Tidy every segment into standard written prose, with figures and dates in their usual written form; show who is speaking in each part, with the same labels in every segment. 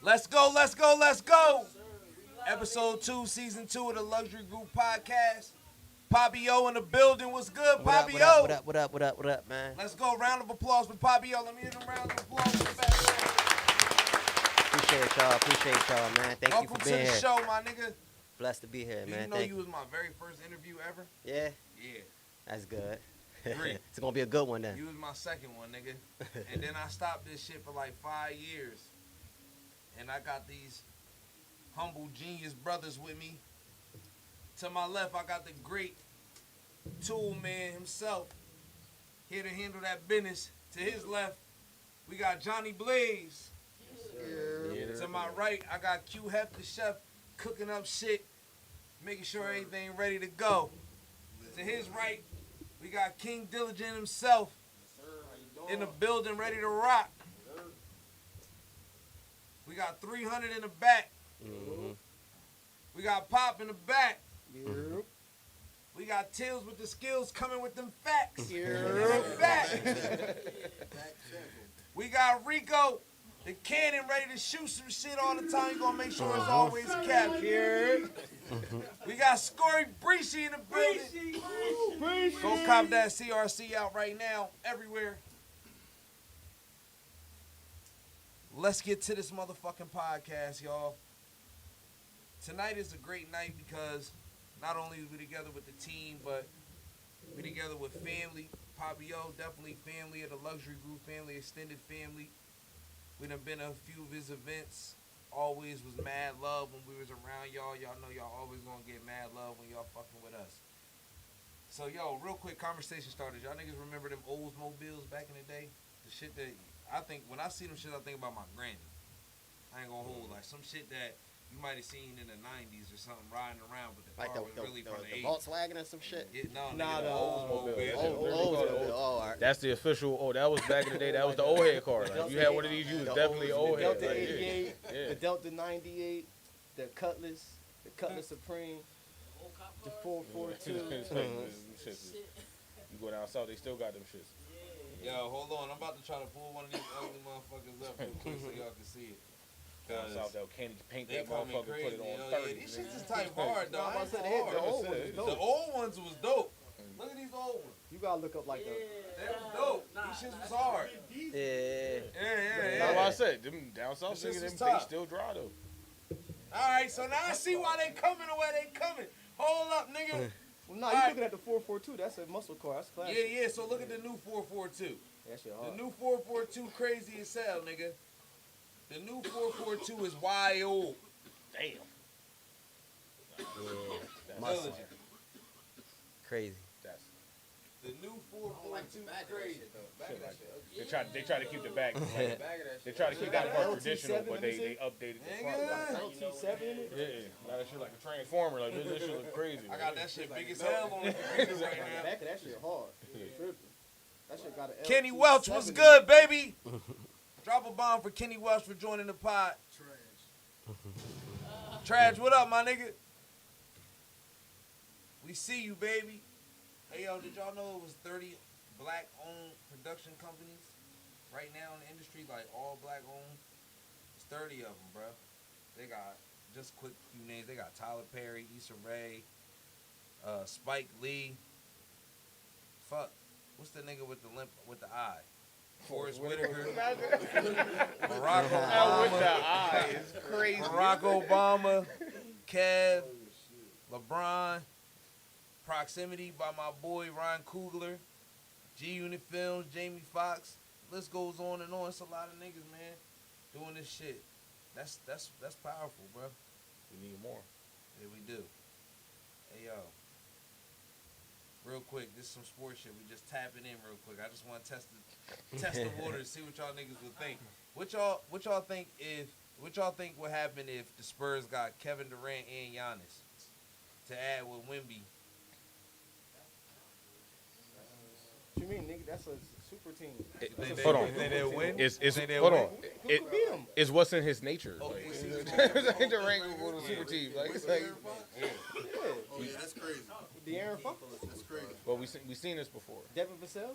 Speaker 1: Let's go, let's go, let's go. Episode 2, Season 2 of the Luxury Group Podcast. Pabio in the building. What's good, Pabio?
Speaker 2: What up, man?
Speaker 1: Let's go. Round of applause for Pabio. Let me hear them rounds of applause for the back.
Speaker 2: Appreciate y'all, man. Thank you for being here.
Speaker 1: Welcome to the show, my nigga.
Speaker 2: Blessed to be here, man.
Speaker 1: You know you was my very first interview ever?
Speaker 2: Yeah?
Speaker 1: Yeah.
Speaker 2: That's good.
Speaker 1: 3.
Speaker 2: It's going to be a good one then.
Speaker 1: You was my second one, nigga. And then I stopped this shit for like 5 years. And I got these humble genius brothers with me. To my left, I got the great tool man himself, here to handle that business. To his left, we got Johnny Blaze.
Speaker 3: Yeah.
Speaker 1: To my right, I got Q Hef, the chef, cooking up shit, making sure everything ready to go. To his right, we got King Diligent himself in the building, ready to rock. We got 300 in the back.
Speaker 2: Mm-hmm.
Speaker 1: We got Pop in the back.
Speaker 3: Yep.
Speaker 1: We got Tills with the skills coming with them facts.
Speaker 3: Yep.
Speaker 1: Facts. We got Rico, the cannon, ready to shoot some shit all the time. You gonna make sure it's always capped. We got Scory Breeshy in the building. Go cop that CRC out right now, everywhere. Let's get to this motherfucking podcast, y'all. Tonight is a great night because not only are we together with the team, but we together with family. Pabio, definitely family of the Luxury Group family, extended family. We done been to a few of his events. Always was mad love when we was around y'all. Y'all know y'all always gonna get mad love when y'all fucking with us. So, yo, real quick conversation starters. Y'all niggas remember them Oldsmobiles back in the day? The shit that, I think, when I see them shit, I think about my granny. I ain't gonna hold, like, some shit that you might have seen in the 90s or something riding around, but the
Speaker 2: Like
Speaker 1: car was really from the 80s.
Speaker 2: Volkswagen or some shit?
Speaker 1: No,
Speaker 3: Nah,
Speaker 1: the Oldsmobile.
Speaker 2: Oh, all right.
Speaker 4: That's the official. Oh, that was back in the day. That was the old head car. Like, you had one of these, you was definitely old
Speaker 3: The
Speaker 4: head.
Speaker 3: Delta
Speaker 4: Like,
Speaker 3: 88,
Speaker 4: yeah.
Speaker 3: the Delta 98, the Cutlass Supreme, the 442.
Speaker 4: You go down south, they still got them shits.
Speaker 1: Yo, hold on. I'm about to try to pull one of these ugly motherfuckers up real quick so y'all can see it.
Speaker 4: Down south, they'll candy paint
Speaker 1: They
Speaker 4: that
Speaker 1: call me
Speaker 4: motherfucker,
Speaker 1: crazy.
Speaker 4: put it
Speaker 1: Yo,
Speaker 4: on
Speaker 1: yeah,
Speaker 4: 30.
Speaker 1: these shits is type hard, though.
Speaker 3: I'm
Speaker 1: I
Speaker 3: about
Speaker 1: ain't
Speaker 3: to say,
Speaker 1: gonna
Speaker 3: the
Speaker 1: hard.
Speaker 3: old ones was
Speaker 1: The
Speaker 3: dope.
Speaker 1: old ones was dope. Look at these old ones.
Speaker 3: You gotta look up like the.
Speaker 1: They was dope. These shits was hard.
Speaker 2: Yeah.
Speaker 4: That's what I said. Them down south
Speaker 1: Them shits
Speaker 4: niggas,
Speaker 1: was
Speaker 4: them they
Speaker 1: tough.
Speaker 4: still dry though.
Speaker 1: All right, so now I see why they coming the way they coming. Hold up, nigga.
Speaker 3: Well, nah, you looking at the 442. That's a muscle car. That's classic.
Speaker 1: Yeah. So look at the new 442.
Speaker 3: That shit
Speaker 1: The
Speaker 3: hard.
Speaker 1: new 442 crazy as hell, nigga. The new 442 is wild.
Speaker 4: Damn.
Speaker 2: Yeah.
Speaker 1: Muscle.
Speaker 2: Crazy.
Speaker 4: That's
Speaker 1: The new 442 crazy.
Speaker 4: they try to keep the back. Like, they try to keep that part traditional, but they updated the front.
Speaker 3: LT7 in it?
Speaker 4: Yeah, now that shit like a transformer. Like this shit look crazy.
Speaker 1: I got that shit big as hell on the computer right
Speaker 3: The
Speaker 1: now.
Speaker 3: back of that shit hard. Tripping. That shit got an
Speaker 1: Kenny
Speaker 3: LT7
Speaker 1: Welch, what's
Speaker 3: in it.
Speaker 1: good, baby? Drop a bomb for Kenny Welch for joining the pod. Trash, what up, my nigga? We see you, baby. Hey, yo, did y'all know it was 30 black-owned production companies right now in the industry, like all black-owned? It's 30 of them, bro. They got, just quick few names, they got Tyler Perry, Issa Rae, Spike Lee. Fuck, what's the nigga with the limp, with the eye? Forrest Whitaker. Barack Obama.
Speaker 4: With the eye is crazy.
Speaker 1: Barack Obama, Kev, LeBron, Proximity by my boy Ryan Coogler, G-Unit Films, Jamie Foxx. List goes on and on. It's a lot of niggas, man, doing this shit. That's powerful, bro.
Speaker 4: We need more.
Speaker 1: Yeah, we do. Hey, yo. Real quick, this is some sports shit. We just tapping in real quick. I just want to test the water to see what y'all niggas would think. What y'all think would happen if the Spurs got Kevin Durant and Giannis to add with Wemby?
Speaker 3: What you mean, nigga? That's a super team.
Speaker 4: Hold on.
Speaker 1: Think they'll win?
Speaker 4: It's
Speaker 1: Think they'll
Speaker 4: hold
Speaker 1: win?
Speaker 4: on.
Speaker 3: Who could beat him?
Speaker 4: It's what's in his nature.
Speaker 1: Okay,
Speaker 4: Like,
Speaker 1: see
Speaker 4: like the rank for the super team. Like, it's like
Speaker 3: Yeah.
Speaker 5: Oh yeah, that's crazy.
Speaker 3: De'Aaron Fox.
Speaker 5: That's crazy.
Speaker 4: But we seen this before.
Speaker 3: Devin Vassell?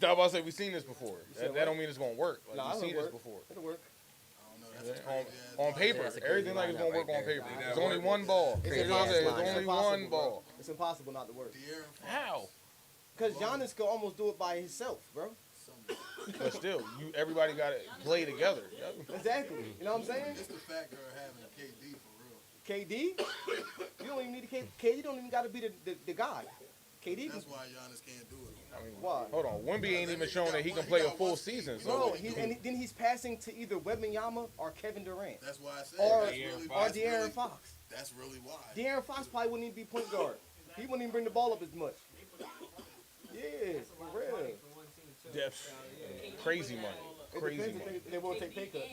Speaker 4: I was about to say we seen this before. That don't mean it's gonna work. Like,
Speaker 3: Nah,
Speaker 4: we seen
Speaker 3: it'll
Speaker 4: this
Speaker 3: work.
Speaker 4: before.
Speaker 3: It'll work.
Speaker 4: On paper,
Speaker 2: That's a crazy
Speaker 4: everything like it's gonna
Speaker 2: lineup
Speaker 4: work on
Speaker 2: right there.
Speaker 4: paper. It's only one ball.
Speaker 3: It's
Speaker 4: You know what I'm saying? It's
Speaker 3: impossible.
Speaker 4: only
Speaker 3: It's impossible,
Speaker 4: one
Speaker 3: bro.
Speaker 4: ball.
Speaker 3: It's impossible not to work.
Speaker 4: How?
Speaker 3: Because Giannis could almost do it by himself, bro.
Speaker 4: But still, everybody got to play together.
Speaker 3: Exactly. You know what I'm saying?
Speaker 5: It's the fact of having KD for real.
Speaker 3: KD? You don't even need KD don't even got to be the guy. KD.
Speaker 5: That's why Giannis can't do it.
Speaker 4: I mean,
Speaker 3: Why?
Speaker 4: hold on. Wemby ain't even shown that he can play a full season. So
Speaker 3: Bro, then he's passing to either Wembanyama or Kevin Durant.
Speaker 5: That's why I said
Speaker 3: Or
Speaker 5: De'Aaron
Speaker 3: De'Aaron Fox.
Speaker 5: That's really why.
Speaker 3: De'Aaron Fox probably wouldn't even be point guard. He wouldn't even bring the ball up as much. Yeah, for real.
Speaker 4: depth, crazy money,
Speaker 3: It
Speaker 4: crazy
Speaker 3: depends
Speaker 4: money.
Speaker 3: if they won't take pay cut.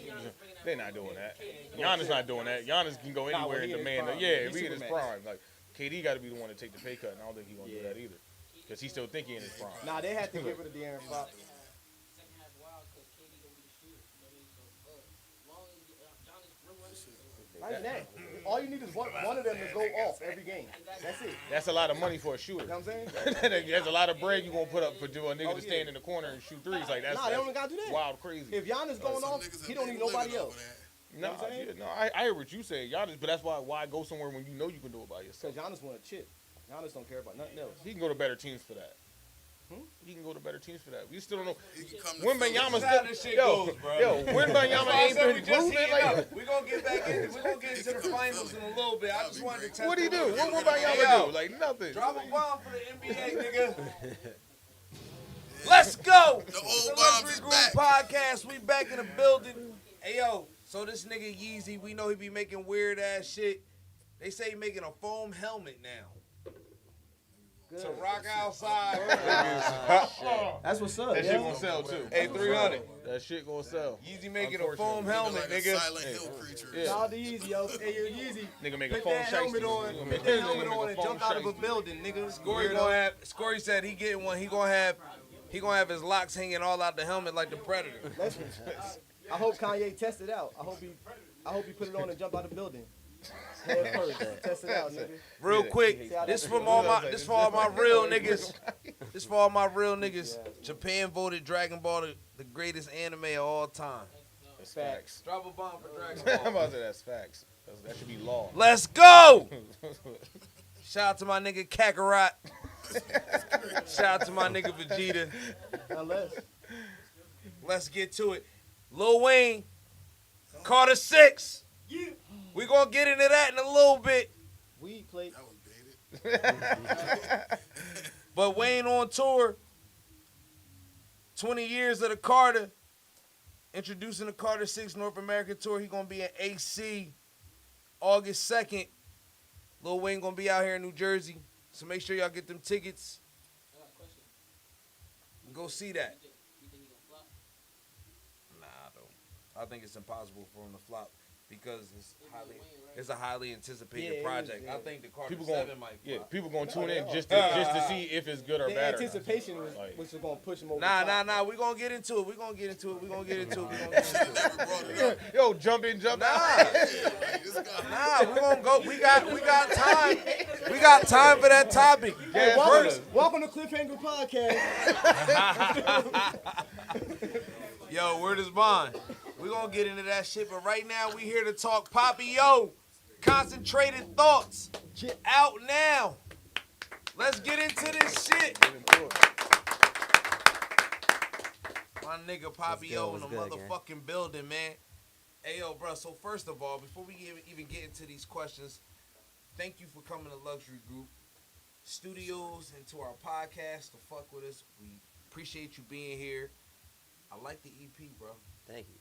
Speaker 4: They're not doing that. Giannis not doing that. Giannis can go
Speaker 3: Nah,
Speaker 4: anywhere
Speaker 3: when
Speaker 4: and
Speaker 3: he in his
Speaker 4: demand.
Speaker 3: prime.
Speaker 4: Yeah,
Speaker 3: Yeah,
Speaker 4: if he in his
Speaker 3: he's
Speaker 4: prime, like KD got to be the one to take the pay cut, and I don't think he's gonna do that either, because he's still thinking in his prime.
Speaker 3: Nah, they had to get rid of De'Aaron Fox. Not even that. All you need is one of them to go off every game. That's it.
Speaker 4: That's a lot of money for a shooter.
Speaker 3: You know what I'm saying?
Speaker 4: That's a lot of bread you gonna put up for a nigga
Speaker 3: Oh,
Speaker 4: to
Speaker 3: yeah.
Speaker 4: stand in the corner and shoot threes. Like that's,
Speaker 3: Nah, they don't even gotta do that.
Speaker 4: wild crazy.
Speaker 3: If Giannis going off, he don't need nobody else.
Speaker 4: No,
Speaker 3: know what I'm saying?
Speaker 4: yeah, no, I hear what you say, Giannis, but that's why go somewhere when you know you can do it by yourself.
Speaker 3: Because Giannis want a chip. Giannis don't care about nothing else.
Speaker 4: He can go to better teams for that. He can go to better teams for that. We still don't know.
Speaker 5: He can come to
Speaker 4: Wembanyama
Speaker 1: That's how this shit goes, bro.
Speaker 4: Yo, Wembanyama ain't been proven. Like,
Speaker 1: We're gonna get back in. We're gonna get into the finals in a little bit. I just wanted to test.
Speaker 4: what he
Speaker 1: the
Speaker 4: do?
Speaker 1: waters.
Speaker 4: What
Speaker 1: Hey,
Speaker 4: Wembanyama
Speaker 1: yo,
Speaker 4: do? Like nothing.
Speaker 1: Drop a bomb for the NBA, nigga. Let's go.
Speaker 5: The old
Speaker 1: The
Speaker 5: bombs
Speaker 1: Luxury
Speaker 5: is
Speaker 1: Group
Speaker 5: back.
Speaker 1: podcast. We back in the building. Hey yo, so this nigga Yeezy, we know he be making weird ass shit. They say he making a foam helmet now
Speaker 3: Good.
Speaker 1: to rock outside.
Speaker 3: That's what's up.
Speaker 4: That
Speaker 3: yo.
Speaker 4: shit gonna sell too.
Speaker 1: Hey, 300.
Speaker 4: That shit gonna sell.
Speaker 1: Yeezy making a foam helmet,
Speaker 5: Like a
Speaker 1: nigga.
Speaker 5: Silent Hill creature.
Speaker 4: Yeah.
Speaker 3: Shout out to Yeezy, yo. Hey, yo, Yeezy.
Speaker 4: Nigga make a
Speaker 3: Put
Speaker 4: phone
Speaker 3: that helmet
Speaker 4: shiesty.
Speaker 3: on.
Speaker 4: Nigga
Speaker 3: Put
Speaker 4: make
Speaker 3: that
Speaker 4: a
Speaker 3: helmet
Speaker 4: phone
Speaker 3: on and jump out of a
Speaker 4: shiesty.
Speaker 3: building, nigga.
Speaker 1: Scory said he getting one. He gonna have his locks hanging all out the helmet like the Predator.
Speaker 3: I hope Kanye test it out. I hope he put it on and jump out the building. Head first. Test it out, nigga.
Speaker 1: Real quick, this for all my real niggas. This for all my real niggas. Japan voted Dragon Ball the greatest anime of all time.
Speaker 4: That's facts.
Speaker 1: Drop a bomb for Dragon
Speaker 4: I'm
Speaker 1: Ball.
Speaker 4: about to say that's facts. That should be law.
Speaker 1: Let's go. Shout out to my nigga Kakarot. Shout out to my nigga Vegeta.
Speaker 3: Unless.
Speaker 1: Let's get to it. Lil Wayne, Carter 6. We gonna get into that in a little bit.
Speaker 3: Weed plate.
Speaker 5: That was baited.
Speaker 1: But Wayne on tour. 20 years of the Carter. Introducing the Carter 6 North American tour. He gonna be in AC August 2nd. Lil Wayne gonna be out here in New Jersey. So make sure y'all get them tickets. And go see that. Nah, I don't. I think it's impossible for him to flop because it's a highly anticipated
Speaker 3: Yeah, it is,
Speaker 1: project.
Speaker 3: yeah.
Speaker 1: I think the Carter
Speaker 4: People gonna
Speaker 1: 7 might flop.
Speaker 4: people gonna tune in just to see if it's good or
Speaker 3: The
Speaker 4: bad. or not.
Speaker 3: anticipation was
Speaker 4: Like-
Speaker 3: which is gonna push him over. the top.
Speaker 1: Nah. We gonna get into it. We gonna get into it.
Speaker 5: Never brought it up.
Speaker 4: Yo, jump in, jump out.
Speaker 1: Nah,
Speaker 5: This guy.
Speaker 1: nah, we gonna go. We got time. We got time for that topic.
Speaker 3: Hey,
Speaker 1: First,
Speaker 3: welcome to Cliffhanger Podcast.
Speaker 1: yo, word is bond. We gonna get into that shit, but right now we here to talk Pabio. Concentrated thoughts. Out now. Let's get into this shit. My nigga Pabio in the
Speaker 2: What's good,
Speaker 1: motherfucking building, man. Hey, yo, bro, so first of all, before we even get into these questions, thank you for coming to Luxury Group Studios and to our podcast to fuck with us. We appreciate you being here. I like the EP, bro.
Speaker 2: Thank you.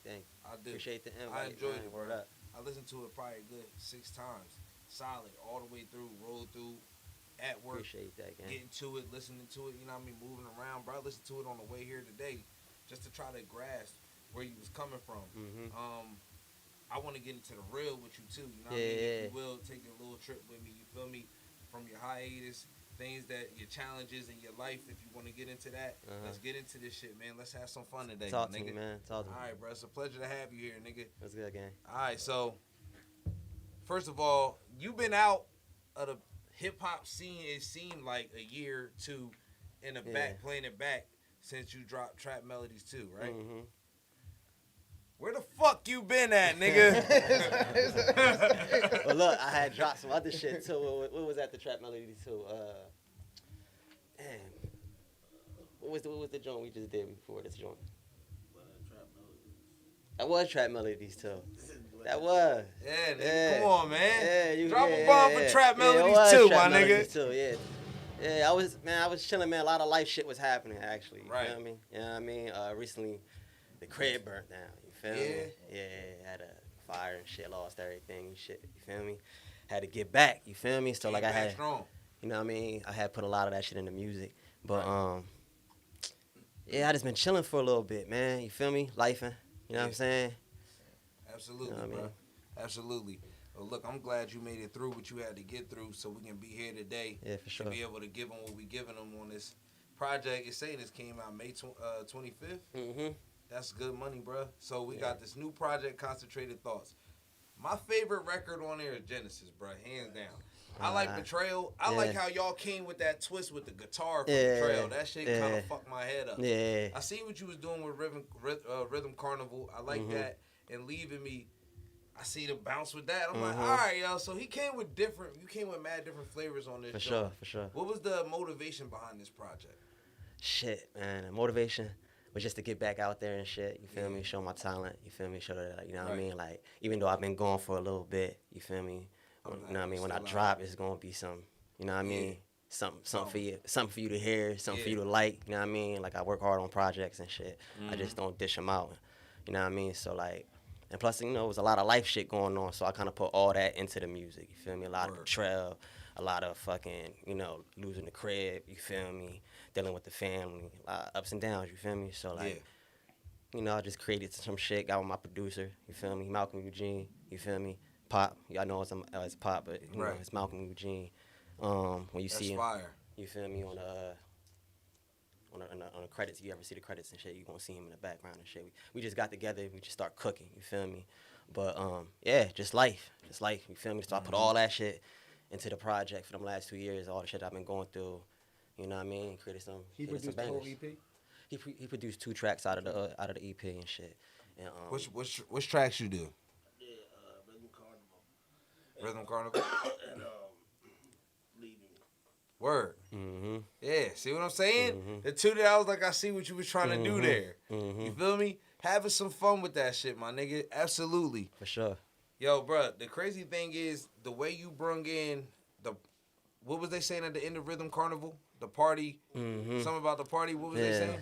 Speaker 1: I do.
Speaker 2: Appreciate the invite.
Speaker 1: I enjoyed
Speaker 2: man.
Speaker 1: it,
Speaker 2: Word
Speaker 1: bro.
Speaker 2: up.
Speaker 1: I listened to it probably a good 6 times. Solid, all the way through, rolled through, at work,
Speaker 2: Appreciate that, gang.
Speaker 1: getting to it, listening to it, you know what I mean, moving around, bro. I listened to it on the way here today just to try to grasp where you was coming from.
Speaker 2: Mm-hmm.
Speaker 1: I want to get into the real with you, too, you know what I
Speaker 2: Yeah,
Speaker 1: mean?
Speaker 2: yeah.
Speaker 1: If you will, take a little trip with me, you feel me, from your hiatus, things that, your challenges in your life, if you want to get into that, let's get into this shit, man. Let's have some fun today,
Speaker 2: Talk
Speaker 1: my
Speaker 2: to
Speaker 1: nigga.
Speaker 2: me, man. Talk to me.
Speaker 1: All right, bro. It's a pleasure to have you here, nigga.
Speaker 2: What's good, gang?
Speaker 1: All right, so first of all, you've been out of the hip hop scene, it seemed like a year or two in the
Speaker 2: Yeah.
Speaker 1: back, playing it back since you dropped Trap Melodies too, right?
Speaker 2: Mm-hmm.
Speaker 1: Where the fuck you been at, nigga?
Speaker 2: But look, I had dropped some other shit too. What was at the Trap Melody too? Damn. What was the joint we just did before this joint? That was Trap Melodies too. That was.
Speaker 1: Yeah, nigga,
Speaker 2: Yeah.
Speaker 1: come on, man.
Speaker 2: Yeah, you
Speaker 1: Drop
Speaker 2: yeah,
Speaker 1: a bomb
Speaker 2: yeah,
Speaker 1: for
Speaker 2: yeah.
Speaker 1: Trap
Speaker 2: Yeah, it
Speaker 1: Melodies
Speaker 2: was
Speaker 1: too,
Speaker 2: Trap
Speaker 1: my nigga.
Speaker 2: Melodies too, yeah. Yeah, I was chilling, man. A lot of life shit was happening, actually. You
Speaker 1: Right.
Speaker 2: feel me? You know what I mean? Recently, the crib burnt down. You feel me? Yeah, had a fire and shit, lost everything and shit. You feel me? Had to get back. You feel me? So
Speaker 1: Came
Speaker 2: like I
Speaker 1: back
Speaker 2: had,
Speaker 1: strong.
Speaker 2: you know what I mean? I had put a lot of that shit into music, but yeah, I just been chilling for a little bit, man. You feel me? Lifing. You know what I'm saying?
Speaker 1: Absolutely,
Speaker 2: You know what I
Speaker 1: bro.
Speaker 2: mean?
Speaker 1: Absolutely. Well, look, I'm glad you made it through what you had to get through so we can be here today.
Speaker 2: Yeah, for sure.
Speaker 1: To be able to give them what we giving them on this project. It's saying this came out May 25th.
Speaker 2: Mm-hmm.
Speaker 1: That's good money, bro. So we got this new project, Concentrated Thoughts. My favorite record on there is Genesis, bro, hands down. I like Betrayal. I like how y'all came with that twist with the guitar for Betrayal. That shit kind of fucked my head up.
Speaker 2: Yeah.
Speaker 1: I see what you was doing with Rhythm Carnival. I like that. And Leaving Me, I see the bounce with that. I'm like, all right, yo. So you came with mad different flavors on this show.
Speaker 2: For sure.
Speaker 1: What was the motivation behind this project?
Speaker 2: Shit, man. The motivation was just to get back out there and shit. You feel me? Show my talent. You feel me? Show that, like, you know what I mean? Like, even though I've been gone for a little bit, you feel me? You know what I mean? When I drop, it's gonna be some, you know what I mean? Something for you to hear, something for you to like. You know what I mean? Like, I work hard on projects and shit. I just don't dish them out. You know what I mean? So like, and plus, you know, it was a lot of life shit going on, so I kind of put all that into the music. You feel me? A lot of betrayal, a lot of fucking, you know, losing the crib. You feel me? Dealing with the family, a lot of ups and downs. You feel me? So like, you know, I just created some shit. Got with my producer. You feel me? Malcolm Eugene. You feel me? Pop. Y'all know it's Pop, but you know, it's Malcolm Eugene. When you see him,
Speaker 1: fire.
Speaker 2: you feel me, on the credits, you ever see the credits and shit, you gonna see him in the background and shit. We just got together, we just start cooking, you feel me? But yeah, just life, you feel me? So I put all that shit into the project for them last 2 years, all the shit I've been going through, you know what I mean? Created some bangers.
Speaker 3: EP?
Speaker 2: He produced 2 tracks out of the EP and shit. And,
Speaker 1: Which tracks you do? Rhythm Carnival.
Speaker 6: And Leaving Me.
Speaker 1: Word.
Speaker 2: Mm-hmm.
Speaker 1: Yeah, see what I'm saying? The 2 that I was like, I see what you was trying to do there. You feel me? Having some fun with that shit, my nigga. Absolutely.
Speaker 2: For sure.
Speaker 1: Yo, bro, the crazy thing is the way you brung in what was they saying at the end of Rhythm Carnival? The party. Something about the party. What was they saying?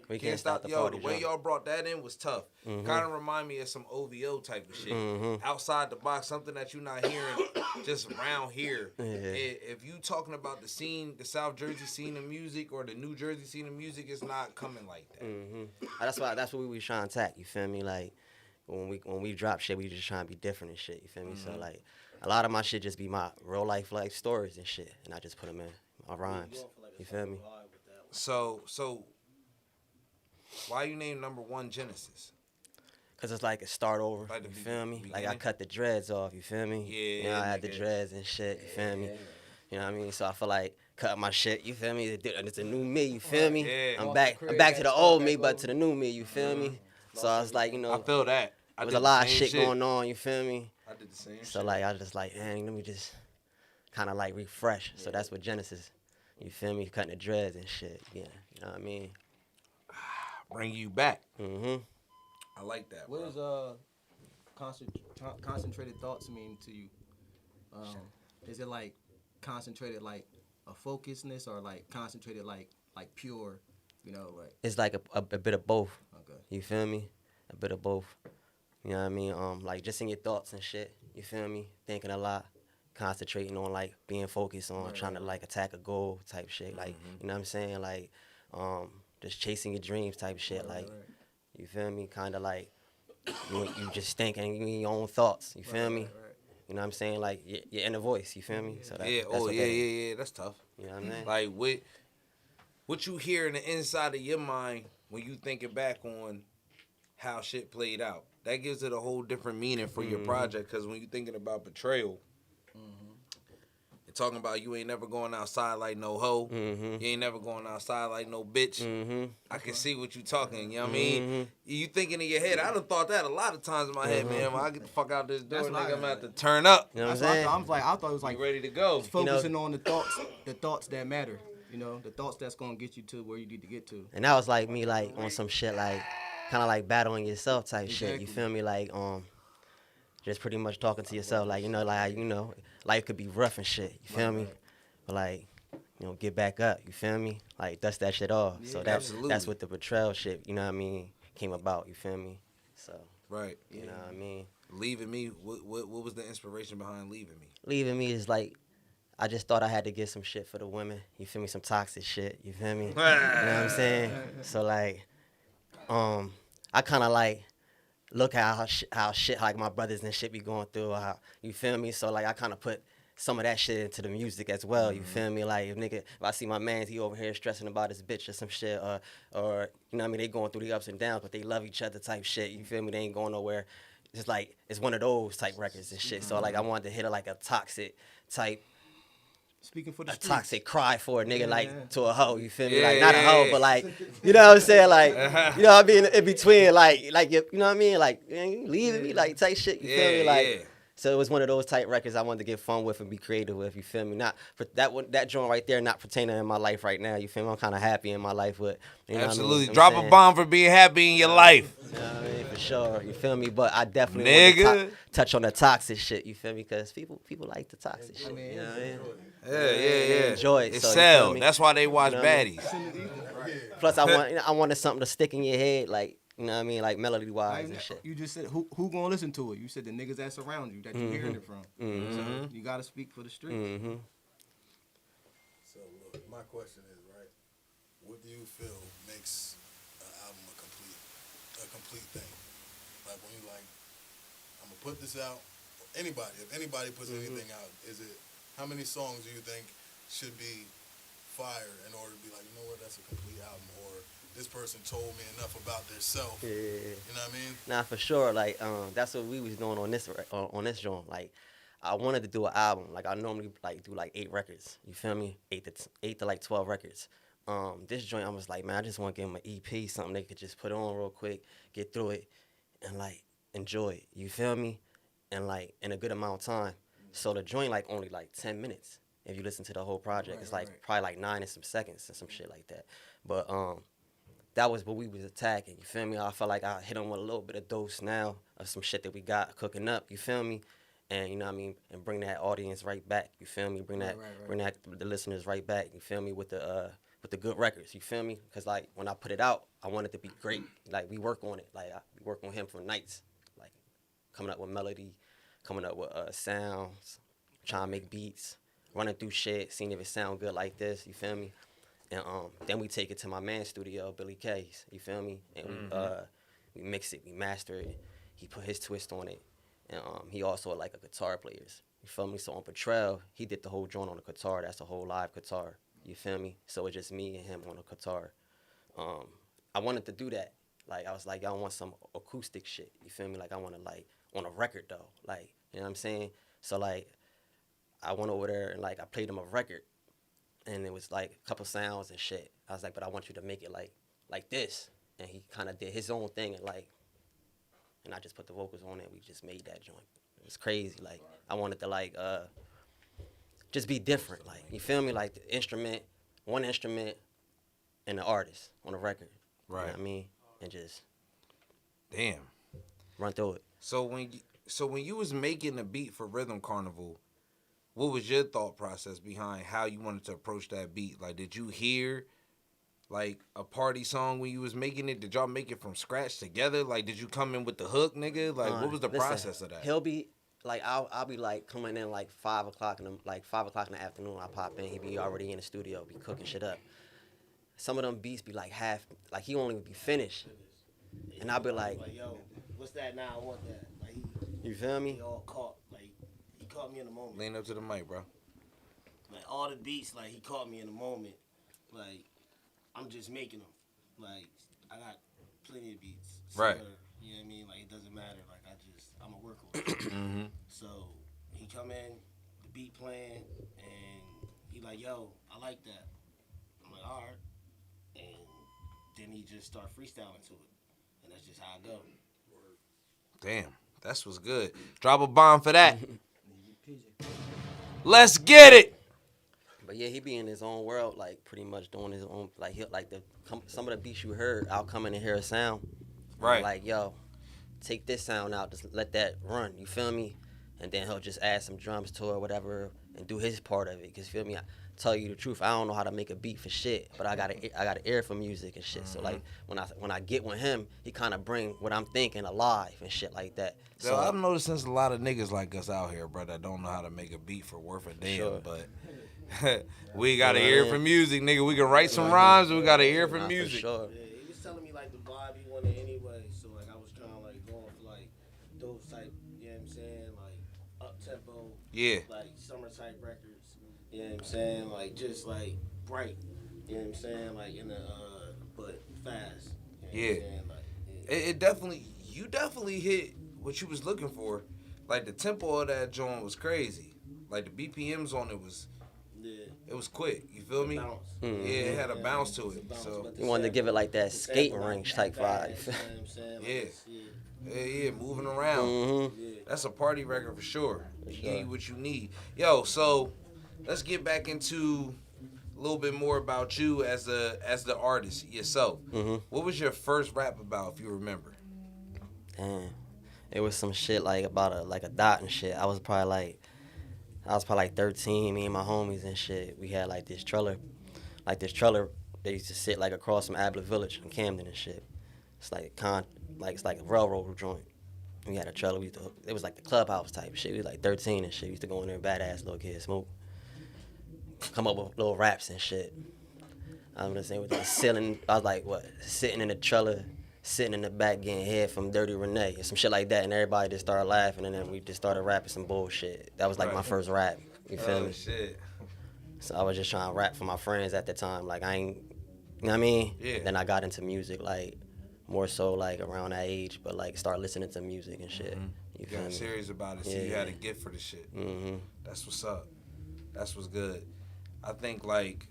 Speaker 2: We can't stop the
Speaker 1: Yo,
Speaker 2: party.
Speaker 1: the way y'all brought that in was tough. Kind of remind me of some OVO type of shit. Outside the box, something that you're not hearing just around here. If you talking about the scene, the South Jersey scene of music or the New Jersey scene of music, it's not coming like that.
Speaker 2: That's what we was trying to attack. You feel me? Like when we drop shit, we just trying to be different and shit. You feel me? So like a lot of my shit just be my real life stories and shit, and I just put them in my rhymes. You feel me?
Speaker 1: So why you name number 1 Genesis?
Speaker 2: Cause it's like a start over.
Speaker 1: Like the
Speaker 2: you feel me?
Speaker 1: beginning?
Speaker 2: Like I cut the dreads off. You feel me?
Speaker 1: Yeah.
Speaker 2: You know, I had the dreads and shit. You feel me? You know what I mean? So I feel like cutting my shit. You feel me? It's a new me. You feel me?
Speaker 1: Yeah.
Speaker 2: I'm back to the old me, but to the new me. You feel me? So I was like, you know,
Speaker 1: I feel that.
Speaker 2: there was a lot of shit going on. You feel me?
Speaker 1: I did the same
Speaker 2: So like I was just like, dang, let me just kind of like refresh. So that's what Genesis. You feel me? Cutting the dreads and shit. Yeah. You know what I mean?
Speaker 1: Bring you back.
Speaker 2: Mm-hmm.
Speaker 1: I like that,
Speaker 3: What
Speaker 1: bro.
Speaker 3: does concentrated thoughts mean to you? Is it like concentrated like a focusedness or like concentrated like pure, you know, like?
Speaker 2: It's like a bit of both.
Speaker 3: Okay.
Speaker 2: You feel me? A bit of both. You know what I mean? Like just in your thoughts and shit. You feel me? Thinking a lot, concentrating on like being focused on trying to like attack a goal type shit. Like you know what I'm saying? Like just chasing your dreams type shit. Like you feel me? Kind of like you just thinking in your own thoughts. You feel me? You know what I'm saying? Like your inner voice. You feel me? So that,
Speaker 1: Yeah.
Speaker 2: that's what that is.
Speaker 1: Yeah. That's tough.
Speaker 2: You know what I mean?
Speaker 1: Like what you hear in the inside of your mind when you thinking back on how shit played out. That gives it a whole different meaning for your project. Because when you're thinking about Betrayal, it talking about you ain't never going outside like no hoe.
Speaker 2: Mm-hmm.
Speaker 1: You ain't never going outside like no bitch.
Speaker 2: Mm-hmm.
Speaker 1: I can see what you talking, you know what I mean? You thinking in your head. I done thought that a lot of times in my head, man. When I get the fuck out this door,
Speaker 3: That's what
Speaker 1: nigga,
Speaker 3: I
Speaker 1: I'm gonna have
Speaker 3: had.
Speaker 1: to turn up.
Speaker 2: You know what I'm
Speaker 3: That's what
Speaker 2: saying?
Speaker 3: I thought it was
Speaker 1: Be
Speaker 3: like
Speaker 1: ready to go.
Speaker 3: focusing on the thoughts that matter. You know, the thoughts that's gonna get you to where you need to get to.
Speaker 2: And that was like me, like on some shit, like kind of like battling yourself type shit. You
Speaker 3: Exactly.
Speaker 2: feel me? Like just pretty much talking to yourself, like life could be rough and shit. You feel me? But like, get back up. You feel me? Like dust that shit off. So that's
Speaker 1: absolutely.
Speaker 2: what the betrayal shit. You know what I mean? Came about. You feel me? So
Speaker 1: Right.
Speaker 2: you know what I mean?
Speaker 1: Leaving me. What was the inspiration behind leaving me?
Speaker 2: Leaving me is like, I just thought I had to get some shit for the women. You feel me? Some toxic shit. You feel me? You know what I'm saying? So like, I kind of like look at how shit like my brothers and shit be going through. How, you feel me? So like, I kind of put some of that shit into the music as well. You feel me? Like if I see my man, he over here stressing about his bitch or some shit, or you know what I mean? They going through the ups and downs, but they love each other type shit. You feel me? They ain't going nowhere. It's like it's one of those type records and shit. So like, I wanted to hit it like a toxic type.
Speaker 3: Speaking for the
Speaker 2: A
Speaker 3: streets.
Speaker 2: toxic cry for a nigga like to a hoe, you feel me?
Speaker 1: Yeah,
Speaker 2: Like not a hoe,
Speaker 1: yeah.
Speaker 2: but like, you know what I'm saying? Like, you know what I mean? In between, like you know what I mean? Like, you leaving me, like type shit. You feel me? Like, so it was one of those type records I wanted to get fun with and be creative with. You feel me? Not for that joint right there, not pertaining in my life right now. You feel me? I'm kind of happy in my life with. You know
Speaker 1: Absolutely.
Speaker 2: What I mean?
Speaker 1: Drop a bomb for being happy in your life.
Speaker 2: You know what I mean? For sure. You feel me? But I definitely
Speaker 1: Nigga.
Speaker 2: want to touch on the toxic shit. You feel me? Because people like the toxic shit. You know what I mean?
Speaker 1: Yeah.
Speaker 2: Enjoy it.
Speaker 1: It
Speaker 2: So, you feel
Speaker 1: sell.
Speaker 2: me?
Speaker 1: That's why they watch
Speaker 2: You know what I mean?
Speaker 1: baddies.
Speaker 2: Plus, I wanted something to stick in your head, like, you know what I mean, like melody wise and shit.
Speaker 3: You just said who gonna listen to it? You said the niggas that surround you that you hearing it from. So you gotta speak for the streets.
Speaker 2: Mm-hmm.
Speaker 5: So look, my question is, right? What do you feel makes an album a complete thing? Like when you like, I'm gonna put this out. If anybody puts anything out, is it how many songs do you think should be fire in order to be like, you know what, that's a complete album, or this person told me enough about their self.
Speaker 2: Yeah.
Speaker 5: You know what I mean?
Speaker 2: Nah, for sure. Like, that's what we was doing on this joint. Like, I wanted to do an album. Like, I normally like do like 8 records. You feel me? 8 to like 12 records. This joint, I was like, man, I just want to give them an EP, something they could just put on real quick, get through it, and like enjoy it. You feel me? And like in a good amount of time. So the joint like only like 10 minutes. If you listen to the whole project, it's like probably like 9 and some seconds and some shit like that. But that was what we was attacking. You feel me? I felt like I hit them with a little bit of dose now of some shit that we got cooking up. You feel me? And you know what I mean? And bring that audience right back. You feel me? Bring that the listeners right back. You feel me? With the good records. You feel me? Because like when I put it out, I want it to be great. Like we work on it. Like we work on him for nights. Like coming up with melody, coming up with sounds, trying to make beats, running through shit, seeing if it sound good like this. You feel me? And then we take it to my man's studio, Billy K's. You feel me? And we mix it, we master it. He put his twist on it. And he also like a guitar player. You feel me? So on Betrayal, he did the whole joint on the guitar. That's a whole live guitar. You feel me? So it's just me and him on the guitar. I wanted to do that. Like I was like, I want some acoustic shit. You feel me? Like I want to like on a record though. Like, you know what I'm saying? So like I went over there and like I played him a record. And it was like a couple sounds and shit. I was like, but I want you to make it like this. And he kind of did his own thing and I just put the vocals on it. And we just made that joint. It was crazy. Like I wanted to like just be different. Like you feel me? Like the one instrument, and the artist on the record.
Speaker 1: Right.
Speaker 2: You know what I mean? And just
Speaker 1: Damn.
Speaker 2: run through it.
Speaker 1: So when you was making the beat for Rhythm Carnival, what was your thought process behind how you wanted to approach that beat? Like, did you hear, like, a party song when you was making it? Did y'all make it from scratch together? Like, did you come in with the hook, nigga? Like, what was the
Speaker 2: Listen,
Speaker 1: process of that?
Speaker 2: He'll be like, I'll be like coming in like 5 o'clock in the afternoon. I pop in, he be already in the studio, be cooking shit up. Some of them beats be like half, like he won't even be finished, and I'll be like,
Speaker 6: yo, what's that now? I want that. Like
Speaker 2: you feel me?
Speaker 6: he all caught. Like he caught me in the moment.
Speaker 1: Lean up to the mic, bro.
Speaker 6: Like all the beats, like he caught me in the moment. Like I'm just making them. Like I got plenty of beats.
Speaker 1: Right.
Speaker 6: You know what I mean? Like it doesn't matter. Like I'm a workhorse. So he come in, the beat playing, and he like, yo, I like that. I'm like, all right. And then he just start freestyling to it. And that's just how I go.
Speaker 1: Damn, that's what's good. Drop a bomb for that. Let's get it.
Speaker 2: But yeah, he be in his own world, like pretty much doing his own, like some of the beats you heard, I'll come in and hear a sound.
Speaker 1: Right.
Speaker 2: Like, yo, take this sound out, just let that run. You feel me? And then he'll just add some drums to it or whatever and do his part of it. Cause you feel me? I tell you the truth, I don't know how to make a beat for shit, but I got an ear for music and shit. So like when I get with him, he kind of bring what I'm thinking alive and shit like that.
Speaker 1: So I've noticed there's a lot of niggas like us out here, bro, that don't know how to make a beat for worth a damn. Sure. But we got an ear for music, nigga. We can write some rhymes. We got an ear for music.
Speaker 2: For sure.
Speaker 6: Yeah, he was telling me like the vibe he wanted anyway. So like I was kind of like going for like those type, you know what I'm saying, like up tempo, like summer type records. You know what I'm saying, like just like bright. You know what I'm saying, like in the but fast. You know what I'm saying? Like,
Speaker 1: It definitely, you definitely hit what you was looking for. Like the tempo of that joint was crazy. Like the BPMs on it was. It was quick, you feel me? Yeah, it had a bounce to it. So
Speaker 2: you wanted to give it like that skating range type vibe.
Speaker 1: Yeah, moving around. That's a party record for sure. You get what you need. Yo, so let's get back into a little bit more about you as the artist yourself. What was your first rap about, if you remember?
Speaker 2: Damn, it was some shit like about a dot and shit. I was probably like 13, me and my homies and shit. We had like this trailer. They used to sit like across from Ablett Village in Camden and shit. It's like it's like a railroad joint. We had a trailer. It was like the clubhouse type shit. We was like 13 and shit. We used to go in there, badass little kids, smoke, come up with little raps and shit. I'm just saying with the ceiling. I was like, sitting in the trailer, sitting in the back getting head from Dirty Renee and some shit like that, and everybody just started laughing, and then we just started rapping some bullshit. That was like my first rap. You feel me?
Speaker 1: Shit.
Speaker 2: So I was just trying to rap for my friends at the time. Like I ain't, you know what I mean?
Speaker 1: Yeah.
Speaker 2: Then I got into music like more so like around that age, but like start listening to music and shit. You feel
Speaker 1: got
Speaker 2: me?
Speaker 1: serious about it. So you had a gift for the shit. That's what's up. That's what's good. I think like.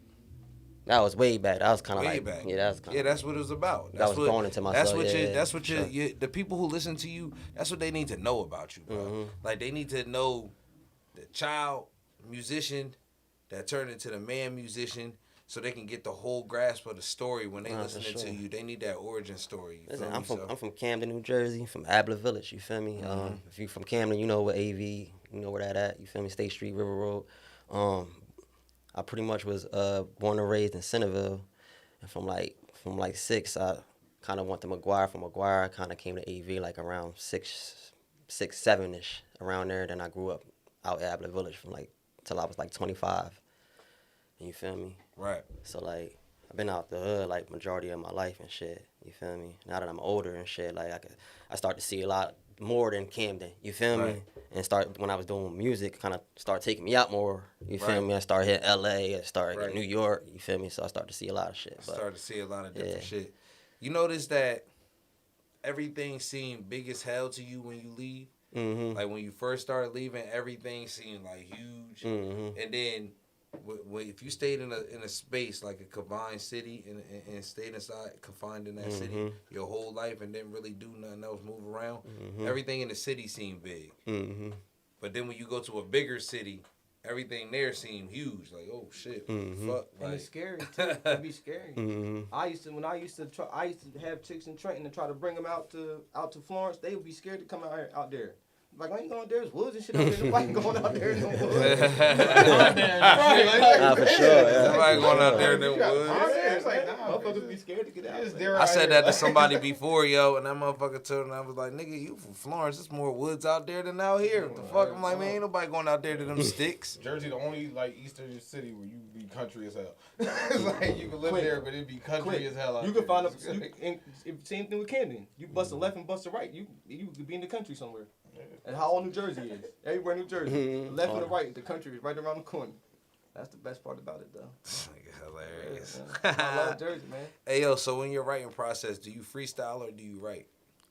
Speaker 2: That was way back. That was kind of
Speaker 1: way
Speaker 2: like
Speaker 1: back.
Speaker 2: Yeah, that was kind of.
Speaker 1: Yeah, that's what it was about.
Speaker 2: That was going into myself.
Speaker 1: That's what the people who listen to you. That's what they need to know about you, bro. Like they need to know the child musician that turned into the man musician, so they can get the whole grasp of the story when they listening to you. They need that origin story.
Speaker 2: Listen, I'm from Camden, New Jersey, from Ablett Village. You feel me? If you from Camden, you know what AV. You know where that at. You feel me? State Street, River Road. I pretty much was born and raised in Centerville, and from like 6, I kind of went to McGuire. From McGuire, I kind of came to AV like around 6, 7-ish, around there. Then I grew up out at Ablett Village from like till I was like 25. You feel me?
Speaker 1: Right.
Speaker 2: So like I've been out the hood like majority of my life and shit. You feel me? Now that I'm older and shit, like I start to see a lot more than Camden. You feel me? And start when I was doing music, kind of start taking me out more. You feel me? I started hitting LA, I started in New York. You feel me? So I started to see a lot of shit.
Speaker 1: Started to see a lot of different shit. You notice that everything seemed big as hell to you when you leave. Like when you first started leaving, everything seemed like huge, and then if you stayed in a space like a confined city and stayed confined in that city your whole life and didn't really do nothing else, move around, everything in the city seemed big. But then when you go to a bigger city, everything there seemed huge. Like, oh shit, fuck.
Speaker 3: And it's scary too. It'd be scary. I used to have chicks in Trenton and try to bring them out to Florence. They would be scared to come out there. Like, I ain't going there. There's woods and shit out there. Nobody going out there in no woods.
Speaker 2: For sure.
Speaker 1: Nobody going out there in them woods.
Speaker 3: It's like, motherfuckers be scared to get out there.
Speaker 1: I said that to somebody before, yo, and that motherfucker told me, I was like, nigga, you from Florence. There's more woods out there than out here. What the fuck? I'm like, man, ain't nobody going out there to them sticks.
Speaker 4: Jersey, the only like eastern city where you be country as hell. It's like you can live there, but it be country as hell out there.
Speaker 3: You can find same thing with Camden. You bust a left and bust a right. You could be in the country somewhere. And how all New Jersey is. Everywhere in New Jersey. The left and the right, the country is right around the corner. That's the best part about it, though.
Speaker 1: Hilarious.
Speaker 3: Yeah, I love Jersey, man.
Speaker 1: Hey, yo, so in your writing process, do you freestyle or do you write?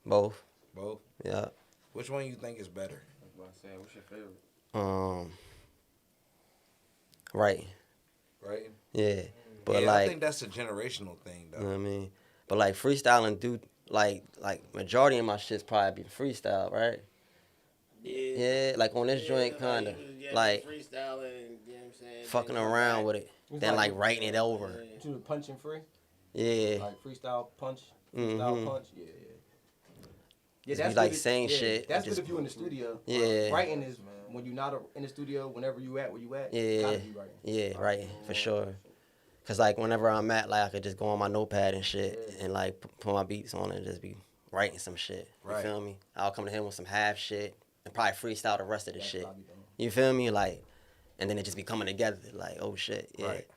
Speaker 2: Both.
Speaker 1: Both?
Speaker 2: Yeah.
Speaker 1: Which one you think is better?
Speaker 3: What's your favorite?
Speaker 2: Writing.
Speaker 1: Writing?
Speaker 2: Yeah. But
Speaker 1: yeah,
Speaker 2: like,
Speaker 1: I think that's a generational thing, though.
Speaker 2: you know what I mean? But like freestyling, like majority of my shit's probably be freestyle, right? Yeah, like on this joint, kinda like
Speaker 6: freestyling. You know what I'm saying?
Speaker 2: fucking around with it,
Speaker 3: It's
Speaker 2: then
Speaker 3: like
Speaker 2: like writing it over.
Speaker 3: To the punching free,
Speaker 2: Yeah.
Speaker 3: like freestyle punch, freestyle punch. Yeah. Yeah,
Speaker 2: Just be
Speaker 3: that's
Speaker 2: like
Speaker 3: good
Speaker 2: saying shit.
Speaker 3: That's
Speaker 2: just,
Speaker 3: good if you in the studio.
Speaker 2: Yeah.
Speaker 3: Writing is when you're not in the studio. Whenever you at, where you at.
Speaker 2: Yeah.
Speaker 3: Gotta be writing.
Speaker 2: Yeah, writing for sure. Cause like whenever I'm at, like I could just go on my notepad and shit, and like put my beats on and just be writing some shit. You
Speaker 1: Right.
Speaker 2: feel me? I'll come to him with some half shit and probably freestyle the rest of the
Speaker 3: That's
Speaker 2: shit.
Speaker 3: probably dope.
Speaker 2: You feel me? Like, and then it just be coming together. Like, oh shit, yeah.
Speaker 1: Right.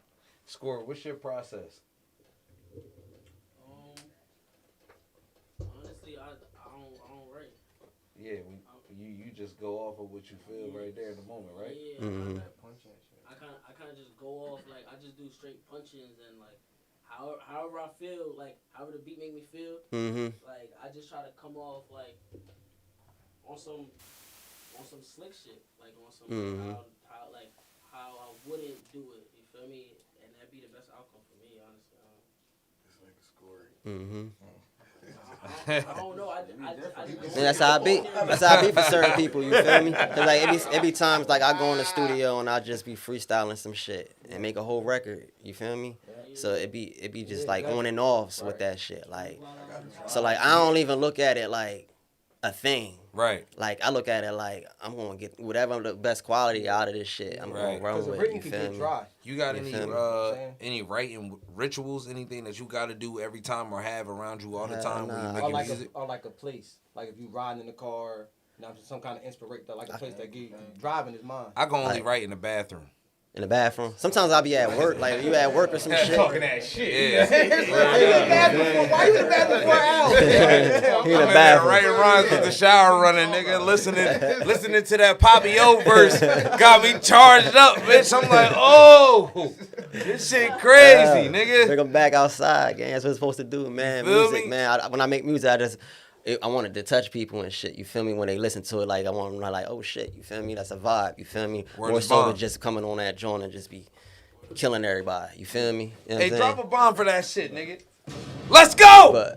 Speaker 1: Score, what's your process?
Speaker 6: Honestly, I don't write.
Speaker 1: Yeah, you just go off of what you feel right there in the moment, right?
Speaker 6: Yeah.
Speaker 2: Mm-hmm.
Speaker 6: I kind of just go off, like, I just do straight punch-ins and, like, however I feel, like, however the beat make me feel,
Speaker 2: Mm-hmm.
Speaker 6: like, I just try to come off, like, on some slick shit, like, on some,
Speaker 2: Mhm.
Speaker 6: how I wouldn't do it, you feel me? And that'd be the best outcome for me, honestly.
Speaker 5: It's like a story.
Speaker 2: Mm-hmm.
Speaker 6: I don't know, I
Speaker 2: And that's how I be. That's how I be for certain people. You feel me? Cause like it be times like I go in the studio and I just be freestyling some shit and make a whole record. You feel me? So it be just like on and off with that shit. Like, so like I don't even look at it like a thing.
Speaker 1: Right.
Speaker 2: Like I look at it like I'm gonna get whatever the best quality out of this shit. I'm
Speaker 1: Right.
Speaker 2: gonna run
Speaker 3: Because the
Speaker 2: with.
Speaker 3: written
Speaker 2: You
Speaker 3: can
Speaker 2: feel
Speaker 3: get
Speaker 2: me?
Speaker 3: dry.
Speaker 1: You got
Speaker 2: You
Speaker 1: any
Speaker 2: feel me?
Speaker 1: any writing rituals, anything that you got to do every time or have around you all the time when you
Speaker 2: Nah.
Speaker 1: making music?
Speaker 3: Or like a place. Like if you riding in the car, some kind of inspiration, like a place that give you driving is mine.
Speaker 1: I can only
Speaker 2: Like-
Speaker 1: write in the bathroom.
Speaker 2: In the bathroom. Sometimes I'll be at work. Like you at work or some shit.
Speaker 4: Talking that shit.
Speaker 1: Yeah.
Speaker 3: Why you in the bathroom for hours?
Speaker 2: He in the
Speaker 1: I'm in there
Speaker 2: bathroom.
Speaker 1: writing rhymes with the shower running, nigga. Listening to that Pabio verse got me charged up, bitch. I'm like, oh, this shit crazy, nigga.
Speaker 2: Bring them back outside, gang. That's what it's supposed to do, man.
Speaker 1: You feel
Speaker 2: Music,
Speaker 1: me?
Speaker 2: man. When I make music, I wanted to touch people and shit. You feel me? When they listen to it, like I want them to like, oh shit. You feel me? That's a vibe. You feel me?
Speaker 1: Word
Speaker 2: More
Speaker 1: is
Speaker 2: so
Speaker 1: bond.
Speaker 2: than just coming on that joint and just be killing everybody. You feel me? You know what
Speaker 1: Hey,
Speaker 2: I'm
Speaker 1: drop
Speaker 2: saying?
Speaker 1: a bomb for that shit, nigga. Let's go.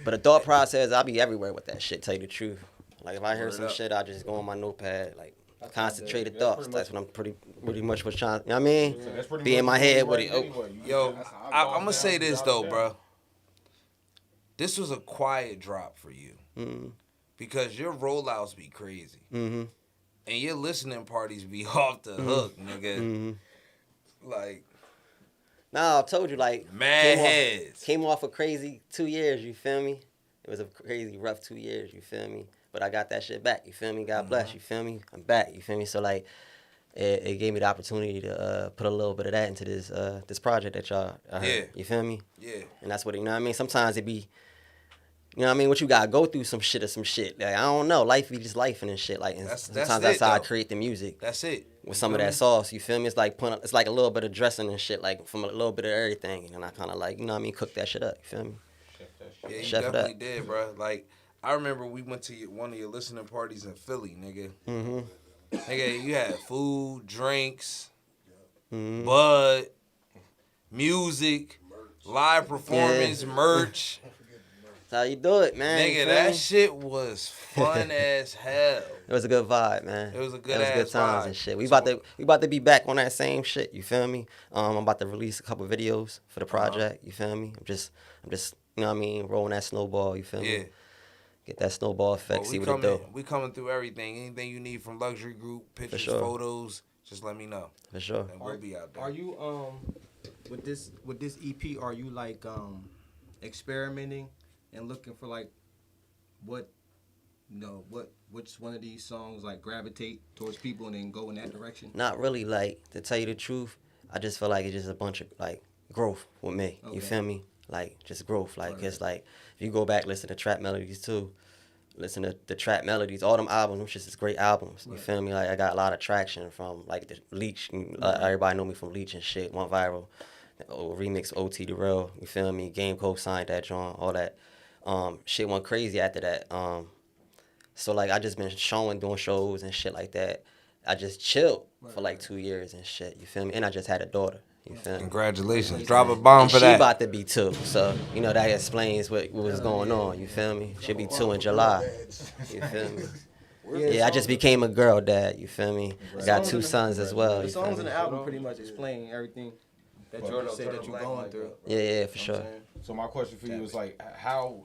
Speaker 2: But the thought process, I'll be everywhere with that shit. Tell you the truth. Like if I hear
Speaker 1: Word
Speaker 2: some
Speaker 1: up.
Speaker 2: shit, I just go on my notepad, like
Speaker 3: That's
Speaker 2: concentrated
Speaker 3: pretty
Speaker 2: thoughts.
Speaker 3: much-
Speaker 2: That's what I'm pretty much was trying. You know what I mean?
Speaker 3: So that's pretty
Speaker 2: Be in
Speaker 3: much
Speaker 2: my head
Speaker 3: what
Speaker 2: with
Speaker 3: you
Speaker 2: it.
Speaker 3: write anyway.
Speaker 1: Yo,
Speaker 3: That's how
Speaker 1: I'm gonna say this though, bro. This was a quiet drop for you
Speaker 2: Mm-hmm.
Speaker 1: because your rollouts be crazy
Speaker 2: Mm-hmm.
Speaker 1: and your listening parties be off the hook, nigga.
Speaker 2: Mm-hmm.
Speaker 1: Like
Speaker 2: Nah, I told you, like
Speaker 1: mad heads.
Speaker 2: came off a crazy 2 years. You feel me? It was a crazy rough 2 years. You feel me? But I got that shit back. You feel me? God bless. You feel me? I'm back. You feel me? So like, it gave me the opportunity to put a little bit of that into this project that y'all heard.
Speaker 1: Yeah.
Speaker 2: You feel me?
Speaker 1: Yeah.
Speaker 2: And that's what you know what I mean. Sometimes it be, you know what I mean. What you gotta go through some shit or some shit. Like I don't know. Life be just life and shit. Like and
Speaker 1: That's
Speaker 2: sometimes
Speaker 1: it,
Speaker 2: that's how I
Speaker 1: though.
Speaker 2: create the music.
Speaker 1: That's it.
Speaker 2: With some of that sauce, you feel me? It's like it's like a little bit of dressing and shit, like from a little bit of everything, and I kind of like, you know what I mean, cook that shit up. You feel me?
Speaker 1: Yeah, you
Speaker 2: Chef it
Speaker 1: definitely
Speaker 2: up.
Speaker 1: did, bro. Like I remember we went to one of your listening parties in Philly, nigga.
Speaker 2: Mm-hmm.
Speaker 1: Nigga, you had food, drinks,
Speaker 2: Mm-hmm.
Speaker 1: bud, music, live performance, merch.
Speaker 2: That's how you do it, man. You
Speaker 1: Nigga,
Speaker 2: feel
Speaker 1: that
Speaker 2: me?
Speaker 1: shit was fun as hell.
Speaker 2: It was a good vibe, man.
Speaker 1: It was a
Speaker 2: It
Speaker 1: good
Speaker 2: was
Speaker 1: ass
Speaker 2: good times
Speaker 1: vibe.
Speaker 2: and shit. We
Speaker 1: So-
Speaker 2: about to be back on that same shit. You feel me? I'm about to release a couple videos for the project. You feel me? I'm just, you know what I mean, rolling that snowball. You feel
Speaker 1: Yeah.
Speaker 2: me? Get that snowball effect.
Speaker 1: Well,
Speaker 2: See what it do.
Speaker 1: we coming through everything. Anything you need from Luxury Group, pictures,
Speaker 2: sure.
Speaker 1: photos, just let me know.
Speaker 2: For sure.
Speaker 1: And we'll be out there.
Speaker 3: Are you with this EP? Are you like experimenting and looking for like which one of these songs like gravitate towards people and then go in that direction?
Speaker 2: Not really. Like to tell you the truth, I just feel like it's just a bunch of like growth with me.
Speaker 3: Okay.
Speaker 2: You feel me? Like just growth. Like
Speaker 3: Right.
Speaker 2: it's like if you go back listen to Trap Melodies too. Listen to the Trap Melodies, all them albums, them shits is great albums. You
Speaker 3: Right.
Speaker 2: feel me? Like I got a lot of traction from like the Leech. Everybody know me from Leech and shit. Went viral. Remix OT the Real. You feel me? Game co-signed that joint. All that. Shit went crazy after that. So like I just been doing shows and shit like that. I just chilled for like 2 years and shit. You feel me? And I just had a daughter. You feel me?
Speaker 7: Congratulations. Drop a bomb
Speaker 2: And
Speaker 7: for
Speaker 2: she
Speaker 7: that.
Speaker 2: about to be 2, so you know that explains what was going on. You feel me? She'll be 2 in July. You feel me? Yeah, I just became a girl dad. You feel me? I got 2 sons as well.
Speaker 3: The
Speaker 2: You feel
Speaker 3: songs
Speaker 2: me?
Speaker 3: in the album pretty much explain everything that you say that you're going through.
Speaker 2: Yeah, for sure.
Speaker 4: So my question for you is like, how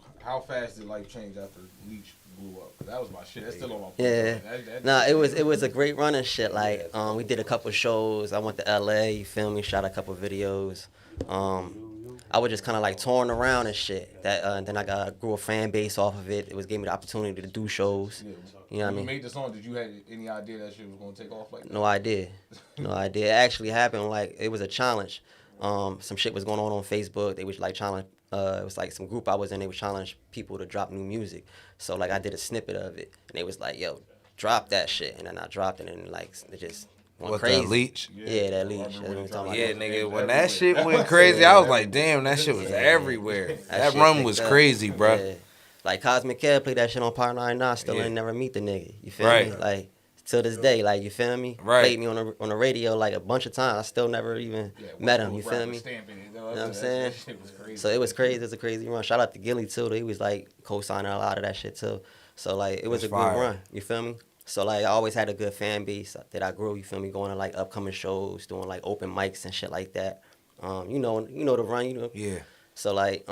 Speaker 4: fast did life change after Leech blew up? 'Cause that was my shit. That's still on my phone.
Speaker 2: Yeah. Nah, it was a great run and shit. Like, we did a couple shows. I went to LA, you feel me? Shot a couple videos. I was just kind of like touring around and shit. And then I grew a fan base off of it. It gave me the opportunity to do shows. You know what I
Speaker 4: When you
Speaker 2: mean?
Speaker 4: made the song, did you have any idea that shit was gonna take off like that?
Speaker 2: No idea. No idea. It actually happened like it was a challenge. Some shit was going on Facebook. They was like challenge. It was like some group I was in. They would challenge people to drop new music. So like I did a snippet of it, and they was like, "Yo, drop that shit." And then I dropped it, and like it just went
Speaker 7: What,
Speaker 2: crazy.
Speaker 7: the Leech?
Speaker 2: Yeah, that Leech. That's what I'm talking about.
Speaker 7: Yeah, nigga, when that shit went crazy, I was like, damn, that shit was everywhere. That
Speaker 2: shit
Speaker 7: run
Speaker 2: picked
Speaker 7: was
Speaker 2: up.
Speaker 7: crazy, bro.
Speaker 2: Yeah. Like Cosmic Care played that shit on Power 99. Still ain't never meet the nigga. You feel
Speaker 7: Right.
Speaker 2: me? Like till this day, like you feel me?
Speaker 7: Right.
Speaker 2: Played me on the radio like a bunch of times. I still never even met him. You feel me?
Speaker 4: You
Speaker 2: know what I'm saying?
Speaker 4: That shit was crazy.
Speaker 2: So it was crazy. It was a crazy run. Shout out to Gilly too. He was like co-signing a lot of that shit too. So like it was
Speaker 7: That's
Speaker 2: a
Speaker 7: fire.
Speaker 2: good run. You feel me? So like I always had a good fan base that I grew. You feel me? Going to like upcoming shows, doing like open mics and shit like that. You know the run. You know.
Speaker 7: Yeah.
Speaker 2: So like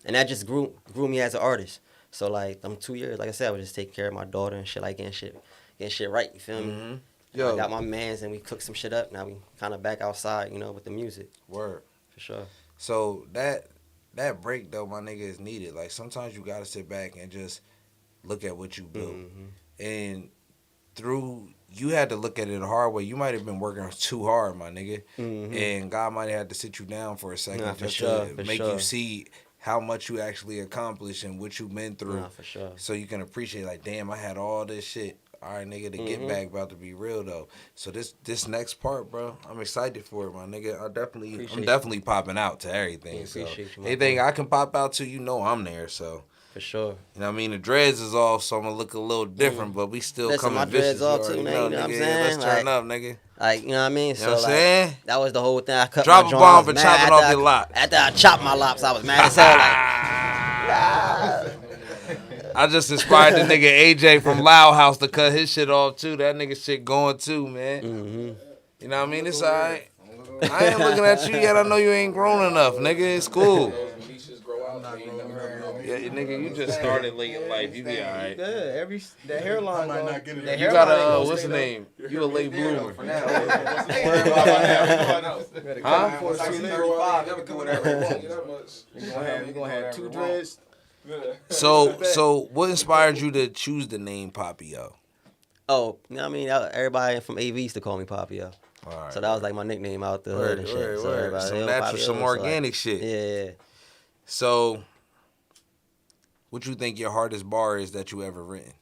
Speaker 2: and that just grew me as an artist. So like them 2 years, like I said, I was just taking care of my daughter and shit, like getting shit right. You feel me?
Speaker 7: Mhm.
Speaker 2: Yo, I got my mans and we cooked some shit up. Now we kind of back outside, you know, with the music.
Speaker 7: Word.
Speaker 2: For sure.
Speaker 7: So that break though, my nigga, is needed. Like sometimes you gotta sit back and just look at what you built, and you had to look at it the hard way. You might have been working too hard, my nigga, and God might have had to sit you down for a second just to make you see how much you actually accomplished and what you've been through.
Speaker 2: Nah, for sure.
Speaker 7: So you can appreciate, like, damn, I had all this shit. All right, nigga, the get back about to be real though. So this next part, bro, I'm excited for it, my nigga. I'm definitely popping out to everything.
Speaker 2: Yeah,
Speaker 7: So
Speaker 2: appreciate you, my
Speaker 7: anything
Speaker 2: boy.
Speaker 7: I can pop out to, you know, I'm there. So
Speaker 2: For sure.
Speaker 7: you know what I mean? The dreads is off, so I'm gonna look a little different, but we still
Speaker 2: Listen,
Speaker 7: coming
Speaker 2: my dreads
Speaker 7: vicious.
Speaker 2: off
Speaker 7: You
Speaker 2: too,
Speaker 7: already
Speaker 2: man, you know what I'm
Speaker 7: nigga.
Speaker 2: saying?
Speaker 7: Let's turn
Speaker 2: Like-
Speaker 7: up, nigga.
Speaker 2: Like, you know what I mean?
Speaker 7: You know
Speaker 2: So
Speaker 7: what I'm
Speaker 2: like
Speaker 7: saying?
Speaker 2: that was the whole thing. I cut
Speaker 7: Drop
Speaker 2: my
Speaker 7: a
Speaker 2: joint.
Speaker 7: bomb
Speaker 2: I was
Speaker 7: for
Speaker 2: mad
Speaker 7: chopping
Speaker 2: after
Speaker 7: off
Speaker 2: I-
Speaker 7: your locks.
Speaker 2: After I chopped my locks, I was mad as hell. Like,
Speaker 7: I just inspired the nigga AJ from Loud House to cut his shit off too. That nigga shit going too, man. You know what I mean? It's alright. I ain't looking at you yet. I know you ain't grown enough, nigga. It's cool. Yeah, nigga, you just started late in life. You be alright.
Speaker 3: Yeah, the hairline.
Speaker 5: might not get it.
Speaker 3: The
Speaker 7: You
Speaker 3: hairline
Speaker 7: gotta,
Speaker 3: ain't
Speaker 7: what's the
Speaker 3: gonna
Speaker 7: name? You a late bloomer.
Speaker 3: Huh? Before it's too late.
Speaker 6: Never do whatever you want.
Speaker 3: You're gonna have 2 dreads.
Speaker 7: So what inspired you to choose the name Pabio?
Speaker 2: oh, you know what I mean? Everybody from AV used to call me Pabio.
Speaker 7: Alright.
Speaker 2: So that was like my nickname out the hood
Speaker 7: Word,
Speaker 2: and shit.
Speaker 7: word,
Speaker 2: So
Speaker 7: word.
Speaker 2: everybody,
Speaker 7: Some
Speaker 2: yo,
Speaker 7: natural,
Speaker 2: Pabio,
Speaker 7: some
Speaker 2: so, like,
Speaker 7: organic shit.
Speaker 2: Yeah.
Speaker 7: So, what you think your hardest bar is that you ever written?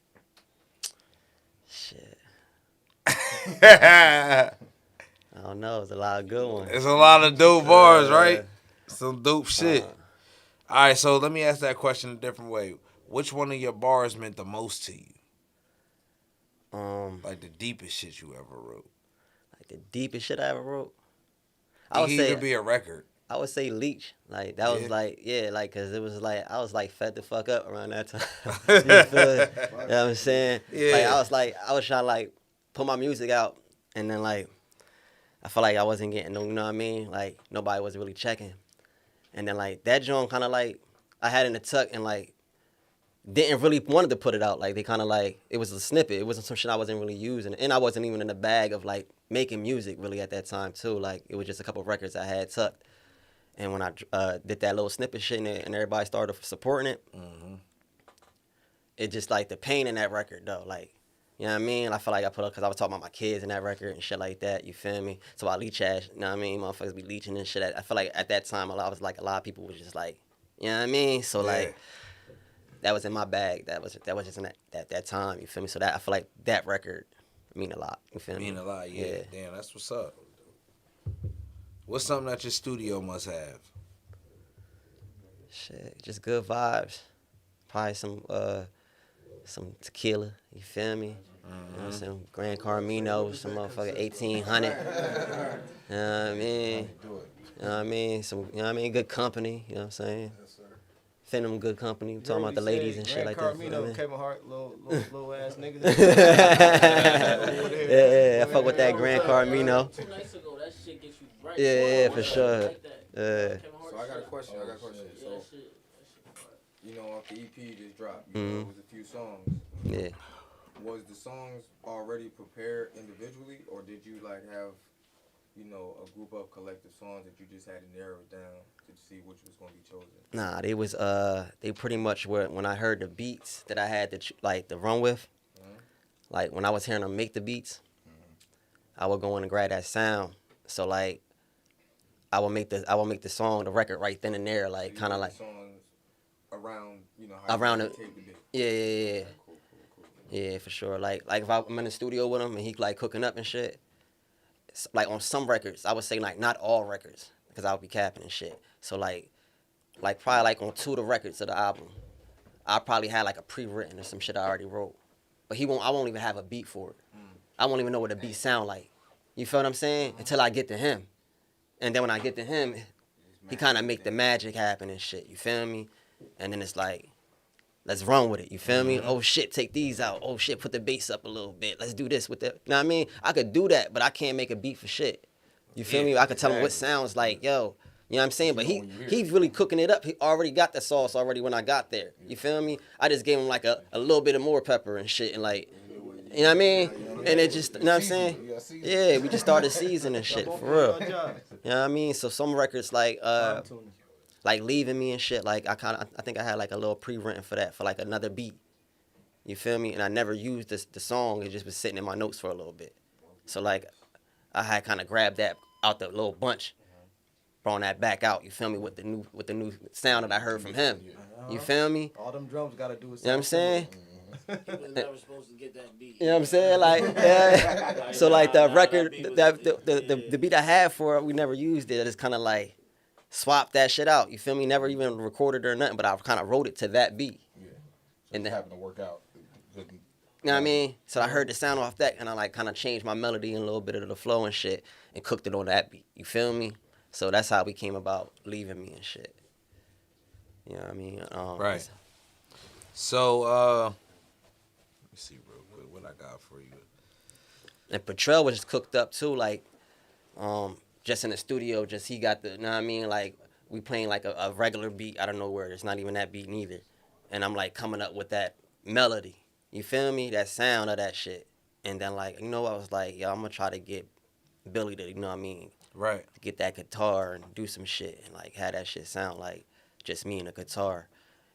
Speaker 2: Shit.
Speaker 7: It's
Speaker 2: I don't know. It's a lot of good ones.
Speaker 7: a lot of dope bars, right? Some dope shit. All right, so let me ask that question a different way. Which one of your bars meant the most to you? Like the deepest shit you ever wrote?
Speaker 2: Like the deepest shit I ever wrote.
Speaker 7: It
Speaker 2: I would
Speaker 7: could
Speaker 2: say
Speaker 7: even be a record.
Speaker 2: I would say Leech. Like that was
Speaker 7: Yeah.
Speaker 2: like like cause it was like I was like fed the fuck up around that time. You feel it? You know what I'm saying?
Speaker 7: Yeah.
Speaker 2: Like I was trying to like put my music out and then like I felt like I wasn't getting no, you know what I mean? Like nobody was really checking. And then like that joint kinda like I had in the tuck and like didn't really wanted to put it out. Like they kinda like it was a snippet. It wasn't some shit I wasn't really using. And I wasn't even in the bag of like making music really at that time too. Like it was just a couple of records I had tucked. And when I did that little snippet shit and everybody started supporting it, it just like the pain in that record though, like, you know what I mean? I feel like I put up because I was talking about my kids in that record and shit like that. You feel me? So I leech ass, you know what I mean? Motherfuckers be leeching and shit. I feel like at that time a lot of people was just like, you know what I mean? So like that was in my bag. That was just in that time. You feel me? So that I feel like that record mean a lot. You feel me?
Speaker 7: Mean a lot, yeah. Damn, that's what's up. What's something that your studio must have?
Speaker 2: Shit, just good vibes. Probably some tequila. You feel me? You know what I'm saying? Grand Carmino, some motherfucker 1800. You know what I mean? You know what I mean? Some, you know what I mean? Good company. You know what I'm saying?
Speaker 5: Yes, sir.
Speaker 2: Finna good company. Talking about the ladies and shit like that. You know what I mean?
Speaker 3: Kevin Hart, little ass nigga.
Speaker 2: Yeah, I fuck with that Grand Carmino.
Speaker 6: 2 nights ago, that shit gets you right.
Speaker 2: Yeah, for sure.
Speaker 6: Like that.
Speaker 3: So I got a question.
Speaker 6: Yeah,
Speaker 3: So,
Speaker 6: that shit.
Speaker 3: you know, off the EP just dropped,
Speaker 2: Mhm.
Speaker 3: it was a few songs.
Speaker 2: Yeah.
Speaker 3: Was the songs already prepared individually, or did you like have, you know, a group of collective songs that you just had to narrow it down to see which was going to be chosen?
Speaker 2: Nah, they pretty much were, when I heard the beats that I had to run with, like when I was hearing them make the beats, I would go in and grab that sound. So like, I would make the song, the record right then and there, like
Speaker 3: So you
Speaker 2: kind of
Speaker 3: made
Speaker 2: like
Speaker 3: the songs around, you know, how
Speaker 2: around
Speaker 3: you
Speaker 2: it.
Speaker 3: tape the bit.
Speaker 2: Yeah.
Speaker 3: Cool.
Speaker 2: Yeah, for sure. Like if I'm in the studio with him and he like cooking up and shit, like on some records, I would say like not all records, because I would be capping and shit. So like probably like on 2 of the records of the album, I probably had like a pre-written or some shit I already wrote, but I won't even have a beat for it. I won't even know what the beat sound like. You feel what I'm saying? Until I get to him, and then when I get to him, he kind of make the magic happen and shit. You feel me? And then it's like, let's run with it. You feel me? Oh shit, take these out. Oh shit, put the bass up a little bit. Let's do this with it. You know what I mean? I could do that, but I can't make a beat for shit. You feel me? I could tell him what sounds like, yo. You know what I'm saying? But he's really cooking it up. He already got the sauce already when I got there. You feel me? I just gave him like a little bit of more pepper and shit, and like, you know what I mean? And it just, you know what I'm saying? Yeah, we just started seasoning and shit, for real. You know what I mean? So some records like Leaving Me and shit, like I think I had like a little pre-written for that, for like another beat. You feel me? And I never used the song. It just was sitting in my notes for a little bit. So like I had kind of grabbed that out the little bunch, brought that back out. You feel me? With the new sound that I heard from him. You feel me?
Speaker 3: All them drums got to do with.
Speaker 2: You know what I'm saying?
Speaker 6: He was never supposed to get that beat.
Speaker 2: You know what I'm saying? Like, yeah. So like the record, the beat I had for it, we never used it. I just kind of like swapped that shit out. You feel me? Never even recorded it or nothing, but I kind of wrote it to that beat.
Speaker 8: Yeah. So
Speaker 2: and then
Speaker 8: happened to work out.
Speaker 2: You know what I mean? So I heard the sound off that, and I like kind of changed my melody and a little bit of the flow and shit, and cooked it on that beat. You feel me? So that's how we came about Leaving Me and shit. You know what I mean?
Speaker 7: Right. So, let me see real quick what I got for you.
Speaker 2: And Patrell was just cooked up too, like, just in the studio. Just he got the, you know what I mean? Like we playing like a regular beat out of nowhere. It's not even that beat neither, and I'm like coming up with that melody. You feel me? That sound of that shit. And then like, you know, I was like, yo, I'm gonna try to get Billy to, you know what I mean?
Speaker 7: Right.
Speaker 2: To get that guitar and do some shit and like have that shit sound like just me and the guitar.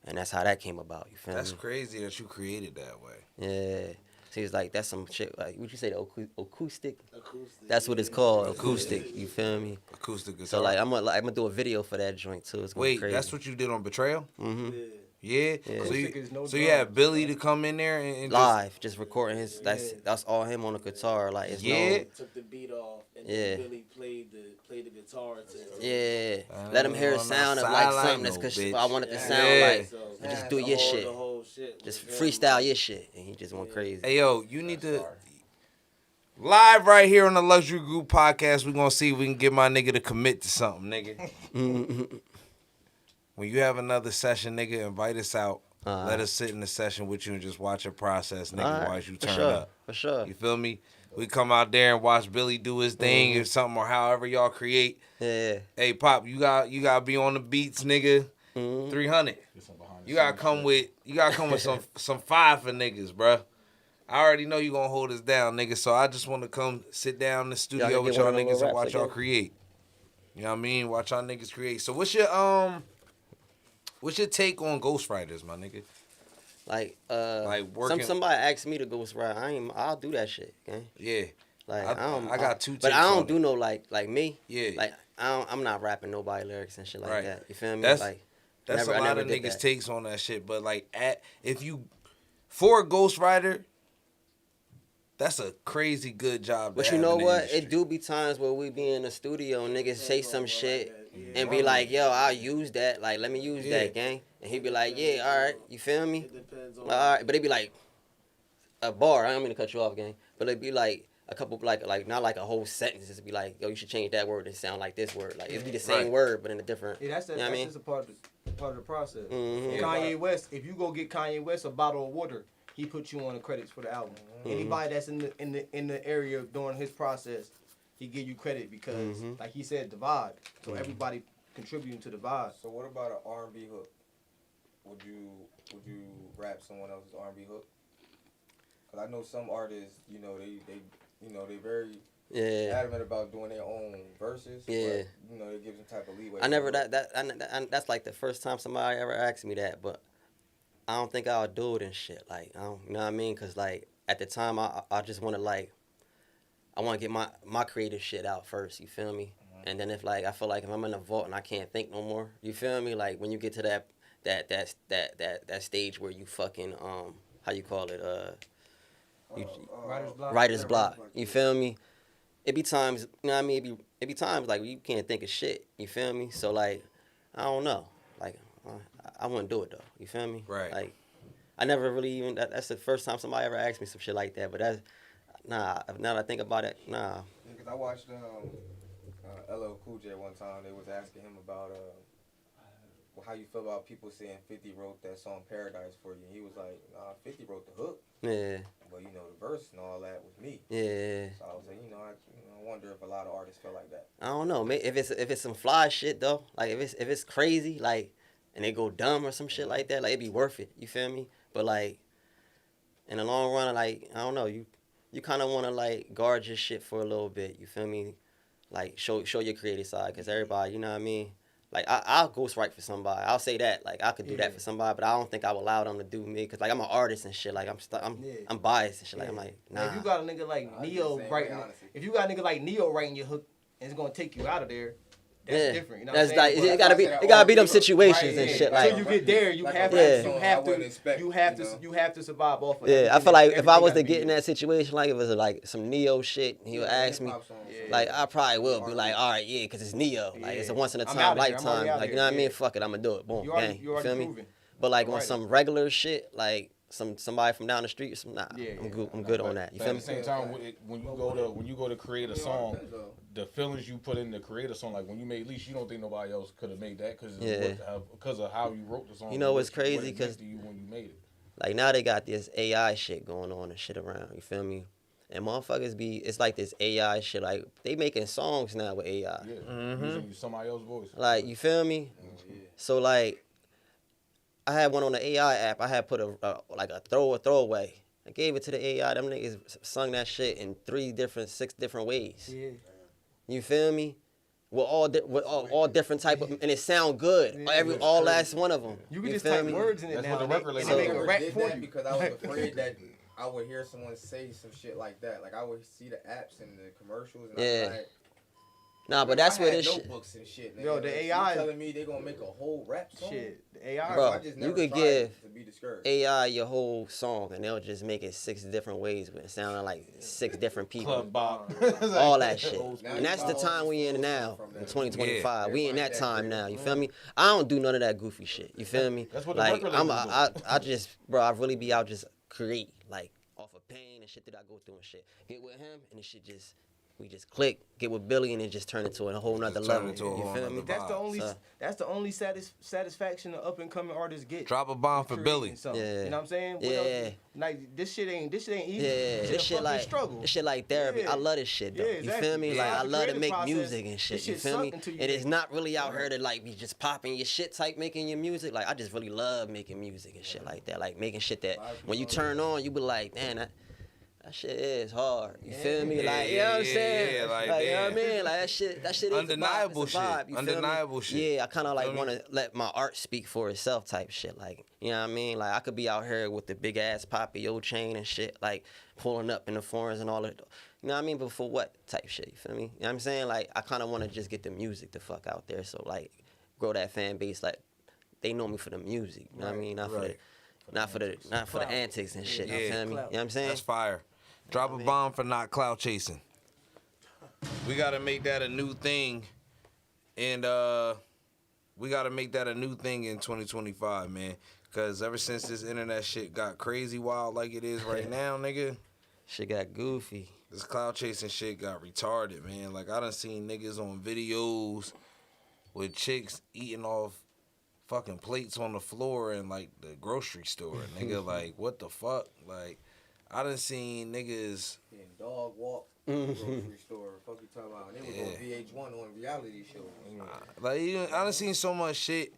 Speaker 2: And that's how that came about. You feel me?
Speaker 7: That's crazy that you created that way.
Speaker 2: Yeah. So he's like, that's some shit. Like, would you say the acoustic?
Speaker 6: Acoustic.
Speaker 2: That's what it's called, acoustic. You feel me?
Speaker 7: Acoustic guitar.
Speaker 2: So like, I'm gonna do a video for that joint too. It's gonna be
Speaker 7: Wait,
Speaker 2: crazy.
Speaker 7: that's what you did on Betrayal?
Speaker 2: Mm-hmm.
Speaker 7: Yeah.
Speaker 2: Yeah.
Speaker 7: So you had Billy to come in there and
Speaker 2: live, just recording his. That's all him on the guitar. Like, it's
Speaker 6: Took the beat off and
Speaker 2: Yeah.
Speaker 6: then Billy played the guitar to
Speaker 2: Yeah. Let him hear a sound of like something that's because I want it to sound like. And just do your shit.
Speaker 6: The whole shit.
Speaker 2: Just freestyle your shit, and he just went crazy.
Speaker 7: Hey yo, you need to live right here on the Luxury Group podcast. We're gonna see if we can get my nigga to commit to something, nigga. When you have another session, nigga, invite us out. Let us sit in the session with you and just watch it process, nigga, while you turn up.
Speaker 2: For sure.
Speaker 7: You feel me? We come out there and watch Billy do his thing or something, or however y'all create.
Speaker 2: Yeah.
Speaker 7: Hey Pop, you gotta be on the beats, nigga. 300. You gotta come with some fire for niggas, bruh. I already know you gonna hold us down, nigga. So I just want to come sit down in the studio with y'all niggas and watch y'all create. You know what I mean? Watch y'all niggas create. So what's your take on Ghostwriters, my nigga?
Speaker 2: Like
Speaker 7: working.
Speaker 2: somebody asked me to ghostwrite. I'll do that shit, okay?
Speaker 7: Yeah.
Speaker 2: Like
Speaker 7: I got two takes
Speaker 2: but I don't
Speaker 7: on
Speaker 2: do
Speaker 7: it.
Speaker 2: no like me.
Speaker 7: Yeah.
Speaker 2: Like I'm not rapping nobody lyrics and shit like that. You feel me?
Speaker 7: That's
Speaker 2: like
Speaker 7: a
Speaker 2: I
Speaker 7: lot
Speaker 2: never
Speaker 7: of
Speaker 2: did
Speaker 7: niggas
Speaker 2: that.
Speaker 7: takes on that shit. But like for a ghostwriter, that's a crazy good job.
Speaker 2: But you know what? It do be times where we be in the studio and niggas say some shit and be like, yo, I'll use that. Like, let me use that, gang. And he be like, yeah, all right. You feel me?
Speaker 6: It depends on.
Speaker 2: All right. But they be like, a bar. I don't mean to cut you off, gang, but it'd be like a couple, like not like a whole sentence. It'd be like, yo, you should change that word to sound like this word. Like it'd be the same word, but in a different.
Speaker 3: Yeah, that's
Speaker 2: you know what I mean?
Speaker 3: just a part of the process.
Speaker 2: Mhm.
Speaker 3: Kanye West, if you go get Kanye West a bottle of water, he put you on the credits for the album. Anybody that's in the area during his process, he give you credit because, like he said, the vibe. So everybody contributing to the vibe.
Speaker 8: So what about an R&B hook? Would you rap someone else's R&B hook? Cause I know some artists, you know, they very adamant about doing their own verses.
Speaker 2: Yeah.
Speaker 8: But, you know, it gives them type of leeway.
Speaker 2: I never that's like the first time somebody ever asked me that, but I don't think I'll do it and shit. Like I don't, you know what I mean? Cause like at the time I just want to like I want to get my creative shit out first. You feel me? And then if like I feel like if I'm in a vault and I can't think no more, you feel me? Like when you get to that stage where you fucking how you call it writer's block. You feel me? It be times, you know what I mean? It be times like you can't think of shit. You feel me? So like I don't know. Like I wouldn't do it though. You feel me?
Speaker 7: Right.
Speaker 2: Like I never really even that's the first time somebody ever asked me some shit like that. But that's nah. Now that I think about it, nah.
Speaker 8: Because I watched LL Cool J one time. They was asking him about how you feel about people saying 50 wrote that song Paradise for you. And he was like, nah, 50 wrote the hook.
Speaker 2: Yeah.
Speaker 8: But you know the verse and all that was me.
Speaker 2: Yeah.
Speaker 8: So I was like, I wonder if a lot of artists feel like that.
Speaker 2: I don't know. If it's some fly shit though, like if it's crazy, like and they go dumb or some shit like that, like it'd be worth it. You feel me? But like in the long run, like I don't know, you kind of want to like guard your shit for a little bit. You feel me? Like show your creative side, cause everybody, you know what I mean. Like I'll ghostwrite for somebody. I'll say that. Like I could do that for somebody, but I don't think I would allow them to do me, cause like I'm an artist and shit. Like I'm biased and shit. Like I'm like nah.
Speaker 3: If you got a nigga like Neo writing, your hook, and it's gonna take you out of there. That's different. You know
Speaker 2: that's
Speaker 3: what I'm saying?
Speaker 2: like it gotta be them situations and shit. Like
Speaker 3: until you get there, you have to survive off of that.
Speaker 2: Yeah, I feel like if I was to get in that situation, like if it was like some Neo shit, he would ask me, like I probably will be like, all right, yeah, because it's Neo, like it's a once in a time lifetime, like you know what I mean? Fuck it, I'm gonna do it, boom, gang, you feel me? But like on some regular shit, like somebody from down the street or some, nah, I'm good on that. You feel
Speaker 4: At
Speaker 2: me?
Speaker 4: the same time, when you go to create a song, the feelings you put in to create a song, like when you made Leash, you don't think nobody else could have made that because of how you wrote the song.
Speaker 2: You know what's crazy? Because
Speaker 4: when you made it,
Speaker 2: like now they got this AI shit going on and shit around. You feel me? And motherfuckers it's like this AI shit. Like they making songs now with AI.
Speaker 4: Yeah, using somebody else's voice.
Speaker 2: Like you feel me? So like, I had one on the AI app. I had put a throwaway. I gave it to the AI. Them niggas sung that shit in 6 different ways. Yeah. You feel me? With all different type of, and it sound good. All last one of them.
Speaker 3: You can just type words in it now. That's what the record label
Speaker 8: rap for you. Because I was afraid that I would hear someone say some shit like that. Like I would see the apps and the commercials, and I was like,
Speaker 2: nah, but that's where this
Speaker 8: notebooks and shit.
Speaker 3: Yo, the AI
Speaker 8: telling me they gonna make a whole rap song.
Speaker 3: Shit, the AI,
Speaker 2: bro, you could give AI your whole song and they'll just make it 6 different ways, with it sounding like 6 different people. All that shit. And that's the time we in now, in 2025. We in that time now. You feel me? I don't do none of that goofy shit. You feel me?
Speaker 4: That's what
Speaker 2: like I just, bro, I really be out just create like off of pain and shit that I go through and shit. Get with him and the shit we just click, get with Billy, and it just turn into a whole nother level. You feel me?
Speaker 3: That's the only satisfaction an up and coming artists get.
Speaker 7: Drop a bomb for Billy.
Speaker 3: Yeah. You know what I'm saying? Like this shit ain't easy.
Speaker 2: Yeah, this shit like
Speaker 3: struggle.
Speaker 2: This shit like therapy.
Speaker 3: Yeah.
Speaker 2: I love this shit though.
Speaker 3: Yeah, exactly.
Speaker 2: You feel me?
Speaker 3: Yeah.
Speaker 2: Like I love to make
Speaker 3: Process,
Speaker 2: music and shit. You feel me? And it's not really out here to like be just popping your shit type making your music. Like I just really love making music and shit like that. Like making shit that when you turn on, you be like, man, that shit is hard. You feel me? Like, you know what I'm saying?
Speaker 7: Yeah, like
Speaker 2: you know what I mean? Like that shit is
Speaker 7: undeniable
Speaker 2: a vibe.
Speaker 7: shit. Undeniable shit.
Speaker 2: Yeah, I kind of like want to let my art speak for itself type shit. Like, you know what I mean? Like I could be out here with the big ass Pabio chain and shit, like pulling up in the foreigns and all that. You know what I mean? But for what type shit? You feel me? You know what I'm saying? Like I kind of want to just get the music the fuck out there. So like grow that fan base. Like they know me for the music. You know what I mean? Not for the antics and shit. You feel me? You know what I'm saying?
Speaker 7: That's fire. Drop a bomb for not clout chasing. We gotta make that a new thing, and we gotta make that a new thing in 2025, man. Cause ever since this internet shit got crazy wild like it is right now, nigga,
Speaker 2: shit got goofy.
Speaker 7: this cloud chasing shit got retarded, man. Like I done seen niggas on videos with chicks eating off fucking plates on the floor in like the grocery store, nigga. Like what the fuck? Like I done seen niggas
Speaker 8: Getting dog walk grocery store. Fuck you talking about? And they was on VH1 on reality shows.
Speaker 7: like I done seen so much shit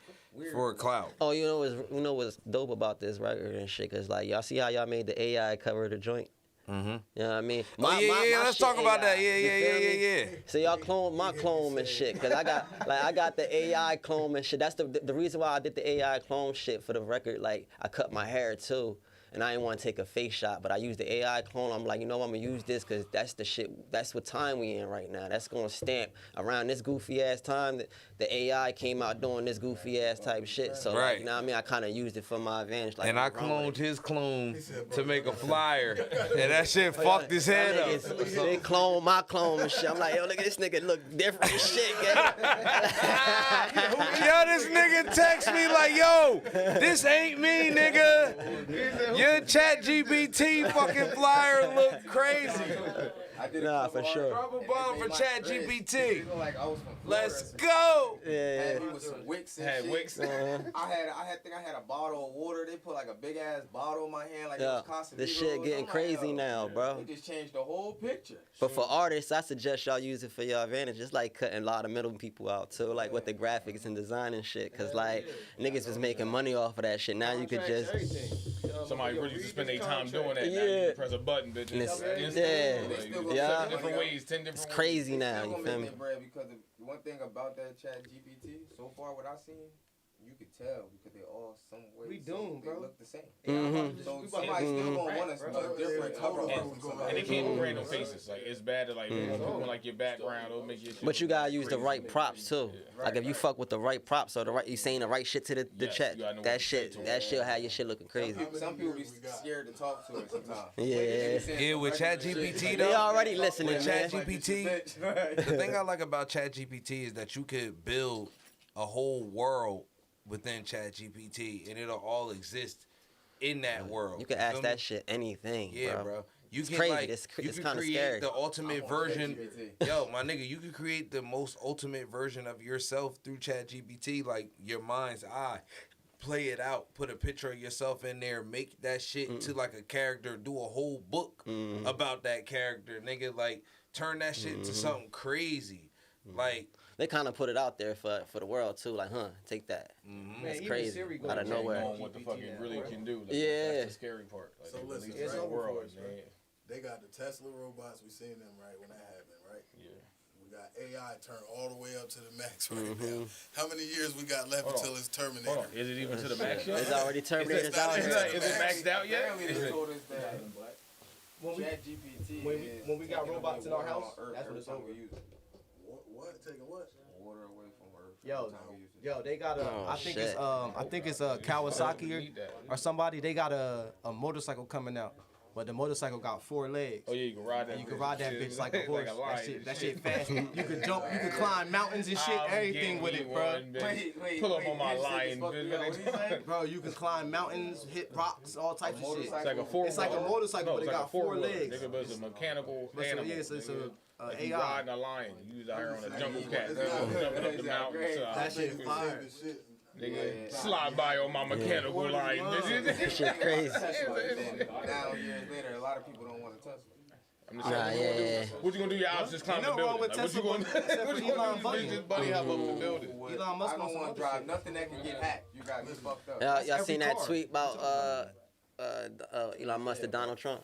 Speaker 7: for a clout.
Speaker 2: Oh, you know what's dope about this record and shit? Cause like y'all see how y'all made the AI cover the joint.
Speaker 7: Mm-hmm.
Speaker 2: You know what I mean?
Speaker 7: Let's
Speaker 2: shit
Speaker 7: talk about
Speaker 2: AI,
Speaker 7: that.
Speaker 2: you feel me?
Speaker 7: Yeah.
Speaker 2: So y'all clone my clone and shit, cause I got the AI clone and shit. That's the reason why I did the AI clone shit for the record. Like I cut my hair too, and I didn't want to take a face shot, but I used the AI clone. I'm like, you know, I'm gonna use this cause that's the shit. That's what time we in right now. That's gonna stamp around this goofy ass time that the AI came out doing this goofy ass type shit. So like, you know what I mean? I kind of used it for my advantage. Like,
Speaker 7: And I cloned his clone to make a flyer, and that shit fucked his head up.
Speaker 2: They clone my clone and shit. I'm like, yo, look at this nigga look different as shit, gang.
Speaker 7: Yo, this nigga text me like, yo, this ain't me, nigga. Your ChatGPT fucking flyer look crazy.
Speaker 8: I did
Speaker 2: Nah, for sure.
Speaker 7: Drop a bomb for ChatGPT.
Speaker 8: Like I was from Florida.
Speaker 7: Let's go.
Speaker 2: Yeah.
Speaker 8: Had me with some wicks and shit.
Speaker 4: Wicks.
Speaker 8: I think I had a bottle of water. They put like a big ass bottle in my hand, like it
Speaker 2: Yeah,
Speaker 8: was Casamigos.
Speaker 2: this shit getting crazy now, bro.
Speaker 8: They just changed the whole picture.
Speaker 2: But for artists, I suggest y'all use it for your advantage. It's like cutting a lot of middle people out too, like with the graphics and design and shit. Cause like niggas was making money off of that shit. Now you could just
Speaker 4: Somebody really used to spend their time doing that. Now
Speaker 2: Yeah.
Speaker 4: you press a button, bitch.
Speaker 2: And it's-
Speaker 4: Instantly.
Speaker 2: yeah.
Speaker 4: 7 different ways, 10 different
Speaker 2: It's
Speaker 4: ways.
Speaker 2: crazy now.
Speaker 8: Still
Speaker 2: You
Speaker 8: gonna
Speaker 2: feel
Speaker 8: make
Speaker 2: me?
Speaker 8: their bread because the one thing about that ChatGPT, so far what I seen, you could tell because they all some way.
Speaker 3: We doomed,
Speaker 8: they
Speaker 3: bro.
Speaker 8: look the same.
Speaker 2: Mhm.
Speaker 8: So somebody still gonna want a different cover.
Speaker 4: And they can't do random faces. Like it's bad to like people like your background. It'll make your shit.
Speaker 2: But you gotta use the
Speaker 4: crazy.
Speaker 2: right props too. Like if you fuck with the right props or you saying the right shit to the
Speaker 4: Yes,
Speaker 2: chat,
Speaker 4: you gotta know
Speaker 2: that
Speaker 4: what to say
Speaker 2: shit
Speaker 4: to 'em.
Speaker 2: that shit'll have your shit looking crazy.
Speaker 8: Some people be scared to talk to it sometimes.
Speaker 2: Yeah.
Speaker 7: Yeah, with ChatGPT
Speaker 2: They
Speaker 7: though.
Speaker 2: already listening,
Speaker 7: With
Speaker 2: man.
Speaker 7: ChatGPT, the thing I like about ChatGPT is that you could build a whole world within ChatGPT, and it'll all exist in that world.
Speaker 2: You can
Speaker 7: feel
Speaker 2: ask
Speaker 7: me?
Speaker 2: that shit anything,
Speaker 7: Yeah, bro. You
Speaker 2: It's
Speaker 7: can
Speaker 2: crazy.
Speaker 7: like
Speaker 2: It's
Speaker 7: you can
Speaker 2: kinda
Speaker 7: create
Speaker 2: scary.
Speaker 7: the ultimate
Speaker 8: on
Speaker 7: version.
Speaker 8: ChatGPT.
Speaker 7: Yo, my nigga, you can create the most ultimate version of yourself through ChatGPT, like your mind's eye. Play it out, put a picture of yourself in there, make that shit to like a character, do a whole book about that character, nigga. Like turn that shit into something crazy. Like
Speaker 2: They kind of put it out there for the world too, like, take that. It's
Speaker 3: even
Speaker 2: crazy.
Speaker 3: Siri
Speaker 2: Out of
Speaker 3: goes
Speaker 2: nowhere.
Speaker 4: Knowing what the fuck it really can do. Like,
Speaker 2: Yeah.
Speaker 4: That's the scary part. Like,
Speaker 5: So
Speaker 4: they
Speaker 5: listen,
Speaker 4: release it
Speaker 5: it's
Speaker 4: to the
Speaker 5: over
Speaker 4: world,
Speaker 5: for us,
Speaker 4: man.
Speaker 5: right? They got the Tesla robots. We seen them right when that happened, right?
Speaker 4: Yeah.
Speaker 5: We got AI turned all the way up to the max right now. How many years we got left until it's Terminator?
Speaker 4: Hold on. Is it even to the max yet?
Speaker 2: It's already terminated. It's
Speaker 5: not-
Speaker 2: out
Speaker 5: it's
Speaker 2: here.
Speaker 5: not-
Speaker 4: Is it maxed out yet?
Speaker 8: Apparently they told us that
Speaker 3: When we-
Speaker 8: ChatGPT
Speaker 3: when we got
Speaker 8: taking
Speaker 3: robots
Speaker 8: away
Speaker 3: in our
Speaker 8: water
Speaker 3: house,
Speaker 8: on Earth
Speaker 3: that's
Speaker 8: every
Speaker 3: when it's
Speaker 8: time
Speaker 3: over.
Speaker 8: we use it.
Speaker 5: What? Taking what?
Speaker 8: Water away from Earth.
Speaker 3: Yo,
Speaker 8: every time we use it.
Speaker 3: yo, they got a.
Speaker 2: Oh,
Speaker 3: I think
Speaker 2: shit.
Speaker 3: it's Kawasaki or somebody. They got a motorcycle coming out, but the motorcycle got 4 legs.
Speaker 4: Oh yeah, you can ride that.
Speaker 3: And you can ride that bitch like a horse.
Speaker 4: lion.
Speaker 3: that shit fast. You can jump. You can climb mountains and shit.
Speaker 4: I'm
Speaker 3: Everything with
Speaker 4: getting
Speaker 3: it, bro.
Speaker 4: one, bitch. Pull up on my
Speaker 8: this shit
Speaker 4: lion,
Speaker 8: is fucking up. What he
Speaker 4: bitch.
Speaker 8: say?
Speaker 3: Bro, you can climb mountains, hit rocks, all types of shit.
Speaker 8: motorcycle?
Speaker 4: It's like a four.
Speaker 3: It's like a motorcycle, but it
Speaker 4: it's
Speaker 3: got
Speaker 4: like a
Speaker 3: 4
Speaker 4: four-wheeler,
Speaker 3: legs.
Speaker 4: Nigga, but it's a mechanical
Speaker 3: But so,
Speaker 4: animal.
Speaker 3: yeah, it's a
Speaker 4: nigga. Like you
Speaker 3: AI.
Speaker 4: riding a lion. You was out here on a jungle cat,
Speaker 5: It's not-
Speaker 4: jumping up the
Speaker 8: it's
Speaker 4: mountain.
Speaker 8: great.
Speaker 3: That shit fire.
Speaker 4: Nigga, slide by on my mechanical lion.
Speaker 2: That shit crazy.
Speaker 8: Tesla, and then now years later, a lot of people don't want a Tesla.
Speaker 4: I'm just saying,
Speaker 2: yeah.
Speaker 4: what you gonna do? Your ops just climb the
Speaker 3: Ain't nothing wrong
Speaker 4: building.
Speaker 3: with
Speaker 4: Like, what you
Speaker 3: Tesla,
Speaker 4: gonna
Speaker 3: except
Speaker 4: what
Speaker 3: for
Speaker 4: you gonna
Speaker 3: Elon
Speaker 4: do?
Speaker 3: Musk.
Speaker 4: Just buddy hop up the building.
Speaker 3: Elon Musk
Speaker 8: I
Speaker 3: on
Speaker 8: don't
Speaker 3: some
Speaker 8: want
Speaker 3: other
Speaker 8: to drive
Speaker 3: shit.
Speaker 8: nothing that can get hacked. You got me fucked up.
Speaker 2: Y'all
Speaker 3: every
Speaker 2: seen that
Speaker 3: car.
Speaker 2: tweet about Elon Musk to Donald Trump?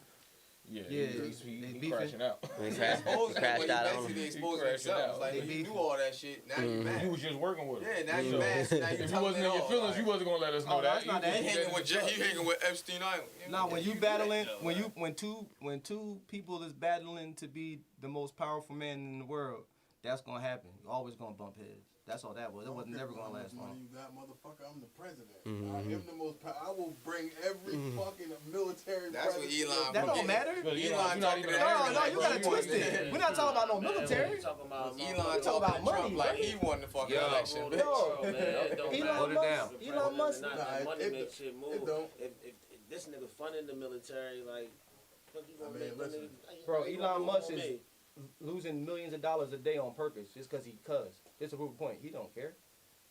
Speaker 4: Yeah,
Speaker 3: Yeah,
Speaker 4: he
Speaker 3: they beefing.
Speaker 4: crashing out.
Speaker 2: When he crashed,
Speaker 8: Exposed
Speaker 2: he crashed out on
Speaker 8: basically
Speaker 2: him.
Speaker 8: exposed
Speaker 4: crashed
Speaker 8: himself.
Speaker 4: out.
Speaker 8: It's like
Speaker 3: They
Speaker 8: when you
Speaker 3: beef.
Speaker 8: do all that shit, now you
Speaker 4: You
Speaker 8: mad.
Speaker 4: was just working with him.
Speaker 8: Yeah, now you
Speaker 4: So,
Speaker 8: mad. Now you
Speaker 4: If you
Speaker 8: telling
Speaker 4: wasn't
Speaker 8: it
Speaker 4: in your
Speaker 8: all,
Speaker 4: feelings,
Speaker 8: like,
Speaker 4: you wasn't gonna let us know
Speaker 3: Oh,
Speaker 4: that.
Speaker 3: that's not that.
Speaker 8: You hanging with Epstein Island.
Speaker 3: Nah, when you battling, when two people is battling to be the most powerful man in the world, that's gonna happen. You're always gonna bump heads. That's all that was. It wasn't never gonna last
Speaker 5: Money
Speaker 3: long.
Speaker 5: you got, motherfucker. I'm the president. I am the most. I will bring every fucking military.
Speaker 8: That's what
Speaker 5: president.
Speaker 8: Elon.
Speaker 3: That don't matter.
Speaker 8: Elon talking to
Speaker 3: No, you gotta twist it. We're not talking about no military.
Speaker 6: Talking about
Speaker 8: Elon
Speaker 3: talking about money,
Speaker 8: Trump like
Speaker 3: right?
Speaker 8: he won the fucking
Speaker 1: Yo.
Speaker 8: election, bitch.
Speaker 3: Yo,
Speaker 1: Hold it down.
Speaker 3: Elon Musk.
Speaker 6: Money
Speaker 5: it
Speaker 6: makes shit move.
Speaker 5: it don't.
Speaker 6: If this nigga funding the military, like, what you gonna
Speaker 5: I mean,
Speaker 6: make?
Speaker 5: listen.
Speaker 3: Bro,
Speaker 6: What you
Speaker 3: Elon
Speaker 6: gonna
Speaker 3: Musk
Speaker 6: do
Speaker 3: is
Speaker 6: on me?
Speaker 3: losing millions of dollars a day on purpose just because he cuz. It's a proof point. He don't care.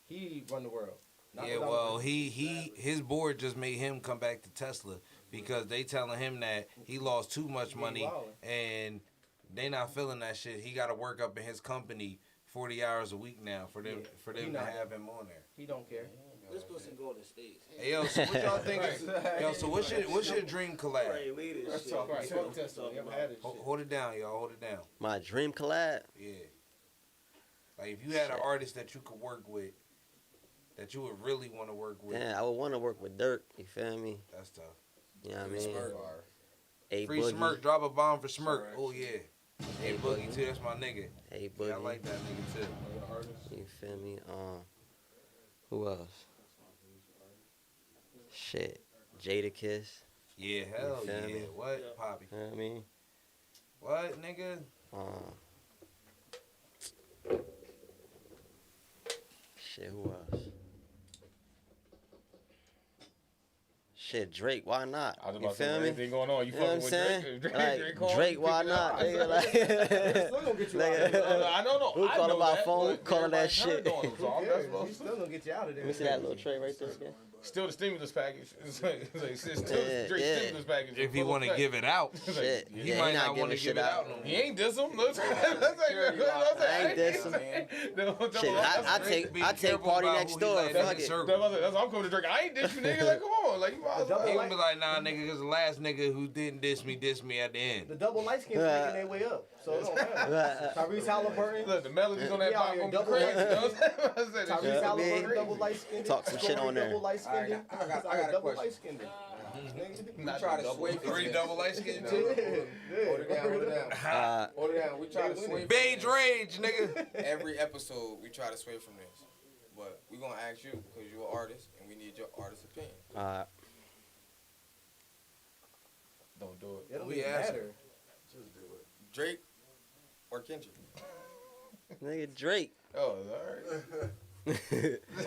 Speaker 3: He run the world. Not
Speaker 7: Yeah,
Speaker 3: without-
Speaker 7: well, his board just made him come back to Tesla because they telling him that he lost too much money
Speaker 3: wildin'.
Speaker 7: and they not feeling that shit. He got to work up in his company 40 hours a week now for them
Speaker 3: He
Speaker 7: to
Speaker 3: not.
Speaker 7: have him on there.
Speaker 3: He don't care.
Speaker 6: This pussy going to space.
Speaker 7: Hey, yo, so what y'all think? Yo, so what's your dream collab?
Speaker 6: Right, lead this shit.
Speaker 3: Right, fuck Tesla. You ever had this shit?
Speaker 7: Hold it down, y'all. Hold it down.
Speaker 2: My dream collab.
Speaker 7: Yeah. Like if you had an artist that you could work with, that you would really want to work with.
Speaker 2: Damn, I would want to work with Dirk. You feel me?
Speaker 7: That's tough.
Speaker 2: You know what I mean?
Speaker 8: Smirk.
Speaker 2: A
Speaker 7: Free
Speaker 2: Boogie.
Speaker 7: Smirk, drop a bomb for Smirk. Oh yeah. Hey Boogie too, that's my nigga.
Speaker 2: A
Speaker 7: Yeah, I
Speaker 2: Boogie.
Speaker 7: like that nigga too.
Speaker 2: You feel me? Who else? Shit. Jadakiss.
Speaker 7: Yeah, hell
Speaker 2: You feel
Speaker 7: yeah.
Speaker 2: me?
Speaker 7: What, Poppy?
Speaker 2: You know what I mean?
Speaker 7: What, nigga?
Speaker 2: Shit, who else? Shit, Drake, why not?
Speaker 4: I was
Speaker 2: You
Speaker 4: about to say,
Speaker 2: feel me?
Speaker 4: anything going on? You
Speaker 2: You know what I'm
Speaker 4: fucking with
Speaker 2: saying?
Speaker 4: Drake? If Drake,
Speaker 2: Like,
Speaker 4: Drake, call,
Speaker 2: Drake,
Speaker 4: you
Speaker 2: why
Speaker 4: pick it
Speaker 2: not?
Speaker 4: up.
Speaker 2: Nigga, like,
Speaker 3: Still gonna get you out of there.
Speaker 4: I don't know.
Speaker 2: Who
Speaker 4: I
Speaker 2: calling
Speaker 4: know
Speaker 2: my
Speaker 4: that,
Speaker 2: phone,
Speaker 4: but
Speaker 2: calling that
Speaker 4: everybody
Speaker 2: shit?
Speaker 4: turned on him, so I'm- that's what I'm
Speaker 3: He's still gonna get you out of there.
Speaker 2: Let me see that little tray right there again.
Speaker 4: Still the stimulus package. It's still
Speaker 2: Yeah,
Speaker 4: Drake
Speaker 2: yeah.
Speaker 4: stimulus package.
Speaker 7: If he want to give it out,
Speaker 2: Shit.
Speaker 7: he
Speaker 2: Yeah,
Speaker 7: might
Speaker 2: he
Speaker 7: not want
Speaker 2: giving
Speaker 7: to give it out no more.
Speaker 4: He ain't diss him. Look,
Speaker 2: I ain't this one. Shit, I take party next door. Fuck it.
Speaker 4: That's why I'm coming to Drake. I ain't diss you, nigga. Like, come on. Like, you might as well.
Speaker 7: He gonna be like, nah, nigga, because the last nigga who didn't diss me at the end.
Speaker 3: The double light skins making their way up, so it don't matter. Tyrese Halliburton,
Speaker 4: Look, the melodies on that
Speaker 3: Yeah,
Speaker 4: bot
Speaker 3: yeah,
Speaker 4: gonna be
Speaker 3: double
Speaker 4: crazy.
Speaker 3: light.
Speaker 4: You know what I'm saying?
Speaker 3: Tyrese
Speaker 2: Yeah,
Speaker 3: Halliburton,
Speaker 2: man.
Speaker 3: double light skinned.
Speaker 2: Talk some shit on there.
Speaker 3: Double light skinned.
Speaker 8: Alright, I got a
Speaker 3: double
Speaker 8: question.
Speaker 3: light skinned.
Speaker 8: We try to sway from
Speaker 7: Three
Speaker 8: this.
Speaker 7: double light skin
Speaker 8: You
Speaker 7: too.
Speaker 8: know, Hold it down, hold it down. Hold it down. We try to sway from
Speaker 7: Beige
Speaker 8: this.
Speaker 7: rage, nigga.
Speaker 8: Every episode, we try to sway from this. But we gonna ask you, because you're an artist, and we need your artist opinion.
Speaker 4: Don't do it.
Speaker 3: It don't
Speaker 7: We
Speaker 3: even
Speaker 7: asked
Speaker 3: matter.
Speaker 8: Drake or Kendrick?
Speaker 2: Nigga, Drake.
Speaker 4: Oh, alright.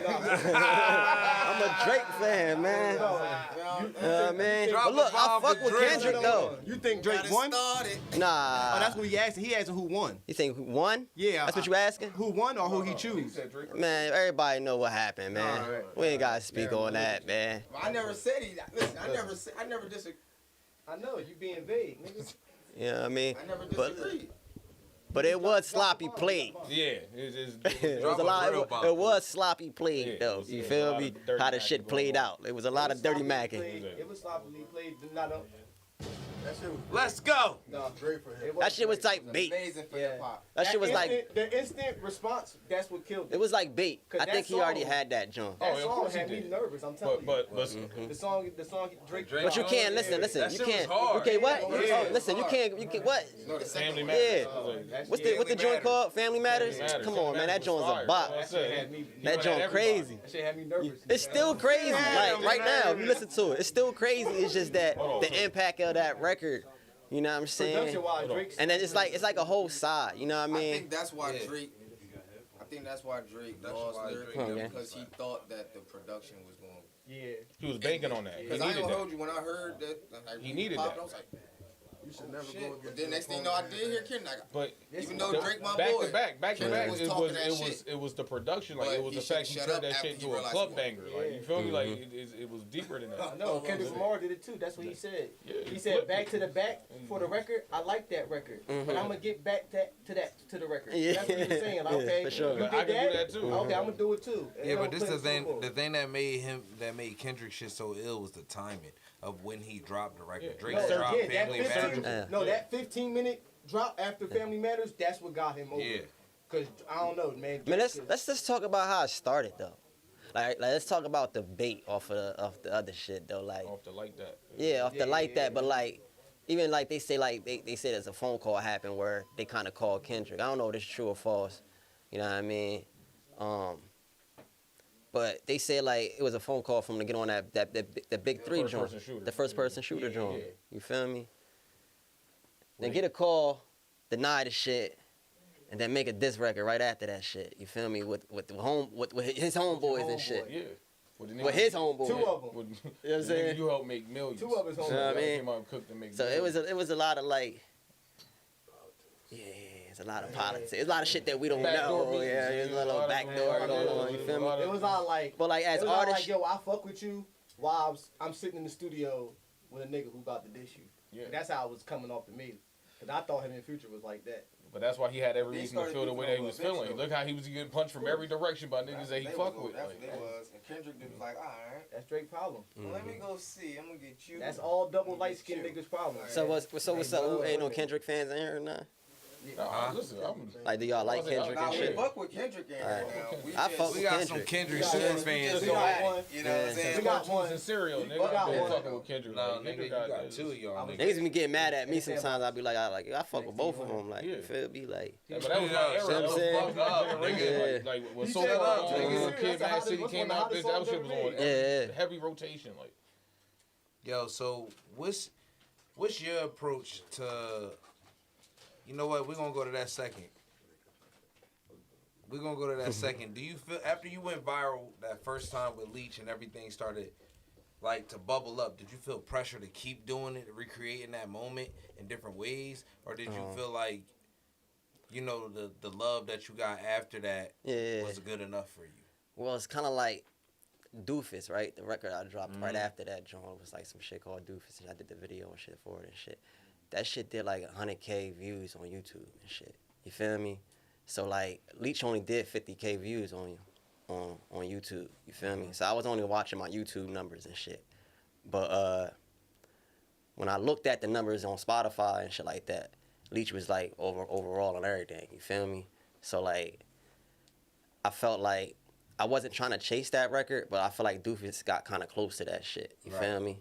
Speaker 2: I'm a Drake fan, man. You know what I mean?
Speaker 7: Drop
Speaker 2: But look,
Speaker 7: a
Speaker 2: I
Speaker 7: bomb
Speaker 2: fuck
Speaker 7: for
Speaker 2: with
Speaker 7: Drake.
Speaker 2: Kendrick, though.
Speaker 3: You think Drake
Speaker 8: Got it
Speaker 3: won?
Speaker 8: started.
Speaker 2: Nah.
Speaker 3: Oh, that's what he asking. He asking who won.
Speaker 2: You think who won?
Speaker 3: Yeah.
Speaker 2: That's what you asking?
Speaker 3: Who won or who he
Speaker 4: He
Speaker 3: choose?
Speaker 4: said Drake.
Speaker 2: Man, everybody know what happened, man.
Speaker 3: Alright.
Speaker 2: We ain't gotta speak on that, man.
Speaker 8: I never said he. Listen, I never disagree.
Speaker 3: I know you being vague, nigga.
Speaker 2: You know what I mean?
Speaker 8: I never
Speaker 2: But
Speaker 8: disagreed.
Speaker 2: but it was sloppy played.
Speaker 4: Yeah, it's just.
Speaker 2: It was
Speaker 7: Drop
Speaker 2: a
Speaker 7: a
Speaker 2: lot.
Speaker 7: real bomb.
Speaker 2: It was sloppy played
Speaker 4: Yeah,
Speaker 2: though.
Speaker 4: it was
Speaker 2: You
Speaker 4: a
Speaker 2: feel
Speaker 4: lot
Speaker 2: me?
Speaker 4: of dirty
Speaker 2: How the
Speaker 4: macking
Speaker 2: shit
Speaker 4: going
Speaker 2: played
Speaker 4: on.
Speaker 2: out. It was a lot of dirty macking.
Speaker 3: It was sloppily played. Not up.
Speaker 5: That shit was
Speaker 1: Let's go.
Speaker 3: No.
Speaker 5: great for him.
Speaker 2: That shit was like bait.
Speaker 8: Amazing for
Speaker 3: Yeah.
Speaker 8: hip hop.
Speaker 2: That shit was like
Speaker 3: the instant response. That's what killed
Speaker 2: it
Speaker 3: it.
Speaker 2: was like bait.
Speaker 3: 'Cause
Speaker 2: I
Speaker 3: that
Speaker 2: think he already
Speaker 3: song-
Speaker 2: had that joint.
Speaker 3: That
Speaker 4: Oh, of
Speaker 3: song
Speaker 4: course he
Speaker 3: had me
Speaker 4: did.
Speaker 3: nervous. I'm telling
Speaker 4: But
Speaker 3: you. The song Drake.
Speaker 2: But you can't listen.
Speaker 1: That
Speaker 2: You
Speaker 1: shit was
Speaker 2: can't.
Speaker 1: hard.
Speaker 2: Okay, what?
Speaker 3: Yeah.
Speaker 2: Oh, listen, you can't. You can what?
Speaker 8: No, the second
Speaker 4: Family
Speaker 8: one.
Speaker 4: Matters.
Speaker 2: Yeah.
Speaker 4: Like,
Speaker 2: What's the
Speaker 7: Family
Speaker 2: joint
Speaker 7: Matters.
Speaker 2: called? Family Matters.
Speaker 4: Matters.
Speaker 2: Come on, man. That joint's a
Speaker 4: Fire.
Speaker 2: bop.
Speaker 4: That's what I said.
Speaker 2: That joint
Speaker 4: everybody.
Speaker 2: crazy.
Speaker 3: That shit had me nervous.
Speaker 2: It's still crazy. Like right now, if you listen to it, it's still crazy. It's just that the impact of that record. You know what I'm saying?
Speaker 3: Production-wise, Drake's.
Speaker 2: And then it's like a whole side. You know what I
Speaker 8: I
Speaker 2: mean?
Speaker 8: think that's why
Speaker 7: Yeah.
Speaker 8: Drake. I think that's why Drake
Speaker 7: That's
Speaker 8: lost
Speaker 7: why
Speaker 8: lyrically
Speaker 7: Drake-
Speaker 2: Okay.
Speaker 8: because he thought that the production was going.
Speaker 3: Yeah.
Speaker 4: He was banking on that. He
Speaker 8: Because I ain't
Speaker 4: needed
Speaker 8: gonna
Speaker 4: that.
Speaker 8: hold you when I heard that. Like,
Speaker 4: He needed
Speaker 8: popped,
Speaker 4: that.
Speaker 8: I was like,
Speaker 5: You should never
Speaker 8: shit.
Speaker 5: go
Speaker 8: But
Speaker 5: against
Speaker 8: then next thing you know, I did hear Kendrick.
Speaker 4: But
Speaker 8: Even though
Speaker 4: the-
Speaker 8: Drake my
Speaker 4: back
Speaker 8: boy,
Speaker 4: to back,
Speaker 8: Kendrick was
Speaker 4: it
Speaker 8: talking
Speaker 4: was
Speaker 8: that
Speaker 4: it was
Speaker 8: shit.
Speaker 4: it was the production, like
Speaker 8: But
Speaker 4: it was
Speaker 8: he
Speaker 4: the fact
Speaker 8: should
Speaker 4: he
Speaker 8: shut
Speaker 4: turned
Speaker 8: up
Speaker 4: that
Speaker 8: after
Speaker 4: shit
Speaker 8: he
Speaker 4: into a
Speaker 8: realized
Speaker 4: club
Speaker 8: he won.
Speaker 4: banger. Like you feel me? Like it was deeper than that.
Speaker 3: No, Kendrick Lamar did it too. That's what he said.
Speaker 4: Yeah,
Speaker 3: He
Speaker 4: he
Speaker 3: said
Speaker 4: flipped
Speaker 3: back
Speaker 4: it.
Speaker 3: to the back for the record. I like that record, but I'm gonna get back to the record.
Speaker 2: Yeah.
Speaker 3: That's what he was saying. Like,
Speaker 2: Yeah,
Speaker 3: okay,
Speaker 2: for sure.
Speaker 3: you did
Speaker 4: I can do that too.
Speaker 3: Okay, I'm gonna do it too. And
Speaker 7: Yeah,
Speaker 3: I'm
Speaker 7: but this
Speaker 3: gonna
Speaker 7: the
Speaker 3: play
Speaker 7: thing.
Speaker 3: Super Bowl.
Speaker 7: The thing that made Kendrick shit so ill was the timing of when he dropped the record.
Speaker 4: Yeah.
Speaker 7: Drake
Speaker 3: No,
Speaker 7: dropped
Speaker 3: yeah,
Speaker 7: Family
Speaker 3: that 15,
Speaker 7: Matters.
Speaker 2: Yeah.
Speaker 3: that 15-minute drop after Family Matters, that's what got him over.
Speaker 7: Yeah.
Speaker 3: Cause I don't know, man.
Speaker 2: Man, let's just talk about how it started though. Like let's talk about the bait off the other shit though. Like
Speaker 4: Off the like that.
Speaker 2: yeah, off the
Speaker 3: Yeah,
Speaker 2: like
Speaker 3: yeah,
Speaker 2: that, but like even like they say they say there's a phone call happened where they kind of called Kendrick. I don't know if it's true or false. You know what I mean? But they said like it was a phone call from him to get on that big three joint, the first person shooter joint. You feel me? Then get a call, deny the shit, and then make a diss record right after that shit. You feel me? With his homeboys and shit.
Speaker 4: Yeah.
Speaker 2: With his homeboys.
Speaker 3: 2 of them.
Speaker 2: You know what I'm saying?
Speaker 4: You help make millions.
Speaker 3: 2 of his homeboys.
Speaker 2: You know what I mean?
Speaker 4: Came out and cooked and make
Speaker 2: So
Speaker 4: millions.
Speaker 2: it was a lot of like, yeah, it's a lot of politics. It's a lot of shit that we don't know. Yeah, there's a little backdoor going on. You feel me?
Speaker 3: It was all like,
Speaker 2: But like as
Speaker 3: it was all
Speaker 2: artists,
Speaker 3: like, yo, I fuck with you while I'm sitting in the studio with a nigga who about to dish you.
Speaker 4: Yeah.
Speaker 3: And that's how it was coming off to me. Cause I thought him in Future was like that.
Speaker 4: But that's why he had every
Speaker 8: They
Speaker 4: reason to
Speaker 8: started
Speaker 4: feel the way
Speaker 8: beefing
Speaker 4: that he
Speaker 8: over
Speaker 4: was
Speaker 8: a bitch,
Speaker 4: feeling.
Speaker 8: though.
Speaker 4: Look how he was getting punched from every direction by niggas that he fuck with.
Speaker 8: That's
Speaker 4: Like,
Speaker 8: what they was. And Kendrick was like, all right,
Speaker 3: That's Drake's problem.
Speaker 8: well, let me go see. I'm gonna get you.
Speaker 3: That's all double
Speaker 8: I'm gonna
Speaker 3: light skinned
Speaker 8: get you.
Speaker 3: niggas' problem.
Speaker 2: so what's up? Ain't no Kendrick fans in here or not?
Speaker 4: listen,
Speaker 2: Like, do y'all like Kendrick
Speaker 8: Nah,
Speaker 2: and
Speaker 8: we
Speaker 2: shit?
Speaker 8: fuck with Kendrick in here now. We
Speaker 2: I
Speaker 8: just-
Speaker 2: fuck
Speaker 1: We
Speaker 2: with
Speaker 1: got some
Speaker 2: Kendrick.
Speaker 1: Kendrick super fans.
Speaker 8: just
Speaker 3: We
Speaker 8: don't
Speaker 3: got
Speaker 8: act,
Speaker 3: one.
Speaker 8: You know what I'm
Speaker 2: Yeah.
Speaker 8: saying?
Speaker 3: We got
Speaker 4: juice
Speaker 3: one.
Speaker 4: and cereal, nigga.
Speaker 3: We got
Speaker 4: I've been
Speaker 3: one.
Speaker 4: fucking with Kendrick.
Speaker 1: Nah,
Speaker 4: Like,
Speaker 1: nigga,
Speaker 4: Kendrick
Speaker 1: you got
Speaker 4: got
Speaker 1: two of y'all. niggas.
Speaker 2: Niggas be getting mad at me sometimes. I be like, I fuck with both of them. Like,
Speaker 4: Yeah.
Speaker 2: you feel me? Like,
Speaker 4: Yeah, but that was my
Speaker 1: Yeah,
Speaker 4: era.
Speaker 2: see what
Speaker 4: That
Speaker 2: I'm
Speaker 4: was
Speaker 2: saying?
Speaker 4: fucked up,
Speaker 1: Nigga.
Speaker 4: nigga. Like when
Speaker 3: He
Speaker 4: So
Speaker 3: said
Speaker 4: Far
Speaker 3: that,
Speaker 4: Gone,
Speaker 3: nigga.
Speaker 4: Kid
Speaker 3: That's the
Speaker 4: Mad
Speaker 3: hottest-
Speaker 4: City
Speaker 3: what's
Speaker 4: came
Speaker 3: one of the
Speaker 4: out, bitch, that
Speaker 3: hottest
Speaker 4: shit was
Speaker 3: songs
Speaker 4: on
Speaker 3: ever
Speaker 2: made? Yeah.
Speaker 4: heavy rotation. Like,
Speaker 1: Yo, so what's your approach to? You know what? We're gonna go to that second. We're gonna go to that second. Do you feel after you went viral that first time with Leech and everything started like to bubble up? Did you feel pressure to keep doing it, recreating that moment in different ways, or did you feel like, you know, the love that you got after that
Speaker 2: Yeah.
Speaker 1: was good enough for you?
Speaker 2: Well, it's kind of like Doofus, right? The record I dropped right after that joint was like some shit called Doofus, and I did the video and shit for it and shit. That shit did like 100K views on YouTube and shit. You feel me? So like Leech only did 50K views on YouTube. You feel me? So I was only watching my YouTube numbers and shit. But when I looked at the numbers on Spotify and shit like that, Leech was like overall on everything. You feel me? So like I felt like I wasn't trying to chase that record, but I feel like Doofus got kind of close to that shit. You feel me?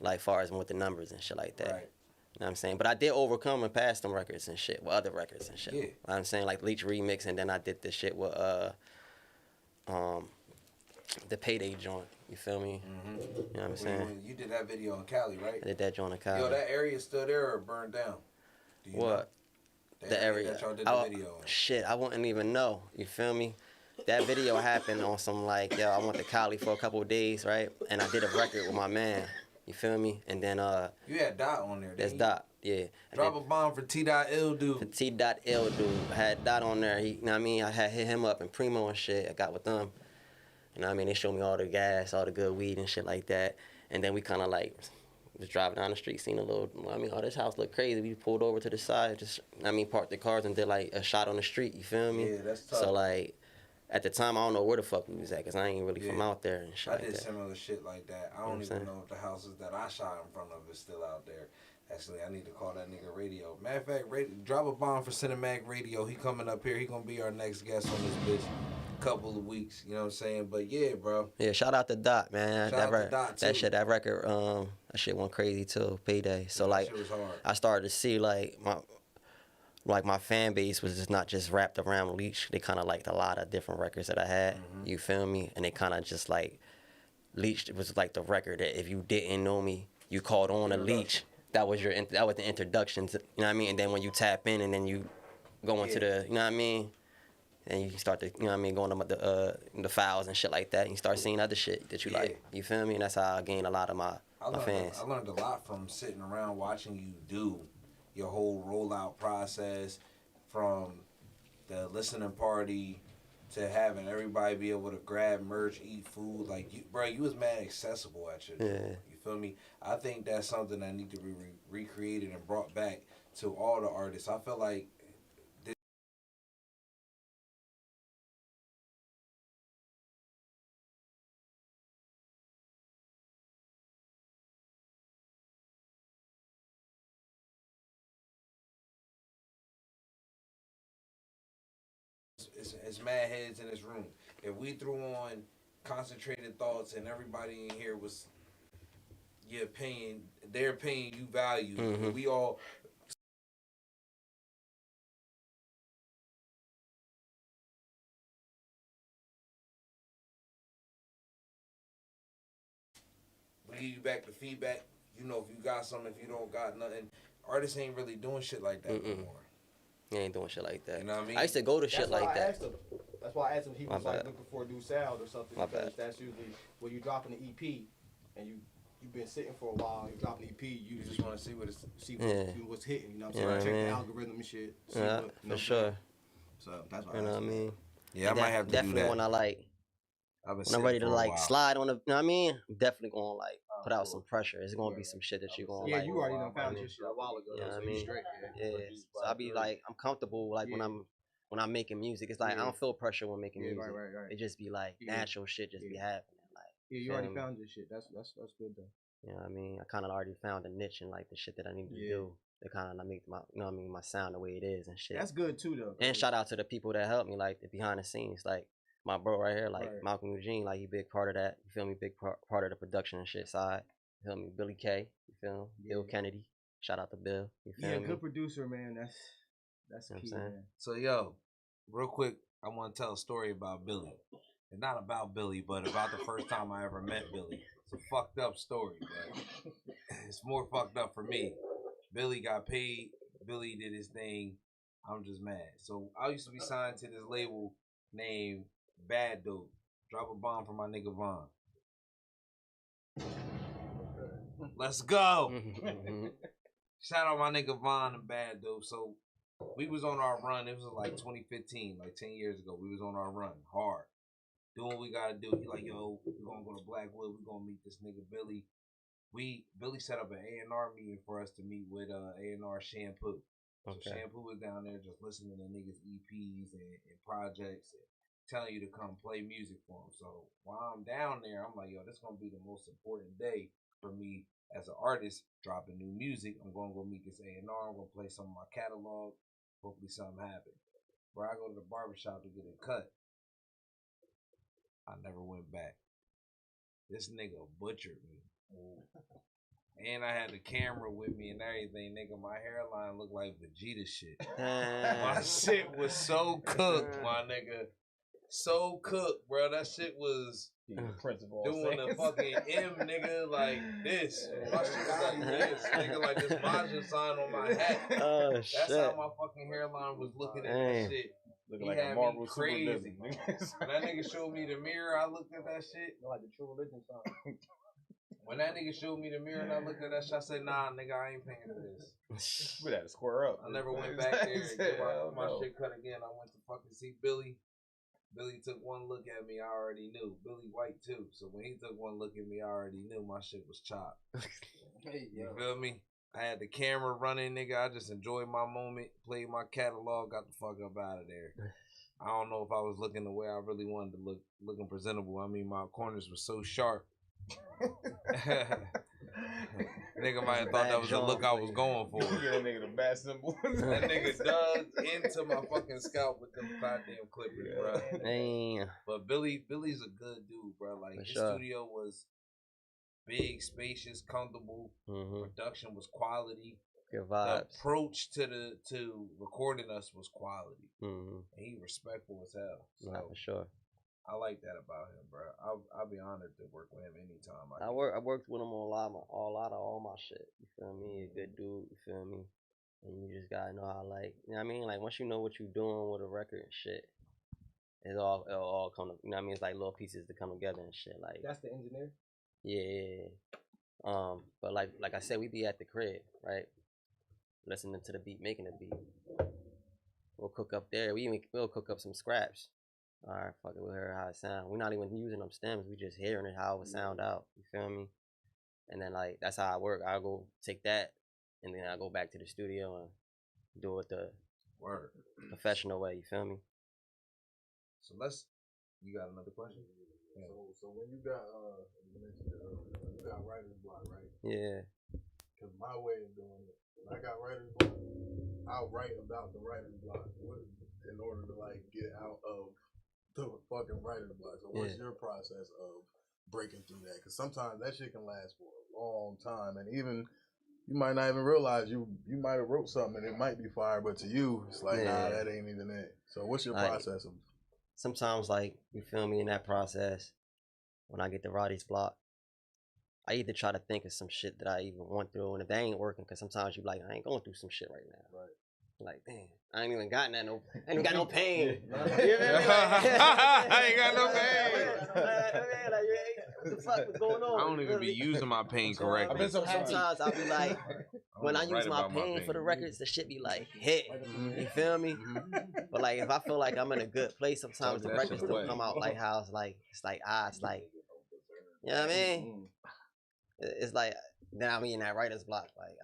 Speaker 2: Like far as with the numbers and shit like that.
Speaker 1: Right.
Speaker 2: You know what I'm saying? But I did overcome and pass them records and shit with other records and shit.
Speaker 1: Yeah.
Speaker 2: You know what I'm saying? Like Leech Remix, and then I did this shit with the Payday joint. You feel me?
Speaker 1: Mm-hmm.
Speaker 2: You know what I'm saying?
Speaker 1: You did that video in Cali, right?
Speaker 2: I did that joint in Cali.
Speaker 1: Yo, that area still there or burned down? Do you know?
Speaker 2: What? The area.
Speaker 1: that y'all did the video in.
Speaker 2: Shit, I wouldn't even know. You feel me? That video happened on some like, yo, I went to Cali for a couple of days, right? And I did a record with my man. You feel me? And then
Speaker 1: You had Dot on there.
Speaker 2: there's
Speaker 1: didn't you?
Speaker 2: Dot, yeah. And
Speaker 1: Drop a
Speaker 2: then
Speaker 1: bomb for T. Dot Ill
Speaker 2: for
Speaker 1: Dude.
Speaker 2: T. L dude, I had Dot on there. He, you know what I mean? I had hit him up and Primo and shit. I got with them. You know what I mean? They showed me all the gas, all the good weed and shit like that. And then we kind of like was driving down the street, seen a little, I mean, oh, this house look crazy. We pulled over to the side, just, I mean, parked the cars and did like a shot on the street. You feel me?
Speaker 1: Yeah, that's tough.
Speaker 2: So like, at the time, I don't know where the fuck we was at, because I ain't really from
Speaker 1: Yeah.
Speaker 2: out there and shit
Speaker 1: I
Speaker 2: like
Speaker 1: did
Speaker 2: that.
Speaker 1: similar shit like that. I
Speaker 2: know what
Speaker 1: don't
Speaker 2: I'm
Speaker 1: even
Speaker 2: saying?
Speaker 1: know if the houses that I shot in front of is still out there. Actually, I need to call that nigga Radio. Matter of fact, drop a bomb for Cinemac Radio. He coming up here. He gonna be our next guest on this bitch. Couple of weeks, you know what I'm saying? But yeah, bro.
Speaker 2: Yeah, shout out to Dot, man.
Speaker 1: Shout out to Dot, too.
Speaker 2: That record, that shit went crazy too. Payday. So like,
Speaker 1: That shit was hard.
Speaker 2: I started to see like my fan base was just not just wrapped around Leech. They kind of liked a lot of different records that I had.
Speaker 1: Mm-hmm.
Speaker 2: You feel me? And they kind of just like Leech was like the record that if you didn't know me, you called on a Leech. That was the introduction to, you know what I mean? And then when you tap in and then you go into the, you know what I mean? And you start to, you know what I mean, going to the files and shit like that. And you start seeing other shit that you
Speaker 1: Yeah.
Speaker 2: like. You feel me? And that's how I gained a lot of my fans.
Speaker 1: I learned a lot from sitting around watching you do your whole rollout process, from the listening party to having everybody be able to grab merch, eat food. Like, you, bro, you was mad accessible at your
Speaker 2: Yeah.
Speaker 1: job. You feel me? I think that's something that need to be recreated and brought back to all the artists. I feel like it's mad heads in this room. If we threw on concentrated thoughts and everybody in here was they're paying you value.
Speaker 2: Mhm.
Speaker 1: We all. We give you back the feedback. You know, if you got something, if you don't got nothing. Artists ain't really doing shit like that no more.
Speaker 2: He ain't doing shit like that.
Speaker 1: You know what I mean?
Speaker 2: I used to go to shit like that.
Speaker 3: That's why I asked him if he was
Speaker 2: My
Speaker 3: like
Speaker 2: bad.
Speaker 3: looking for a new sound or something.
Speaker 2: My
Speaker 3: Because
Speaker 2: bad.
Speaker 3: that's usually when you dropping an EP and you've been sitting for a while, you dropping an EP, you just want to see what's hitting. You know what I'm saying?
Speaker 2: Yeah,
Speaker 3: Check
Speaker 2: man.
Speaker 3: the algorithm and shit. See
Speaker 2: Yeah,
Speaker 3: what,
Speaker 2: for sure.
Speaker 3: So that's why
Speaker 2: You know what I mean?
Speaker 7: Yeah, I might have to do
Speaker 2: definitely
Speaker 7: that.
Speaker 2: when I like
Speaker 7: I've been
Speaker 2: when I'm ready to
Speaker 7: for a
Speaker 2: like
Speaker 7: while.
Speaker 2: slide on the, you know what I mean? I'm definitely gonna like put out some pressure. It's gonna be some shit that you gonna
Speaker 3: Yeah,
Speaker 2: like.
Speaker 3: you already done found your shit a while ago.
Speaker 2: You know what I
Speaker 3: so you
Speaker 2: mean?
Speaker 3: straight.
Speaker 2: Yeah. So I be like, I'm comfortable like when I'm making music. It's like I don't feel pressure when making music.
Speaker 3: Right.
Speaker 2: It just be like natural shit just be happening. Like
Speaker 3: Yeah, you already found your shit. That's good though.
Speaker 2: you know what I mean? I kind of already found a niche in like the shit that I need to do. To kind of make my, you know what I mean, my sound the way it is and shit.
Speaker 3: That's good too though.
Speaker 2: And shout out to the people that helped me, like the behind the scenes, like my bro right here, like Malcolm Eugene, like he big part of that. You feel me? Big part of the production and shit side. You feel me? Billy K. You feel me? Bill Kennedy. Shout out to Bill. You feel me?
Speaker 3: Good producer, man. That's
Speaker 2: You know
Speaker 3: key,
Speaker 2: what I'm saying?
Speaker 3: man.
Speaker 1: So yo, real quick, I want to tell a story about Billy. And not about Billy, but about the first time I ever met Billy. It's a fucked up story, but it's more fucked up for me. Billy got paid. Billy did his thing. I'm just mad. So I used to be signed to this label named Bad Dope. Drop a bomb for my nigga Vaughn. Let's go. Shout out my nigga Vaughn and Bad Dope. So we was on our run. It was like 2015, like 10 years ago. We was on our run hard. Doing what we gotta do. He like, yo, we're gonna go to Blackwood. We're gonna meet this nigga Billy. Billy set up an A&R meeting for us to meet with A&R Shampoo. So Shampoo was down there just listening to niggas EPs and projects and telling you to come play music for him. So while I'm down there, I'm like, yo, this gonna be the most important day for me as an artist dropping new music. I'm gonna go meet this A&R. I'm gonna play some of my catalog. Hopefully something happens. Where I go to the barbershop to get it cut. I never went back. This nigga butchered me. And I had the camera with me and everything, nigga. My hairline looked like Vegeta shit. My shit was so cooked, my nigga. So cooked, bro. That shit was doing the fucking M, nigga, like this. My shit was like this, nigga, like this Majin sign on my hat.
Speaker 2: Oh,
Speaker 1: That's
Speaker 2: shit.
Speaker 1: how my fucking hairline was looking at that shit.
Speaker 4: Looking
Speaker 1: He
Speaker 4: like
Speaker 1: had
Speaker 4: a Marvel
Speaker 1: me crazy.
Speaker 4: When
Speaker 1: that nigga showed me the mirror, I looked at that shit.
Speaker 3: Like the True Religion song.
Speaker 1: When that nigga showed me the mirror and I looked at that shit, I said, nah, nigga, I ain't paying for this.
Speaker 4: We had to square up.
Speaker 1: I never went back there and get my shit cut again. I went to fucking see Billy. Billy took one look at me, I already knew. Billy white too, so when he took one look at me, I already knew my shit was chopped. You feel me? I had the camera running, nigga. I just enjoyed my moment, played my catalog, got the fuck up out of there. I don't know if I was looking the way I really wanted to look, looking presentable. I mean, my corners were so sharp. Nigga might have thought that was the look I was going for.
Speaker 4: Yeah, that nigga the bad symbol.
Speaker 1: That nigga dug into my fucking scalp with them goddamn clippers, bro.
Speaker 2: Damn.
Speaker 1: But Billy's a good dude, bro. Like his studio was big, spacious, comfortable. Production was quality.
Speaker 2: Good vibes.
Speaker 1: The approach to recording us was quality. And he respectful as hell. So
Speaker 2: nah, for sure.
Speaker 1: I like that about him, bro. I'll be honored to work with him anytime.
Speaker 2: I worked with him on a lot of all my shit. You feel me? A good dude. You feel me? And you just gotta know how, like, you know what I mean? Like, once you know what you're doing with a record and shit, it'll all come. You know what I mean? It's like little pieces to come together and shit. Like
Speaker 3: that's the engineer.
Speaker 2: Yeah. But like I said, we be at the crib, right? Listening to the beat, making the beat. We'll cook up there. We'll cook up some scraps. All right, fuck it, we'll hear how it sound. We're not even using them stems. We just hearing it how it would sound out. You feel me? And then like that's how I work. I go take that, and then I go back to the studio and do it the professional way. You feel me?
Speaker 1: So you got another question?
Speaker 5: Yeah. So when you got you mentioned it earlier, you got writer's block, right?
Speaker 2: Yeah.
Speaker 5: Cause my way of doing it, when I got writer's block, I'll write about the writer's block in order to like get out of the fucking writer's block. So what's your process of breaking through that? Because sometimes that shit can last for a long time, and even you might not even realize you might have wrote something and it might be fire, but to you it's like nah, that ain't even it. So what's your process of?
Speaker 2: Sometimes like you feel me in that process when I get the writer's block. I either try to think of some shit that I even went through, and if that ain't working, because sometimes you like, I ain't going through some shit right now.
Speaker 5: Right.
Speaker 2: Like, damn, I ain't even got I ain't got no pain.
Speaker 1: I ain't got no pain.
Speaker 2: What the fuck was going on?
Speaker 1: I don't even be using my pain correctly.
Speaker 2: Sometimes I'll be like, when I use my pain for the records, the shit be like hit. You feel me? But like if I feel like I'm in a good place, sometimes the records don't come out like how it's like you know what I mean? It's like then I'll be in that writer's block, like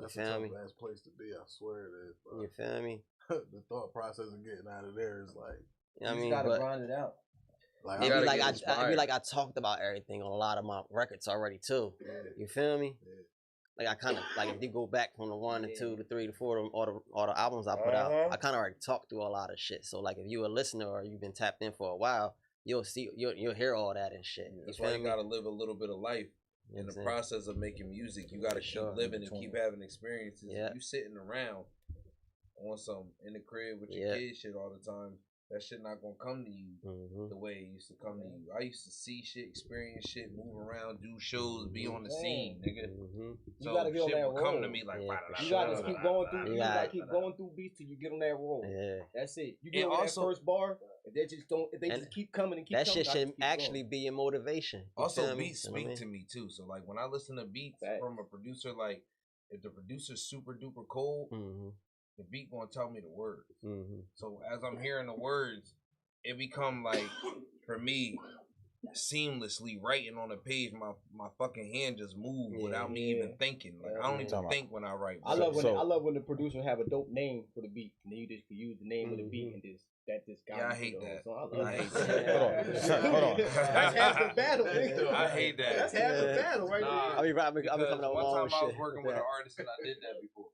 Speaker 2: you feel me?
Speaker 5: That's a place to be, I swear it is, bro.
Speaker 2: You feel me?
Speaker 5: The thought process of getting out of there is like
Speaker 2: you know what I mean?
Speaker 3: You gotta grind it out.
Speaker 2: Like, I talked about everything on a lot of my records already too. Yeah. You feel me? Yeah. Like I kind of like if you go back from the 1 to 2 to 3 to 4 all the albums I put out, I kind of already talked through a lot of shit. So like if you a listener or you've been tapped in for a while, you'll hear all that and shit.
Speaker 1: That's why you gotta live a little bit of life. In the process of making music, you gotta keep living and keep having experiences. Yeah. You sitting around on some in the crib with your kids shit all the time, that shit not gonna come to you the way it used to come to you. I used to see shit, experience shit, move around, do shows, be on the scene, nigga.
Speaker 3: So you gotta get on that roll.
Speaker 1: Come to me like,
Speaker 3: you gotta keep going through. You gotta keep going through beats till you get on that roll. Yeah, that's it. You get on that first bar. If they just don't, if they just keep coming and keep
Speaker 2: that
Speaker 3: coming,
Speaker 2: shit should actually be your motivation.
Speaker 1: Also, beats speak to me too. So like when I listen to beats from a producer, like if the producer's super duper cold, the beat gonna tell me the words. So as I'm hearing the words, it become like for me seamlessly writing on a page. My fucking hand just move without me even thinking. Like I don't even think when I write.
Speaker 3: I love when the producer have a dope name for the beat, and then you just can use the name of the beat and just.
Speaker 1: I hate that.
Speaker 3: I hate that. Hold on. That's half the battle.
Speaker 1: I hate that.
Speaker 3: That's half the battle right there.
Speaker 2: I'll be coming out
Speaker 1: one time I was working with an artist and I did that before.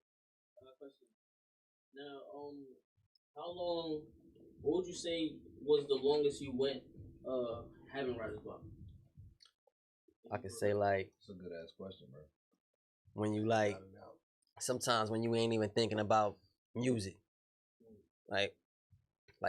Speaker 6: Now, how long? What would you say was the longest you went having writer's block?
Speaker 2: I could say like.
Speaker 1: It's a good ass question, bro.
Speaker 2: When you like, sometimes when you ain't even thinking about music, like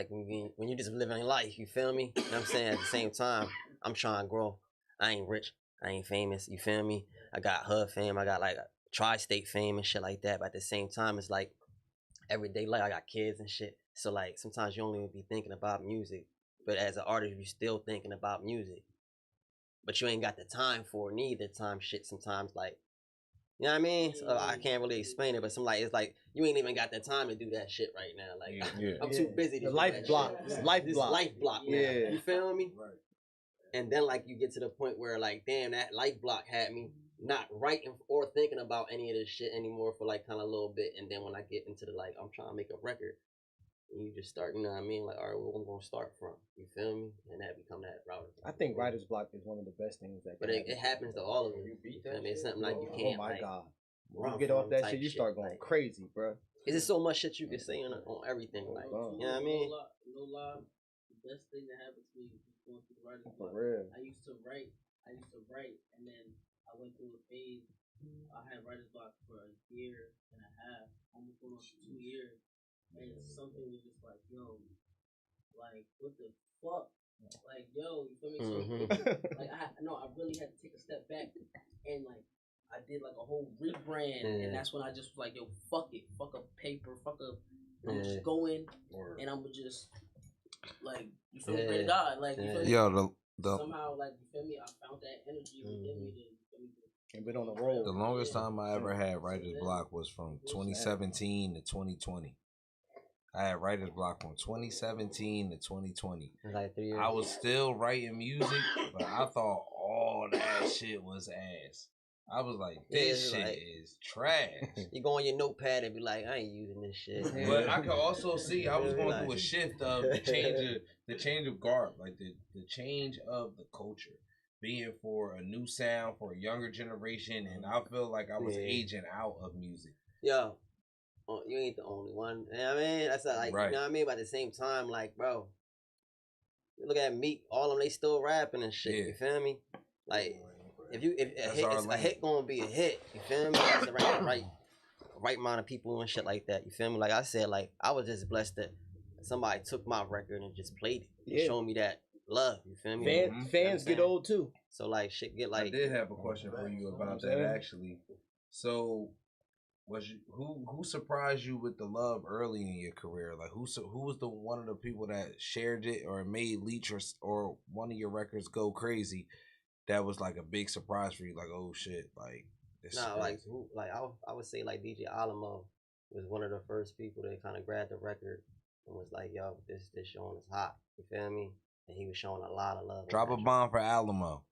Speaker 2: when you just living life, you feel me? You know what I'm saying? At the same time, I'm trying to grow. I ain't rich. I ain't famous. You feel me? I got hood fame. I got like a tri-state fame and shit like that. But at the same time, it's like everyday life. I got kids and shit. So like sometimes you only even be thinking about music. But as an artist, you still thinking about music. But you ain't got the time for it neither. Time shit sometimes like. You know what I mean? So I can't really explain it, but it's like you ain't even got the time to do that shit right now. Like I'm too busy to do
Speaker 3: life
Speaker 2: that
Speaker 3: block.
Speaker 2: Shit.
Speaker 3: Life
Speaker 2: this
Speaker 3: block.
Speaker 2: Life block now. Yeah. You feel me? Right. And then like you get to the point where like damn that life block had me not writing or thinking about any of this shit anymore for like kind of a little bit. And then when I get into the like I'm trying to make a record, and you just start, you know what I mean? Like, all right, where I'm gonna start from? You feel me? And that become that route.
Speaker 3: I think writer's block is one of the best things that.
Speaker 2: But it happens to all of them. You beat that. I mean, it's something like you can't.
Speaker 3: Oh my
Speaker 2: like,
Speaker 3: god. When you get off that shit, you start going crazy, bro.
Speaker 2: Is it so much shit you can say on everything? Like, you know what I mean?
Speaker 6: No lie. The best thing that happened to me was going through the writer's block.
Speaker 3: For real.
Speaker 6: I used to write, and then I went through a phase. I had writer's block for a year and a half, almost going on for 2 years. And something was just like, yo, like, what the fuck? Like, yo, you feel me? So, like, I really had to take a step back and, like, I did, like, a whole rebrand. And that's when I just was like, yo, fuck it. Fuck up paper. Fuck up. I'm just going, and I'm just, like, you feel me? Pray to God. Like, you feel me?
Speaker 7: Yo,
Speaker 6: somehow, like, you feel me? I found that energy within me.
Speaker 3: And been on the road.
Speaker 7: The longest time I ever had writer's block was from 2017 to 2020. I had writer's block from 2017 to 2020.
Speaker 2: Like 3 years.
Speaker 1: I was still writing music, but I thought all that shit was ass. I was like, this shit is trash.
Speaker 2: You go on your notepad and be like, I ain't using this shit.
Speaker 1: But I could also see I was going through a shift of the change of garb, like the change of the culture, being for a new sound for a younger generation, and I feel like I was aging out of music.
Speaker 2: Yo, you ain't the only one. You know what I mean? That's like, you know what I mean? But at the same time, like, bro, look at Meek, all of them, they still rapping and shit.
Speaker 7: Yeah.
Speaker 2: You feel me? Like, if
Speaker 7: That's
Speaker 2: a hit gonna be a hit. You feel me? That's the right amount of people and shit like that. You feel me? Like I said, like I was just blessed that somebody took my record and just played it. And showed me that love. You feel me?
Speaker 3: Fans get old too.
Speaker 2: So like shit get like.
Speaker 1: I did have a question for you about that actually. So, who surprised you with the love early in your career? Like who was the one of the people that shared it or made Leech or one of your records go crazy? That was like a big surprise for you. Like oh shit, like this.
Speaker 2: Nah, like I would say like DJ Alamo was one of the first people that kind of grabbed the record and was like, yo, this showing is hot. You feel me? And he was showing a lot of love.
Speaker 7: Drop a bomb for Alamo.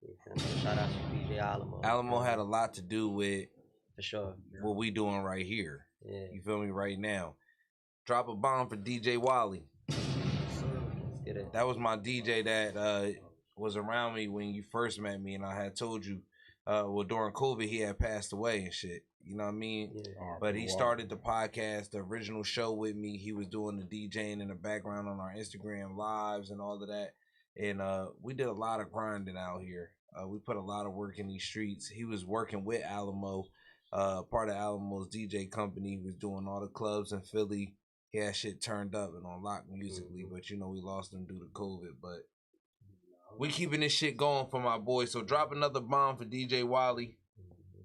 Speaker 2: Shout out to DJ Alamo.
Speaker 7: Alamo had a lot to do with
Speaker 2: for sure
Speaker 7: what we doing right here.
Speaker 2: Yeah.
Speaker 7: You feel me right now? Drop a bomb for DJ Wally.
Speaker 2: Let's get it.
Speaker 7: That was my DJ that was around me when you first met me, and I had told you, well, during COVID, he had passed away and shit. You know what I mean?
Speaker 2: Yeah.
Speaker 7: But he started the podcast, the original show with me. He was doing the DJing in the background on our Instagram lives and all of that. And we did a lot of grinding out here. We put a lot of work in these streets. He was working with Alamo, part of Alamo's DJ company. He was doing all the clubs in Philly. He had shit turned up and on lock musically, but you know we lost him due to COVID. But we keeping this shit going for my boy. So drop another bomb for DJ Wally.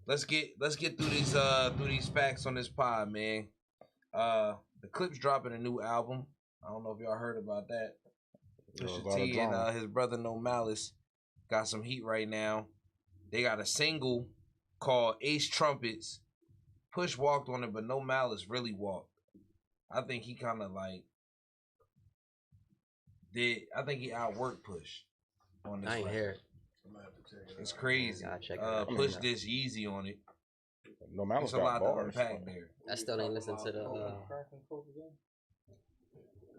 Speaker 7: Let's get through these facts on this pod, man. The Clips dropping a new album. I don't know if y'all heard about that. Pusha T and his brother No Malice got some heat right now. They got a single called Ace Trumpets. Push walked on it, but No Malice really walked. I think he kind of like I think he outworked Push on this.
Speaker 2: I ain't hear it.
Speaker 1: It's crazy.
Speaker 2: Check it
Speaker 1: Push this Yeezy on it.
Speaker 4: No Malice
Speaker 1: It's a lot
Speaker 4: got bars.
Speaker 1: to unpack there.
Speaker 2: I still ain't listened to the.
Speaker 1: I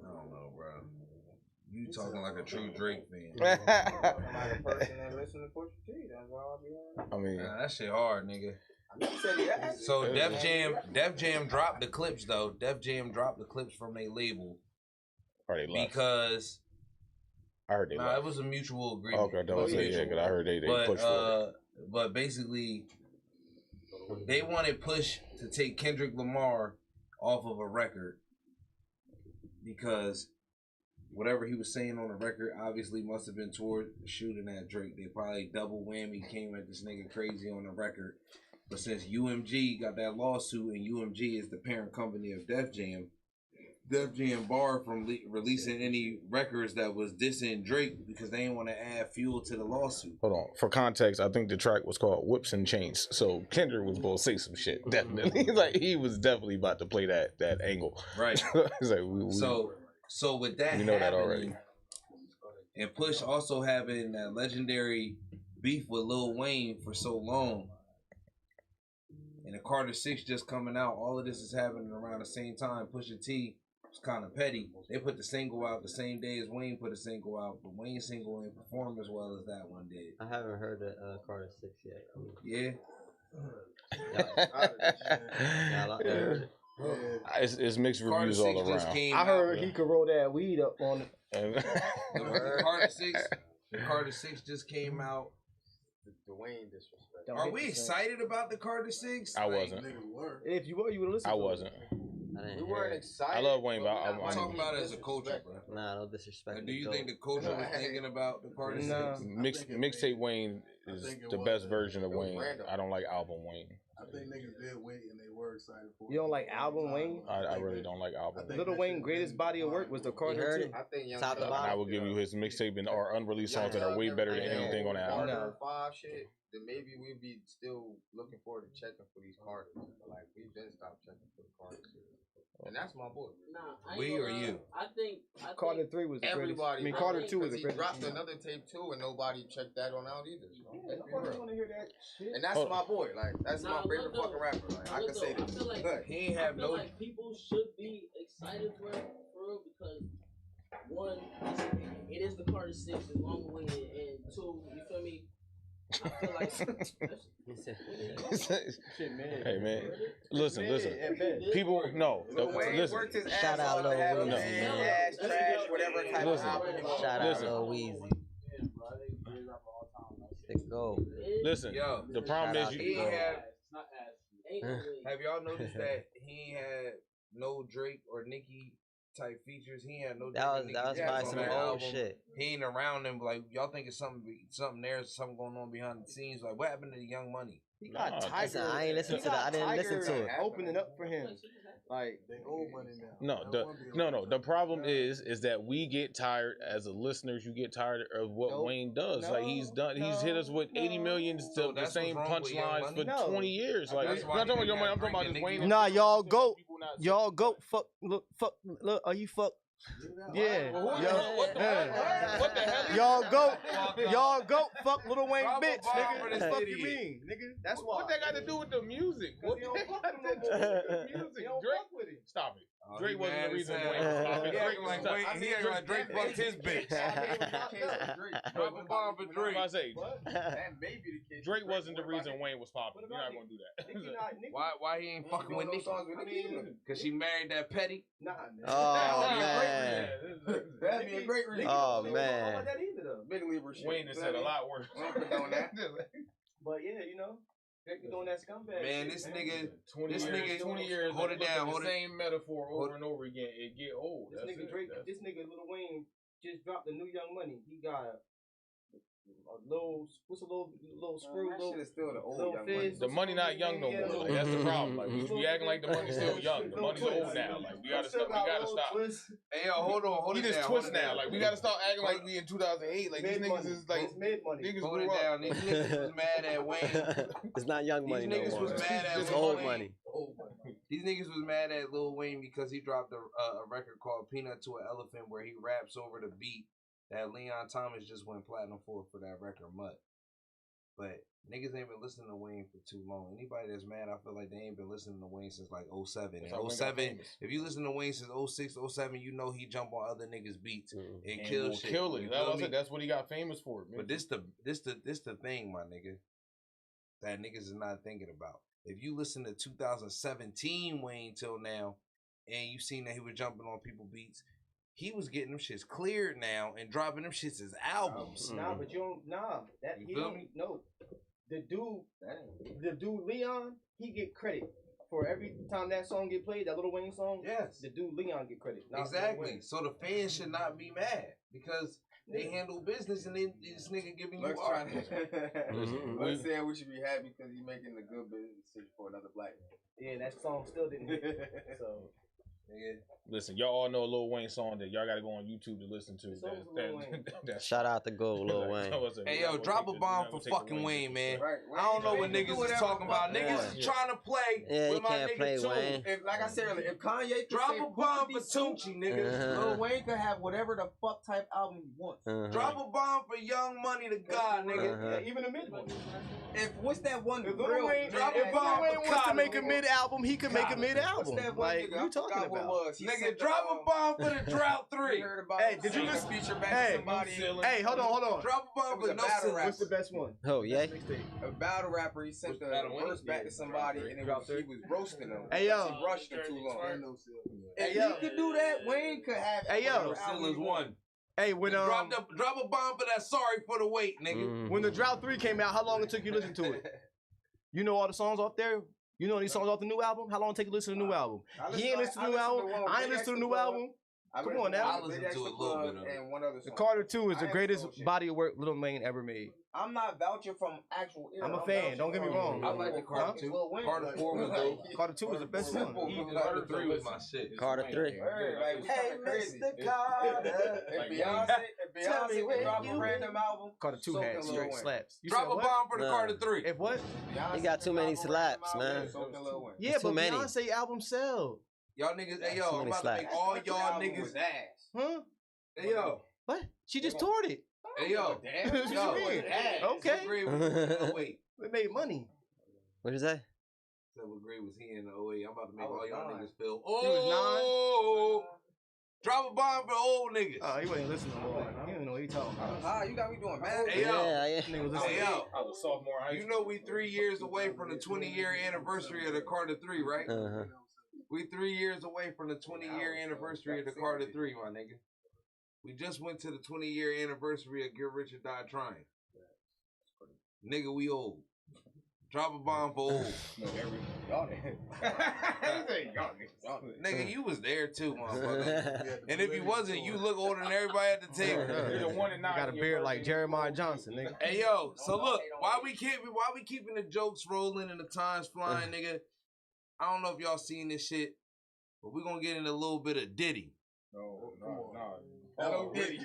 Speaker 1: don't know, bro. You talking like a true Drake fan.
Speaker 4: I mean,
Speaker 1: that shit hard, nigga. So Def Jam dropped the clips though. Def Jam dropped the clips from their label because
Speaker 4: I heard they left.
Speaker 1: It was a mutual agreement.
Speaker 4: Okay, don't say yeah, because I heard they pushed for it.
Speaker 1: But basically, they wanted Push to take Kendrick Lamar off of a record because whatever he was saying on the record obviously must have been toward shooting at Drake. They probably double whammy came at this nigga crazy on the record. But since UMG got that lawsuit and UMG is the parent company of Def Jam barred from releasing any records that was dissing Drake because they didn't want to add fuel to the lawsuit.
Speaker 4: Hold on. For context, I think the track was called Whips and Chains. So Kendrick was going to say some shit, definitely. Like, he was definitely about to play that angle.
Speaker 1: Right.
Speaker 4: It's like,
Speaker 1: so with that,
Speaker 4: we know that already.
Speaker 1: And Push also having that legendary beef with Lil Wayne for so long. And the Carter 6 just coming out. All of this is happening around the same time. Pusha T was kind of petty. They put the single out the same day as Wayne put a single out. But Wayne's single didn't perform as well as that one did.
Speaker 2: I haven't heard the Carter 6 yet.
Speaker 1: Yeah.
Speaker 4: It's mixed reviews all around.
Speaker 3: I heard he could roll that weed up on it.
Speaker 1: The Carter 6 just came out.
Speaker 8: The Wayne disrespect.
Speaker 1: Are we excited about the Carter 6?
Speaker 4: I wasn't.
Speaker 3: If you were, you would listen.
Speaker 4: I wasn't.
Speaker 8: We weren't excited.
Speaker 4: I love Wayne, but
Speaker 1: I'm talking about it as a culture, bro.
Speaker 2: Nah, no disrespect.
Speaker 1: Do you think the culture was thinking about the Carter 6?
Speaker 4: Mixtape Wayne is the best version of Wayne. I don't like album Wayne.
Speaker 5: I think niggas did wait and they were excited for it.
Speaker 3: You don't like album Wayne?
Speaker 4: I really don't like album Wayne.
Speaker 3: Little Wayne's greatest body of work was the Carter 2.
Speaker 8: I think Young
Speaker 2: Top to
Speaker 4: And
Speaker 2: bottom.
Speaker 4: I will give you his mixtape and our unreleased songs that are way better than anything on that album.
Speaker 8: Carter 5 shit, then maybe we'd be still looking forward to checking for these Carters. Like, we've been stopped checking for the Carters. And that's my boy.
Speaker 9: Nah,
Speaker 1: We or you?
Speaker 9: I think
Speaker 3: Carter 3 was the greatest.
Speaker 8: Everybody.
Speaker 3: I mean, Carter 2 was the
Speaker 8: he
Speaker 3: greatest.
Speaker 8: dropped another tape too, and nobody checked that on out either. Let's be real.
Speaker 3: want to hear that shit.
Speaker 8: And that's my boy. Like, that's my favorite fucking rapper. Like, I can say
Speaker 9: I
Speaker 8: this.
Speaker 9: feel like,
Speaker 1: He ain't have
Speaker 9: I feel
Speaker 1: no.
Speaker 9: like people should be excited for real because one, it is the Carter 6, it's long awaited, and two, you feel me?
Speaker 6: I feel like
Speaker 3: Shit, man.
Speaker 4: Hey man, listen.
Speaker 3: Man.
Speaker 4: People, no, listen.
Speaker 8: Worked his
Speaker 2: Shout
Speaker 8: ass
Speaker 2: out
Speaker 8: off
Speaker 2: Lil
Speaker 8: to have
Speaker 2: Weezy.
Speaker 8: him say
Speaker 4: No.
Speaker 8: ass, trash, whatever type of
Speaker 4: Listen.
Speaker 8: album he wants.
Speaker 2: Shout out
Speaker 4: Listen.
Speaker 2: Lil Weezy. The GOAT.
Speaker 4: Listen,
Speaker 1: Yo,
Speaker 4: the problem
Speaker 2: shout
Speaker 4: is
Speaker 2: out
Speaker 1: he
Speaker 4: you.
Speaker 2: to
Speaker 1: had.
Speaker 6: ain't no way.
Speaker 1: Have y'all noticed that he had no Drake or Nicki type features? He had no.
Speaker 2: That was
Speaker 1: Drake or Nicki
Speaker 2: probably
Speaker 1: features
Speaker 2: some
Speaker 1: on that
Speaker 2: old
Speaker 1: album.
Speaker 2: shit.
Speaker 1: He ain't around them. Like y'all think it's something there, something going on behind the scenes. Like what happened to the Young Money?
Speaker 3: He got
Speaker 4: Nah,
Speaker 3: Tiger.
Speaker 2: listen, I ain't listen
Speaker 3: he
Speaker 2: to
Speaker 3: got
Speaker 2: that. I didn't listen
Speaker 3: Tiger
Speaker 2: to it.
Speaker 3: Opening up for him. Like
Speaker 5: They owe money now.
Speaker 4: No. The problem is that we get tired as a listeners. You get tired of what
Speaker 3: Nope.
Speaker 4: Wayne does. Like he's hit us with 80 million
Speaker 1: So
Speaker 4: the
Speaker 1: that's
Speaker 4: same
Speaker 1: what's wrong with Young
Speaker 4: punchlines for
Speaker 1: Money?
Speaker 3: No.
Speaker 4: 20 years. Like
Speaker 1: That's
Speaker 4: I'm
Speaker 1: why
Speaker 4: not talking
Speaker 1: he
Speaker 4: about Young Money. I'm
Speaker 1: got
Speaker 4: talking about
Speaker 1: Drake
Speaker 4: this
Speaker 1: and
Speaker 4: Wayne.
Speaker 1: Nicki.
Speaker 3: Nah, y'all go.
Speaker 4: People not-
Speaker 3: Y'all go fuck look are you fuck yeah.
Speaker 4: Well, what the
Speaker 3: Yo,
Speaker 4: hell? What the
Speaker 3: yeah.
Speaker 4: What the hell?
Speaker 3: Y'all go fuck Lil Wayne
Speaker 1: Drop a
Speaker 3: bitch,
Speaker 1: bomb
Speaker 3: nigga.
Speaker 1: for
Speaker 3: What
Speaker 1: this
Speaker 3: the fuck
Speaker 1: idiot.
Speaker 3: you mean, nigga? That's why.
Speaker 4: What that got to do with the music? What
Speaker 3: he
Speaker 4: that
Speaker 3: don't fuck
Speaker 4: got
Speaker 3: with
Speaker 4: to
Speaker 3: him
Speaker 4: do
Speaker 3: no
Speaker 4: with
Speaker 3: more.
Speaker 4: the music?
Speaker 3: He don't
Speaker 4: Drake,
Speaker 3: fuck with him.
Speaker 4: stop it.
Speaker 1: Oh,
Speaker 4: Drake
Speaker 1: he
Speaker 4: wasn't
Speaker 1: mad
Speaker 4: the
Speaker 1: as
Speaker 4: reason
Speaker 1: hell.
Speaker 4: Wayne was popping.
Speaker 1: He
Speaker 4: Drake
Speaker 1: acting like
Speaker 4: was
Speaker 1: Wayne. He acting like Drake fucked his bitch. Drop a bomb for Drake.
Speaker 4: I say
Speaker 8: That may be the case.
Speaker 4: Drake wasn't the reason Wayne was popping. You're not gonna do that.
Speaker 1: Why he ain't fucking with Nicki?
Speaker 8: songs with Nicki either.
Speaker 1: Cause she married that petty.
Speaker 3: Nah,
Speaker 2: Oh man.
Speaker 8: That'd be a great reason.
Speaker 2: Oh
Speaker 3: Nigga,
Speaker 2: man.
Speaker 3: don't like that either though.
Speaker 8: Big Libra shit.
Speaker 4: Wayne has said a lot worse.
Speaker 8: We ain't condone that.
Speaker 3: But yeah, you know, Drake be doing that scumbag.
Speaker 1: Man,
Speaker 3: shit,
Speaker 1: this
Speaker 3: man.
Speaker 1: nigga.
Speaker 4: 20
Speaker 1: This
Speaker 4: years,
Speaker 1: nigga-
Speaker 4: 20 years.
Speaker 1: hold it
Speaker 4: look at
Speaker 1: down,
Speaker 4: the
Speaker 1: hold it-
Speaker 4: same metaphor over and over again. It get old.
Speaker 3: This
Speaker 4: That's
Speaker 3: nigga
Speaker 4: it.
Speaker 3: Drake,
Speaker 4: That's-
Speaker 3: this nigga Lil Wayne just dropped the new Young Money. He got a little, what's a little screw,
Speaker 8: That
Speaker 3: little,
Speaker 8: shit is still the old
Speaker 3: little
Speaker 8: Young
Speaker 3: fizz.
Speaker 8: Money.
Speaker 4: The money not young no more. Like, that's the problem. Like we acting like the money's still young. The money's old now. Like we gotta stop. We gotta stop.
Speaker 1: Hey yo, hold
Speaker 4: He
Speaker 1: it
Speaker 4: just
Speaker 1: down.
Speaker 4: twist now. Like we gotta stop acting like we in 2008. Like these niggas is like
Speaker 3: mid money.
Speaker 4: niggas
Speaker 1: Hold
Speaker 4: grew
Speaker 1: it
Speaker 4: up.
Speaker 1: down. These niggas was mad at Wayne.
Speaker 2: It's not young money
Speaker 1: These
Speaker 2: no
Speaker 1: niggas
Speaker 2: more.
Speaker 1: was mad at
Speaker 2: It's
Speaker 1: Lil
Speaker 2: old
Speaker 1: Wayne.
Speaker 2: money.
Speaker 1: These niggas was mad at Lil Wayne because he dropped a record called Peanut to an Elephant where he raps over the beat that Leon Thomas just went platinum for that record Mutt. But niggas ain't been listening to Wayne for too long. Anybody that's mad, I feel like they ain't been listening to Wayne since like 07.
Speaker 4: That's how
Speaker 1: And
Speaker 4: Wayne got
Speaker 1: 07,
Speaker 4: famous.
Speaker 1: if you listen to Wayne since 06, 07, you know he jump on other niggas' beats and
Speaker 4: And
Speaker 1: kill
Speaker 4: will
Speaker 1: shit.
Speaker 4: kill
Speaker 1: You
Speaker 4: it.
Speaker 1: feel me?
Speaker 4: That's what he got famous for. Man.
Speaker 1: But this the thing, my nigga, that niggas is not thinking about. If you listen to 2017 Wayne till now, and you seen that he was jumping on people beats, he was getting them shits cleared now and dropping them shits as albums.
Speaker 3: Nah, but you don't. Nah, that
Speaker 1: You
Speaker 3: he
Speaker 1: feel
Speaker 3: don't.
Speaker 1: me?
Speaker 3: No, the dude Leon, he get credit for every time that song get played. That Lil Wayne song.
Speaker 1: Yes,
Speaker 3: The dude Leon get credit. Not Lil
Speaker 1: exactly.
Speaker 3: Wayne.
Speaker 1: So the fans should not be mad because they handle business and then this nigga giving you
Speaker 8: Lex
Speaker 1: art.
Speaker 8: trying to. Lex saying we should be happy because he's making a good business decision for another black man.
Speaker 3: Yeah, that song still didn't hit. So
Speaker 1: Nigga.
Speaker 4: Listen, y'all all know a Lil Wayne song that y'all got to go on YouTube to listen to.
Speaker 3: It's always Lil Wayne.
Speaker 4: That's
Speaker 2: Shout out to Go Lil Wayne.
Speaker 1: Hey yo, drop a bomb for fucking Wayne, man.
Speaker 8: Right.
Speaker 1: I don't know what
Speaker 8: Wayne can do
Speaker 1: niggas is
Speaker 8: whatever
Speaker 1: talking
Speaker 8: the fuck
Speaker 1: about.
Speaker 8: he
Speaker 1: Niggas
Speaker 8: wants.
Speaker 1: is trying to play
Speaker 2: Yeah,
Speaker 1: with
Speaker 2: you
Speaker 1: my
Speaker 2: can't
Speaker 1: nigga
Speaker 2: play
Speaker 1: too.
Speaker 2: Wayne.
Speaker 8: If, like I said earlier, if Kanye could
Speaker 1: Drop
Speaker 8: say
Speaker 1: a bomb for
Speaker 8: Tucci,
Speaker 1: Tucci, nigga.
Speaker 8: Lil Wayne could have whatever the fuck type album he wants.
Speaker 1: Drop a bomb for Young Money to God, nigga.
Speaker 3: yeah, even the mid one.
Speaker 8: If what's that one
Speaker 3: If
Speaker 8: real
Speaker 3: Lil Wayne,
Speaker 1: drop
Speaker 3: if
Speaker 1: a
Speaker 3: Lil
Speaker 1: bomb
Speaker 3: Wayne
Speaker 1: for
Speaker 3: wants to
Speaker 1: Cotton,
Speaker 3: make a
Speaker 1: nigga.
Speaker 3: mid album, he can make a mid
Speaker 8: What's
Speaker 3: album.
Speaker 8: that one
Speaker 3: Like
Speaker 8: nigga?
Speaker 3: you
Speaker 8: I
Speaker 3: talking
Speaker 8: forgot what it
Speaker 3: about?
Speaker 8: was. He
Speaker 1: Nigga,
Speaker 8: said
Speaker 1: drop a bomb for the Drought 3.
Speaker 8: You heard about
Speaker 3: Hey, did you
Speaker 8: singing
Speaker 3: listen-
Speaker 8: feature back
Speaker 3: Hey,
Speaker 8: to somebody?
Speaker 3: Hey, hold on.
Speaker 1: Drop a bomb
Speaker 8: It was
Speaker 1: for
Speaker 8: a
Speaker 1: No
Speaker 8: battle
Speaker 1: Sense.
Speaker 8: rap.
Speaker 3: What's the best one?
Speaker 2: Oh yeah.
Speaker 8: A battle rapper, he sent the
Speaker 1: Battle Wayne?
Speaker 8: verse back to somebody and it was, he was roasting them.
Speaker 3: Hey, yo.
Speaker 8: He rushed him too long.
Speaker 3: Hey,
Speaker 8: If
Speaker 3: yo.
Speaker 8: he could do that, Wayne could have.
Speaker 3: Hey, yo.
Speaker 8: whatever album he
Speaker 1: Steelers
Speaker 8: wants.
Speaker 1: won.
Speaker 3: Hey, when
Speaker 1: Drop a bomb for that Sorry for the Wait, nigga.
Speaker 3: when the Drought 3 came out, how long it took you to listen to it? You know all the songs off there? You know these songs off the new album? How long it take you to listen to the new album? He ain't listen to the new album. I ain't listen to the new album. Come on now.
Speaker 1: I listened to a little bit of it.
Speaker 8: And one other
Speaker 3: The
Speaker 8: song.
Speaker 3: Carter 2 is the
Speaker 8: I
Speaker 3: greatest
Speaker 8: ain't bullshit.
Speaker 3: body of work Lil Wayne ever made.
Speaker 8: I'm not vouching from actual era.
Speaker 3: I'm a fan,
Speaker 8: vouching
Speaker 3: don't get me
Speaker 8: from-
Speaker 3: wrong.
Speaker 1: I like the Carter 2.
Speaker 8: Lil Wayne.
Speaker 1: Carter 4 was dope.
Speaker 3: Carter 2 is the best one.
Speaker 1: Carter 3 was my shit.
Speaker 2: Carter 3.
Speaker 8: Word, like, we
Speaker 1: Hey,
Speaker 8: talking crazy.
Speaker 1: Mr. Carter.
Speaker 8: If Beyonce could drop a random album,
Speaker 3: Carter 2
Speaker 8: so
Speaker 3: had
Speaker 8: can Lil
Speaker 3: straight
Speaker 8: Wayne.
Speaker 3: slaps. You
Speaker 1: Drop
Speaker 3: said
Speaker 1: a
Speaker 3: what?
Speaker 1: bomb for the
Speaker 2: Nah.
Speaker 1: Carter 3.
Speaker 3: If what?
Speaker 8: Beyonce
Speaker 2: He got too
Speaker 8: could
Speaker 2: many
Speaker 8: drop a random
Speaker 2: slaps,
Speaker 8: album,
Speaker 2: man.
Speaker 8: so can Lil Wayne.
Speaker 3: Yeah,
Speaker 2: Too
Speaker 3: but
Speaker 2: many.
Speaker 3: Beyonce album sell.
Speaker 1: Y'all niggas, hey
Speaker 2: Too
Speaker 1: yo, I'm
Speaker 2: many
Speaker 1: about to make
Speaker 2: slaps.
Speaker 1: all
Speaker 8: That
Speaker 1: y'all
Speaker 8: album
Speaker 1: niggas.
Speaker 8: was ass.
Speaker 3: Huh?
Speaker 1: Hey yo,
Speaker 3: What? She just toured it.
Speaker 1: hey yo,
Speaker 8: Damn,
Speaker 3: What you
Speaker 1: yo,
Speaker 3: mean?
Speaker 8: ass.
Speaker 3: Okay.
Speaker 1: What grade was he in the 08?
Speaker 3: They made money.
Speaker 2: What you say?
Speaker 1: So what grade was he in the 08? I'm about to make
Speaker 8: I was
Speaker 1: all y'all
Speaker 8: 9.
Speaker 1: niggas feel.
Speaker 3: was
Speaker 1: Oh, Drop a bomb for old niggas.
Speaker 3: Oh, he wasn't listening to Lord. He didn't know what he talking about.
Speaker 8: Ah, you got me doing math.
Speaker 1: Hey, yo.
Speaker 2: Yeah.
Speaker 1: Hey, yo.
Speaker 4: I was a sophomore in high
Speaker 1: You
Speaker 4: school.
Speaker 1: know we 3 years away from the 20-year anniversary of the Carter 3, right?
Speaker 2: Uh-huh.
Speaker 1: We 3 years away from the 20-year anniversary of the Carter 3, my nigga. We just went to the 20-year anniversary of Get Rich or Die Trying. Nigga, we old. Drop a bomb for old.
Speaker 3: No, y'all
Speaker 1: Nigga, you was there too, motherfucker. And if you wasn't, you look older than everybody at the table.
Speaker 4: You're the one and not
Speaker 3: got a beard like Jeremiah Johnson, nigga.
Speaker 1: Hey yo, so look, why we keeping the jokes rolling and the times flying, nigga? I don't know if y'all seen this shit, but we gonna get in a little bit of Diddy.
Speaker 4: No.
Speaker 3: Hello, Diddy.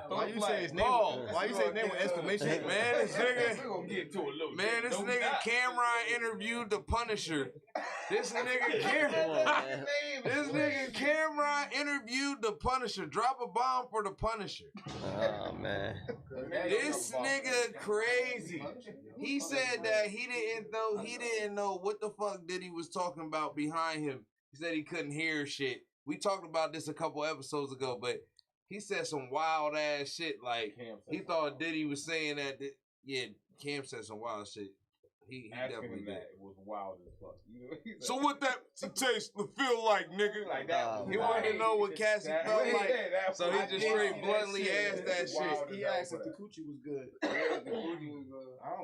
Speaker 1: Why
Speaker 3: you say his name? Why you say his name with exclamation?
Speaker 1: Man, this nigga.
Speaker 4: We're gonna get to a little.
Speaker 1: Man, this nigga Cameron interviewed the Punisher. This nigga Cameron interviewed the Punisher. Drop a bomb for the Punisher.
Speaker 2: Oh man.
Speaker 1: This nigga crazy. He said that he didn't know what the fuck Diddy was talking about behind him. He said he couldn't hear shit. We talked about this a couple episodes ago, but he said some wild ass shit. Like he thought Diddy was saying that. Yeah, Cam said some wild shit. He definitely did.
Speaker 4: It was wild as fuck.
Speaker 1: So what that taste feel like, nigga?
Speaker 4: Like that.
Speaker 1: He wanted to know what Cassie felt like. So he just straight bluntly asked that shit.
Speaker 3: He asked if the coochie was good.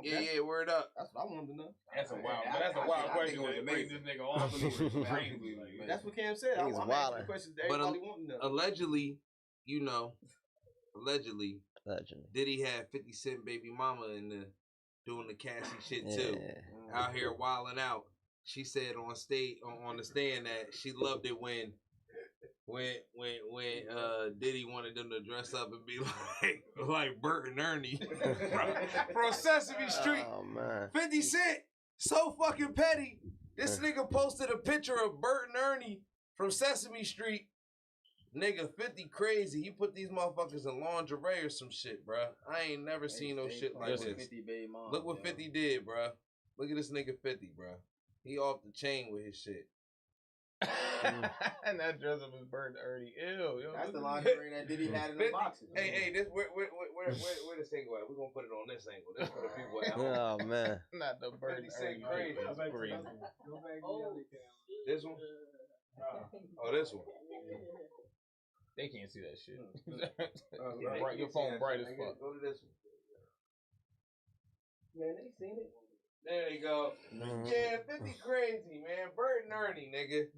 Speaker 1: Yeah, word up.
Speaker 3: That's what I wanted to know.
Speaker 4: That's a wild question. To bring this nigga on.
Speaker 3: That's what Cam said. I'm asking the questions that everybody want to know.
Speaker 1: Allegedly, Diddy had 50 Cent baby mama in the doing the Cassie shit too. Out here wilding out. She said on the stand that she loved it when Diddy wanted them to dress up and be like Bert and Ernie from Sesame Street.
Speaker 2: Oh man.
Speaker 1: 50 Cent, so fucking petty. This nigga posted a picture of Bert and Ernie from Sesame Street. Nigga, 50 crazy. He put these motherfuckers in lingerie or some shit, bruh. I ain't never seen no shit like this. Look what 50 did, bruh. Look at this nigga 50, bruh. He off the chain with his shit.
Speaker 4: And that dress up is Bert and Ernie. Ew, yo.
Speaker 8: That's the lingerie that Diddy had in the boxes.
Speaker 1: Hey, this where this angle at? We're gonna put it on this angle. This for the people at home.
Speaker 2: Oh man.
Speaker 4: Not the Bert and Ernie.
Speaker 1: Crazy.
Speaker 4: That's crazy.
Speaker 1: This one? Oh, this one.
Speaker 4: They can't see that shit. Your phone bright as fuck.
Speaker 1: Go to this one.
Speaker 3: Man, they seen it.
Speaker 1: There you go. Yeah, 50 crazy, man. Bert and Ernie, nigga.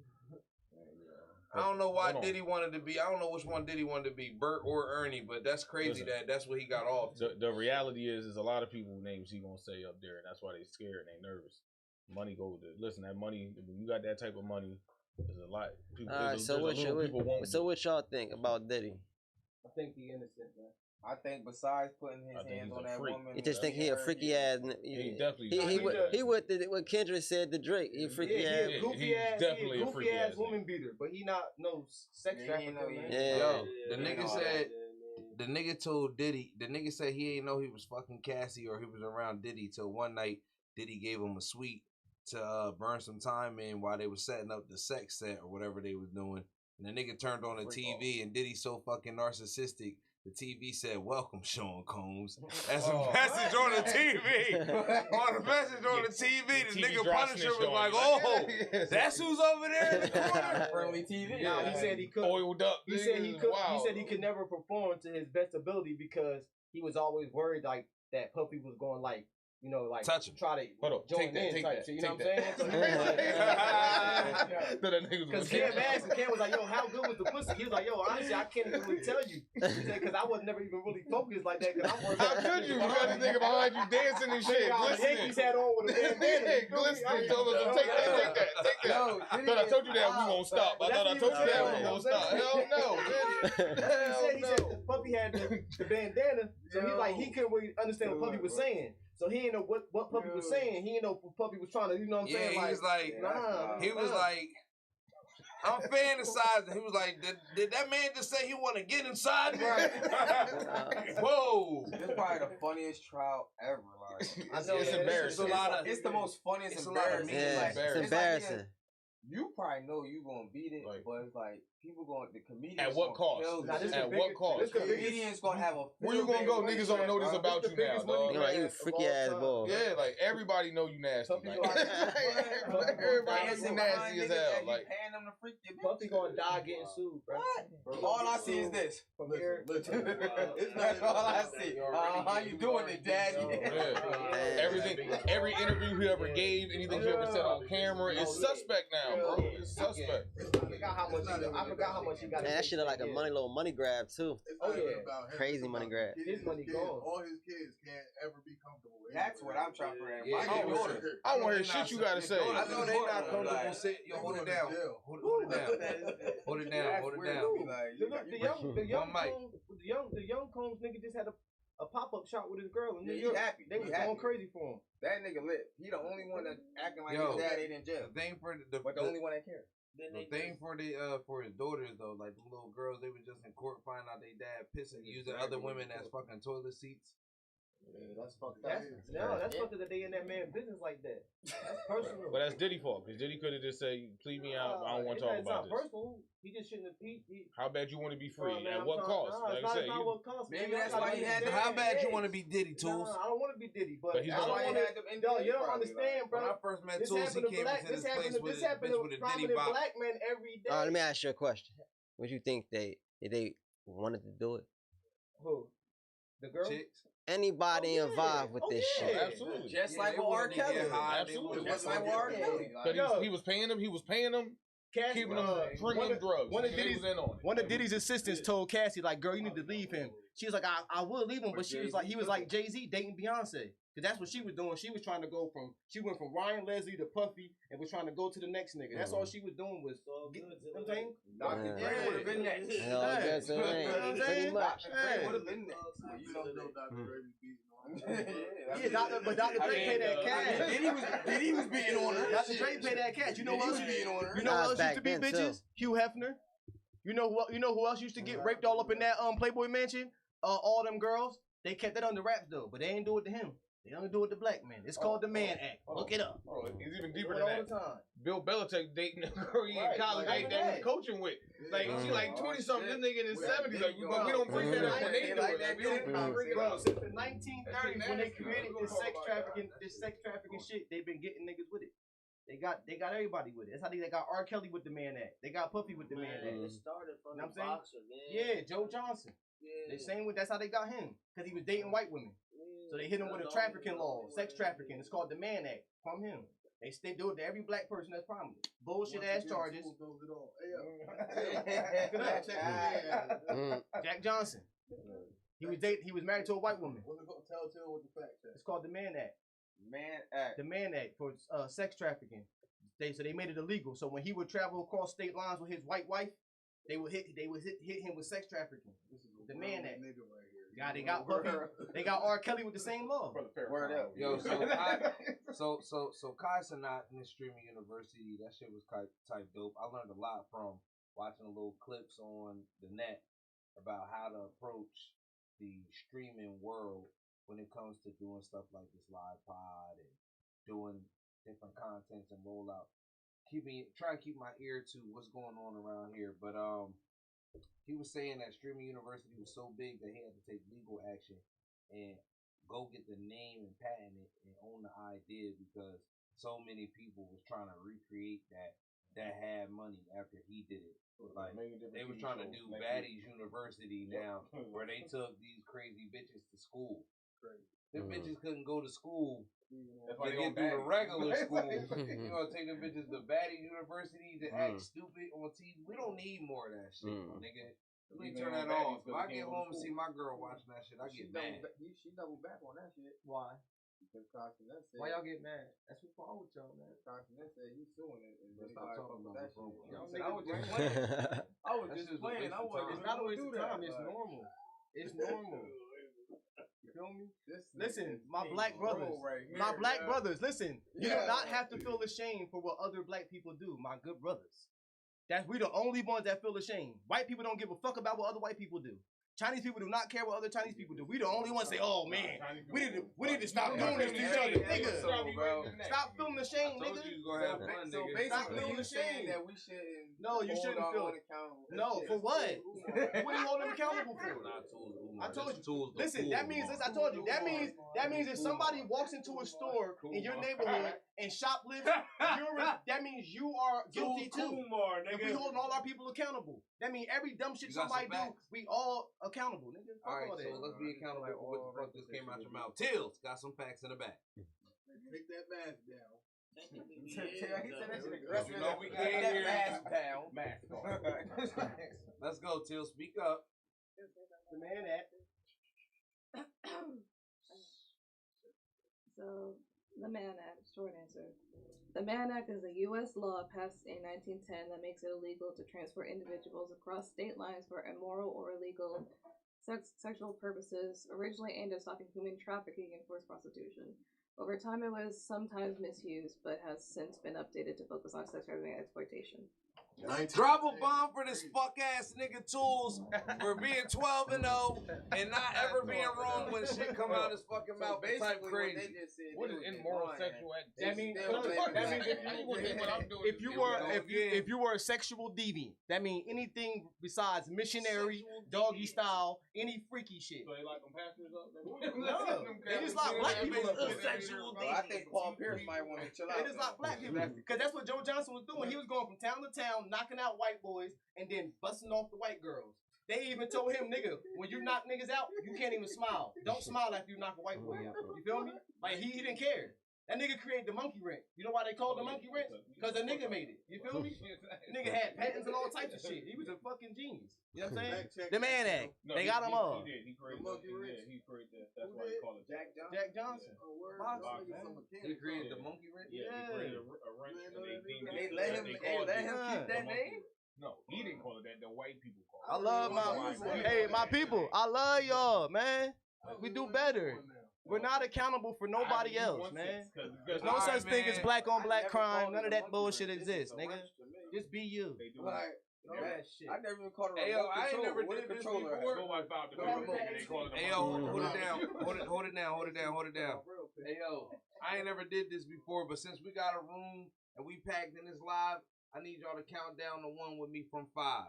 Speaker 1: I don't know why Diddy wanted to be. I don't know which one Diddy wanted to be, Bert or Ernie, but that's crazy. That's what he got off.
Speaker 4: The reality is a lot of people names he gonna say up there, and that's why they scared and they nervous. Money goes to listen. That money, when you got that type of money, there's a lot. People,
Speaker 2: So what y'all think about Diddy?
Speaker 3: I think he innocent, man.
Speaker 8: I think besides putting his hands on that woman,
Speaker 2: You just think he a freaky ass?
Speaker 4: He definitely.
Speaker 2: He what Kendrick said to Drake. He a freaky ass.
Speaker 3: He goofy ass. Definitely a freaky ass woman beater, but he not no sex trafficker.
Speaker 1: Yo, the nigga said. The nigga told Diddy. The nigga said he ain't know he was fucking Cassie or he was around Diddy till one night Diddy gave him a suite to burn some time in while they was setting up the sex set or whatever they was doing. And the nigga turned on the TV and Diddy's so fucking narcissistic. The TV said, "Welcome, Sean Combs." That's a message on the TV. On the message on the TV, the nigga Punisher was like, "Oh, that's who's over there in the corner."
Speaker 8: Friendly TV.
Speaker 3: Nah, he said he could.
Speaker 4: Oiled up.
Speaker 3: He said he could. He said he could never perform to his best ability because he was always worried like that puppy was going like. You know, like
Speaker 1: touch him.
Speaker 3: Try to join in type shit. You know what I'm saying? Because Cam asked, Cam was like, "Yo, how good was the pussy?" He was like, "Yo, honestly, I can't even really tell you." He said, "Because I was never even really focused like that." Because I'm working.
Speaker 4: How could you? Because the nigga behind you dancing and shit, glistening.
Speaker 3: Yankees had on with a bandana.
Speaker 4: Glistening. Told us to take that. I thought I told you that we won't stop. I thought I told you that we won't stop. Hell no.
Speaker 3: He said the puppy had the bandana, so he's like he couldn't really understand what puppy was saying. So he didn't know what puppy was saying. He didn't know what puppy was trying to, you know what I'm saying?
Speaker 1: He was like, I'm fantasizing. He was like, did that man just say he want to get inside me? Whoa.
Speaker 8: It's probably the funniest trial ever. Like,
Speaker 4: I know it's embarrassing.
Speaker 8: It's the most funniest embarrassing.
Speaker 2: Yeah, it's embarrassing.
Speaker 8: You probably know you gonna beat it,
Speaker 4: Like-
Speaker 8: but it's like people going the comedians.
Speaker 4: At what cost? At what cost?
Speaker 8: The comedians gonna have a.
Speaker 4: Where you gonna go? Niggas don't know this about you now, dog.
Speaker 2: You know, you freaky ass boy.
Speaker 4: Yeah, like everybody know you nasty. Like, everybody know you nasty as hell. Like,
Speaker 8: paying them to freak your
Speaker 3: Puffy gonna die getting sued, bro.
Speaker 8: What? All I see is this.
Speaker 3: From here.
Speaker 8: That's all I see. How you doing it, Daddy?
Speaker 4: every interview he ever gave, anything he ever said on camera is suspect now, bro. It's suspect.
Speaker 3: I forgot how much he got.
Speaker 2: Man, that shit look like a little money grab too.
Speaker 3: Oh yeah,
Speaker 2: crazy money grab.
Speaker 3: His money gone.
Speaker 5: All his kids can't ever be comfortable.
Speaker 8: That's what I'm trying to figure out.
Speaker 1: Yeah,
Speaker 4: I don't want to hear shit you gotta say.
Speaker 1: I know they not comfortable sitting. Yo, hold it down. Hold it down. Hold it down. Hold it down.
Speaker 3: The young Combs nigga just had a pop-up shop with his girl in New
Speaker 8: Yeah, he
Speaker 3: York.
Speaker 8: happy.
Speaker 3: They
Speaker 8: He
Speaker 3: was
Speaker 8: happy.
Speaker 3: going crazy for him.
Speaker 8: That nigga lit. He the only one that acting like
Speaker 1: Yo,
Speaker 8: his dad ain't in jail.
Speaker 1: The thing for
Speaker 8: But the only one that cares.
Speaker 1: the thing for his daughters though, like the little girls, they were just in court finding out they dad pissing, using other women as fucking toilet seats.
Speaker 3: Yeah, that's fucked up. That's fucked up that they in that man's business like that. That's personal.
Speaker 4: But that's Diddy fault, because Diddy could have just said, plead me out, I don't want to talk about this.
Speaker 3: Personal. He just shouldn't have.
Speaker 4: How bad you want to be free?
Speaker 3: Man,
Speaker 4: At what cost?
Speaker 3: Like I said, what cost.
Speaker 8: Maybe that's why he had that.
Speaker 1: How bad you want to be Diddy, Tools?
Speaker 3: I don't want to be Diddy, but
Speaker 4: he's
Speaker 3: I don't
Speaker 4: gonna-
Speaker 3: want to. You don't understand, bro.
Speaker 1: When I first met
Speaker 3: This
Speaker 1: Tools, he
Speaker 3: happened to
Speaker 1: came
Speaker 3: black.
Speaker 1: into
Speaker 3: This
Speaker 1: this place
Speaker 3: happened
Speaker 1: with
Speaker 3: to
Speaker 1: a bitch with a Diddy
Speaker 3: prominent
Speaker 1: bop.
Speaker 3: black men every day.
Speaker 2: Let me ask you a question. Would you think they wanted to do it?
Speaker 3: Who? The girl?
Speaker 1: Chicks.
Speaker 2: Anybody involved with this shit?
Speaker 4: Absolutely.
Speaker 8: Just
Speaker 1: Yeah,
Speaker 8: like
Speaker 1: they
Speaker 8: with R.
Speaker 1: wouldn't
Speaker 8: Kelly.
Speaker 1: get high, they
Speaker 4: Absolutely.
Speaker 1: wouldn't
Speaker 8: Just
Speaker 1: get
Speaker 8: like with R. Kelly.
Speaker 4: Because he was paying them, keeping them, bringing them drugs.
Speaker 3: One of
Speaker 4: He was in on it.
Speaker 3: One of Diddy's assistants told Cassie, like, girl, you need to leave him. She was like, I will leave him, but he was like Jay-Z dating Beyonce. Cause that's what she was doing. She was trying to she went from Ryan Leslie to Puffy and was trying to go to the next nigga. That's all she was doing was, you know what I'm saying?
Speaker 8: Dr. Dre would have been next.
Speaker 2: Hell, I guess it ain't. Pretty much.
Speaker 8: Dr. Dre would have been next.
Speaker 5: You don't know Dr. Dre be beating on
Speaker 3: Yeah, Dr. Dre paid that cash.
Speaker 8: Diddy was beating on her.
Speaker 3: Dr. Dre paid that cash. You know what else?
Speaker 8: beating on her.
Speaker 3: You know
Speaker 2: Nah,
Speaker 3: what else
Speaker 2: it's
Speaker 3: used to be
Speaker 2: back then,
Speaker 3: bitches?
Speaker 2: too.
Speaker 3: Hugh Hefner. You know who else used to get raped all up in that Playboy mansion? All them girls. They kept that under wraps though, but they ain't do it to him. They only do it to black men. It's called the Man Act. Look it up.
Speaker 4: Oh, it's even deeper
Speaker 3: Do it
Speaker 4: than
Speaker 3: all
Speaker 4: that.
Speaker 3: the time.
Speaker 4: Bill Belichick dating a girl he in
Speaker 3: Right,
Speaker 4: college
Speaker 3: like
Speaker 4: that
Speaker 3: that.
Speaker 4: was coaching with. Like, she like 20 something, this nigga in his 70s. Like, but we don't bring that up when they do it. Like, we don't bring it
Speaker 3: Bro,
Speaker 4: up.
Speaker 3: since the 1930s when they created this sex trafficking shit, they've been getting niggas with it. They got everybody with it. That's how they got R. Kelly with the Man Act. They got Puffy with the Man Act.
Speaker 6: It started from
Speaker 3: You know
Speaker 6: the
Speaker 3: what I'm
Speaker 6: boxer, man.
Speaker 3: Yeah, Joe Johnson.
Speaker 6: Yeah.
Speaker 3: The same with that's how they got him because he was dating white women. So they hit him with a trafficking law, sex trafficking. It's called the Man Act from him. They do it to every black person that's prominent. Bullshit ass charges. Jack Johnson. He was married to a white woman.
Speaker 5: What's it called? Telltale with the fact check.
Speaker 3: It's called the Man Act.
Speaker 8: Man Act.
Speaker 3: The Man Act for sex trafficking. They made it illegal. So when he would travel across state lines with his white wife, they would hit him with sex trafficking. The Man Act.
Speaker 5: Nigga right here.
Speaker 3: Yeah, they got Puffy. They got R. Kelly with the same law.
Speaker 8: Word up.
Speaker 1: Yo, so Kai Sanat in the streaming university, that shit was type dope. I learned a lot from watching little clips on the net about how to approach the streaming world when it comes to doing stuff like this live pod and doing different contents and rollout. Trying to keep my ear to what's going on around here, but he was saying that streaming university was so big that he had to take legal action and go get the name and patent it and own the idea because so many people was trying to recreate that had money after he did it. Like they was trying to do Baddies University now, where they took these crazy bitches to school. Them bitches couldn't go to school to get through the regular school. You gonna take them bitches to Baddies University to act stupid on TV? We don't need more of that shit, nigga. We turn that off. If I get home and see my girl watching that shit, I get mad.
Speaker 8: She doubled back on that shit.
Speaker 3: Why?
Speaker 8: Because Carson said.
Speaker 3: Why y'all get mad? That's what's wrong with y'all, man.
Speaker 8: Carson said he's suing it. And
Speaker 1: Stop talking about
Speaker 8: that
Speaker 1: my phone.
Speaker 8: shit. I was just playing. I was
Speaker 1: That
Speaker 8: just
Speaker 1: shit's a
Speaker 8: playing.
Speaker 1: waste
Speaker 8: I
Speaker 1: of
Speaker 8: wasn't.
Speaker 3: It's not a waste of time. It's normal. It's normal. You feel me? Listen, my black brothers. My black brothers, listen. You do not have to feel ashamed for what other black people do, my good brothers. We the only ones that feel ashamed. White people don't give a fuck about what other white people do. Chinese people do not care what other Chinese people do. We the only ones say, oh man, we need to stop doing this to each other, nigga. Stop feeling ashamed, nigga.
Speaker 8: So basically, you saying that we shouldn't.
Speaker 3: No, you shouldn't feel accountable. No, for what? What are you holding them accountable for? I told you. Listen, that means I told you. That means if somebody walks into a store in your neighborhood and shoplifts, that means you are guilty too. If we holding all our people accountable, that means every dumb shit somebody do, we all accountable, nigga.
Speaker 1: All right, so let's be accountable for what the fuck just came out your mouth. Tills got some facts in the back.
Speaker 5: Take that mask down.
Speaker 8: He said that shit aggressive.
Speaker 1: You know we can't hear
Speaker 8: mask down.
Speaker 1: Let's go, Till. Speak up.
Speaker 3: The man that.
Speaker 10: So, the Mann Act, short answer. The Mann Act is a U.S. law passed in 1910 that makes it illegal to transfer individuals across state lines for immoral or illegal sexual purposes, originally aimed at stopping human trafficking and forced prostitution. Over time, it was sometimes misused, but has since been updated to focus on sex trafficking and exploitation.
Speaker 1: Drop a bomb for this fuck ass nigga Tools for being 12-0 and not ever being wrong when shit come out his fucking mouth. Type crazy.
Speaker 4: What is immoral sexual activity?
Speaker 3: That means if you were a sexual deviant, that means anything besides missionary, doggy style, any freaky shit.
Speaker 4: So they like them pastors up?
Speaker 3: No, they just like black people up.
Speaker 8: Sexual deviant. I think Paul Pierce might want to chill out.
Speaker 3: They just like black people because that's what Joe Johnson was doing. He was going from town to town, knocking out white boys and then busting off the white girls. They even told him, nigga, when you knock niggas out, you can't even smile. Don't smile after you knock a white boy out. You feel me? Like he didn't care. That nigga created the monkey wrench. You know why they called the monkey wrench? Because the nigga made it. You feel me? Nigga had patents and all types of shit. He was a fucking genius. You know what I'm saying? The Man Act. They got him all.
Speaker 4: He created that. That's why they call it
Speaker 3: Jack Johnson.
Speaker 1: He created the monkey wrench?
Speaker 4: Yeah, he created a wrench.
Speaker 8: They let him keep that name?
Speaker 4: No, he didn't call it that. The white people call it.
Speaker 3: I love my people. I love y'all, man. We do better. We're not accountable for nobody else, man. There's no such thing as black on black crime. None of that bullshit exists, nigga. Just be you.
Speaker 8: I never even called it
Speaker 1: a remote control. I ain't never did this before. Hey, yo, hold it down. Hey, yo, I ain't never did this before, but since we got a room and we packed in this live, I need y'all to count down to 1 with me from 5.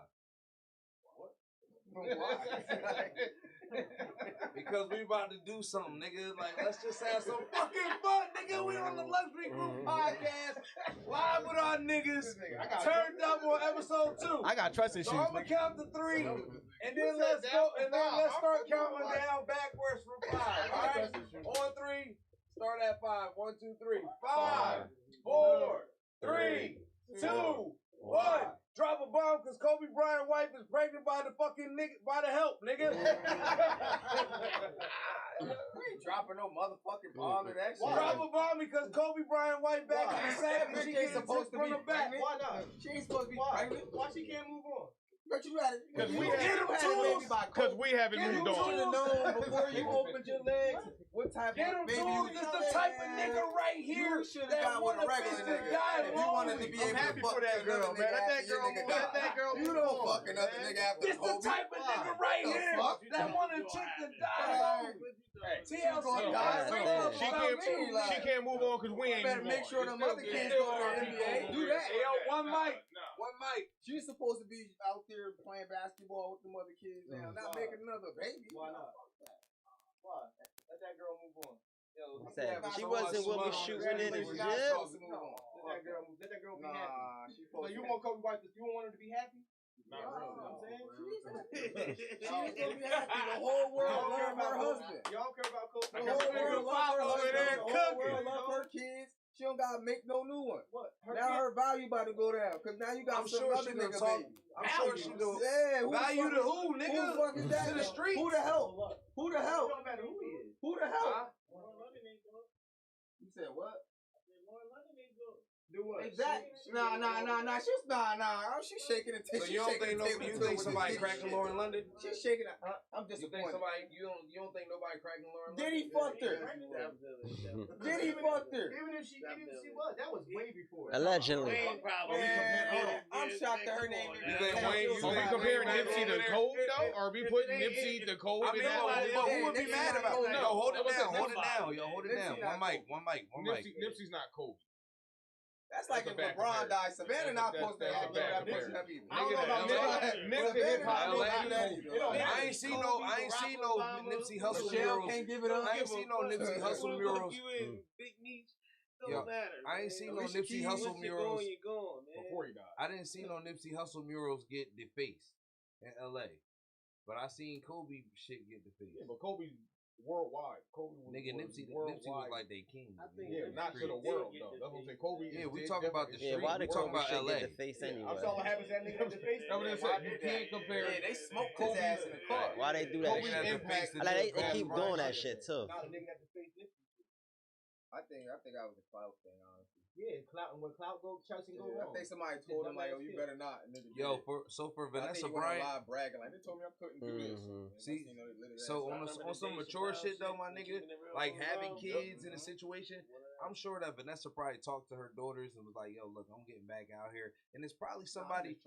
Speaker 1: Because we about to do something, nigga. Like, let's just have some fucking fun, nigga. We on the Luxury Group podcast, live with our niggas, turned up on episode 2.
Speaker 3: I got trust issues.
Speaker 1: So I'm gonna count to 3, and then let's go, and then let's start counting down backwards from 5. All right, on 3, start at 5. 1, 2, 3. 5, 4, 3, 2, 1. Drop a bomb because Kobe Bryant's wife is pregnant by the fucking nigga, by the help, nigga.
Speaker 8: We ain't dropping no motherfucking bomb or that shit.
Speaker 1: Drop a bomb because Kobe Bryant's wife back in the sack and she
Speaker 8: ain't supposed to be
Speaker 1: pregnant.
Speaker 3: Why not?
Speaker 8: She ain't supposed to be pregnant.
Speaker 3: Why she can't move on?
Speaker 8: But you had it.
Speaker 4: Because we haven't moved on.
Speaker 8: You should have known before you opened your legs what type of baby you
Speaker 1: This the type of nigga right here that want to fist and die.
Speaker 8: If you wanted to be able to fuck that girl, man, let that girl. You don't fuck another nigga after
Speaker 1: This the type of nigga right here that want a chick to die.
Speaker 4: She can't move on because we ain't.
Speaker 8: Better make sure them other kids go to the NBA. Do that.
Speaker 1: Hey, yo, one mic.
Speaker 8: She's supposed to be out there playing basketball with them other kids now, not making another baby.
Speaker 3: Why not? Why? Let that girl move on. Yo,
Speaker 2: she wasn't with me shooting in the gym.
Speaker 3: Let that girl be happy. So you want Kobe White? You want her to be happy?
Speaker 4: Not really.
Speaker 3: You know what I'm saying?
Speaker 8: She's supposed to be happy. The whole world love her husband.
Speaker 3: Y'all care about Kobe?
Speaker 8: The whole world love her husband. The whole world love her kids. She don't gotta make no new one.
Speaker 3: What?
Speaker 8: Now her value about to go down because now you got some other nigga baby.
Speaker 1: I'm sure she do.
Speaker 8: Yeah,
Speaker 1: value to who, nigga?
Speaker 8: Who the fuck is that?
Speaker 1: To the streets.
Speaker 8: Who the hell? Who the hell?
Speaker 3: It don't matter who he is.
Speaker 8: Who the hell? You said what?
Speaker 3: Do what?
Speaker 8: Exactly. Nah. She's shaking the table.
Speaker 1: So you don't think somebody cracking Lauren London?
Speaker 8: She's shaking it. I'm
Speaker 1: You think
Speaker 8: disappointed.
Speaker 1: you don't think nobody cracking Lauren London?
Speaker 8: Diddy fucked her. Diddy fucked her.
Speaker 3: Even if she was, that was way before.
Speaker 2: Allegedly.
Speaker 8: I'm shocked that her name.
Speaker 1: You think Wayne?
Speaker 4: Are we comparing Nipsey to Kobe though? Are we putting Nipsey to Kobe?
Speaker 1: I mean, but who would be mad about it? No, hold it down. Yo, hold it down. One mic.
Speaker 4: Nipsey's not Kobe.
Speaker 8: That's like
Speaker 4: That's
Speaker 8: if
Speaker 4: a bad
Speaker 8: LeBron
Speaker 4: comparison.
Speaker 8: died. Savannah not supposed to have that
Speaker 4: comparison.
Speaker 8: either.
Speaker 3: I don't know about
Speaker 1: I ain't seen no Nipsey Hussle murals.
Speaker 8: Can't give it up.
Speaker 1: I ain't seen no Nipsey Hussle murals.
Speaker 6: Big Niche,
Speaker 1: Yo,
Speaker 6: don't matter.
Speaker 1: I ain't seen no
Speaker 6: Once
Speaker 1: Nipsey
Speaker 6: you're
Speaker 1: Hussle murals
Speaker 6: You're gone, man.
Speaker 4: Before he died.
Speaker 1: I didn't see no Nipsey Hussle murals get defaced in LA. But I seen Kobe shit get defaced.
Speaker 4: Yeah, but Kobe worldwide. Kobe was
Speaker 1: Nipsey was like they king.
Speaker 6: I think
Speaker 4: Yeah, not to the world though. That's what I'm saying. Kobe.
Speaker 1: Yeah, we
Speaker 4: is
Speaker 1: talking about the
Speaker 4: different.
Speaker 1: street.
Speaker 2: why
Speaker 1: We
Speaker 2: the
Speaker 1: talking
Speaker 2: Kobe
Speaker 1: about
Speaker 2: shit
Speaker 1: LA.
Speaker 2: get the face anyway?
Speaker 3: I'm sorry what happens to that nigga at the face.
Speaker 4: That's what I'm saying. You can't compare.
Speaker 8: Yeah, they smoked his ass in the car.
Speaker 2: Why they do that
Speaker 4: Kobe's
Speaker 2: shit?
Speaker 4: impact.
Speaker 2: Like they keep doing that shit too.
Speaker 3: Now the nigga at the face.
Speaker 8: I think I was a clout thing, honestly.
Speaker 3: Yeah, when clout go, Chelsea go
Speaker 8: I
Speaker 3: wrong.
Speaker 8: think somebody told him like, "Oh, you better not." Nigga,
Speaker 1: Yo, for
Speaker 8: I think
Speaker 1: Vanessa
Speaker 8: he went
Speaker 1: Bryant.
Speaker 8: live bragging like they told me I couldn't do this.
Speaker 1: See, so on some mature shit though, my nigga, like having kids in a situation, I'm sure that Vanessa probably talked to her daughters and was like, "Yo, look, I'm getting back out here," and it's probably somebody.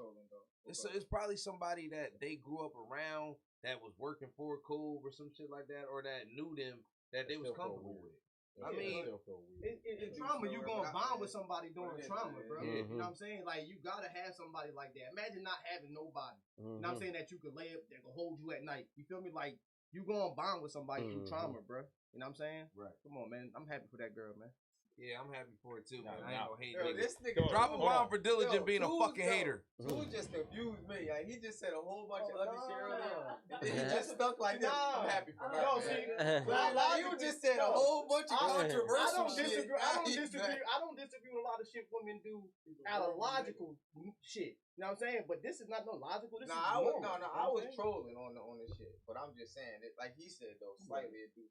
Speaker 1: It's probably somebody that they grew up around that was working for Cove or some shit like that, or that knew them that they was comfortable with. I mean,
Speaker 3: in trauma, you gonna bond with somebody during trauma, bro.
Speaker 2: Mm-hmm.
Speaker 3: You know what I'm saying? Like, you gotta have somebody like that. Imagine not having nobody. You know what I'm saying? That you could lay up, that could hold you at night. You feel me? Like, you gonna bond with somebody through trauma, bro. You know what I'm saying?
Speaker 1: Right.
Speaker 3: Come on, man. I'm happy for that girl, man.
Speaker 1: yeah, I'm happy for it too, man.
Speaker 4: Nah,
Speaker 1: I ain't no hate.
Speaker 8: Yo,
Speaker 1: Nigga.
Speaker 8: this nigga
Speaker 1: Drop a bomb for Diligent being a
Speaker 8: Tools,
Speaker 1: fucking hater.
Speaker 8: Tools just confused me. Like, he just said a whole bunch of other shit earlier. And then he just stuck like this. I'm happy for her.
Speaker 3: No, see,
Speaker 8: Like, you just said a whole bunch of controversial shit.
Speaker 3: I don't disagree with a lot of shit women do out of logical shit. You know what I'm saying? But this is not no logical. This is normal.
Speaker 8: I was trolling on this shit. But I'm just saying, like he said though, slightly a dude.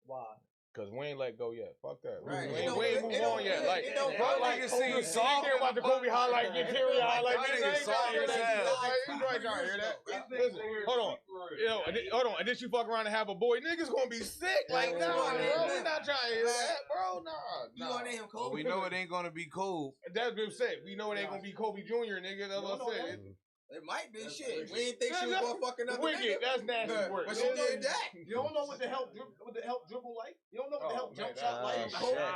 Speaker 3: Why?
Speaker 4: Cause we ain't let go yet. Fuck that.
Speaker 8: Right.
Speaker 4: We ain't moved on yet. Like,
Speaker 1: bro, nigga see
Speaker 4: you care about the Kobe highlight, your Terry highlight.
Speaker 1: That nigga sorry as hell.
Speaker 4: You trying to hear that? Listen, hold on. Hold on. And then you fuck around and have a boy. Niggas gonna be sick. Like, nah, bro. We not trying to hear that, bro. Nah.
Speaker 8: You gonna name him Kobe?
Speaker 1: Well, we know it ain't gonna be cold.
Speaker 4: That's been said. We know it ain't gonna be Kobe Jr. Nigga. That's what I said.
Speaker 8: It might be shit. We didn't think she was gonna fuck another
Speaker 4: Wicked.
Speaker 8: nigga.
Speaker 4: That's nasty work.
Speaker 8: But she did that.
Speaker 3: You don't know what the help dribble like. You don't know what the help jump shot like.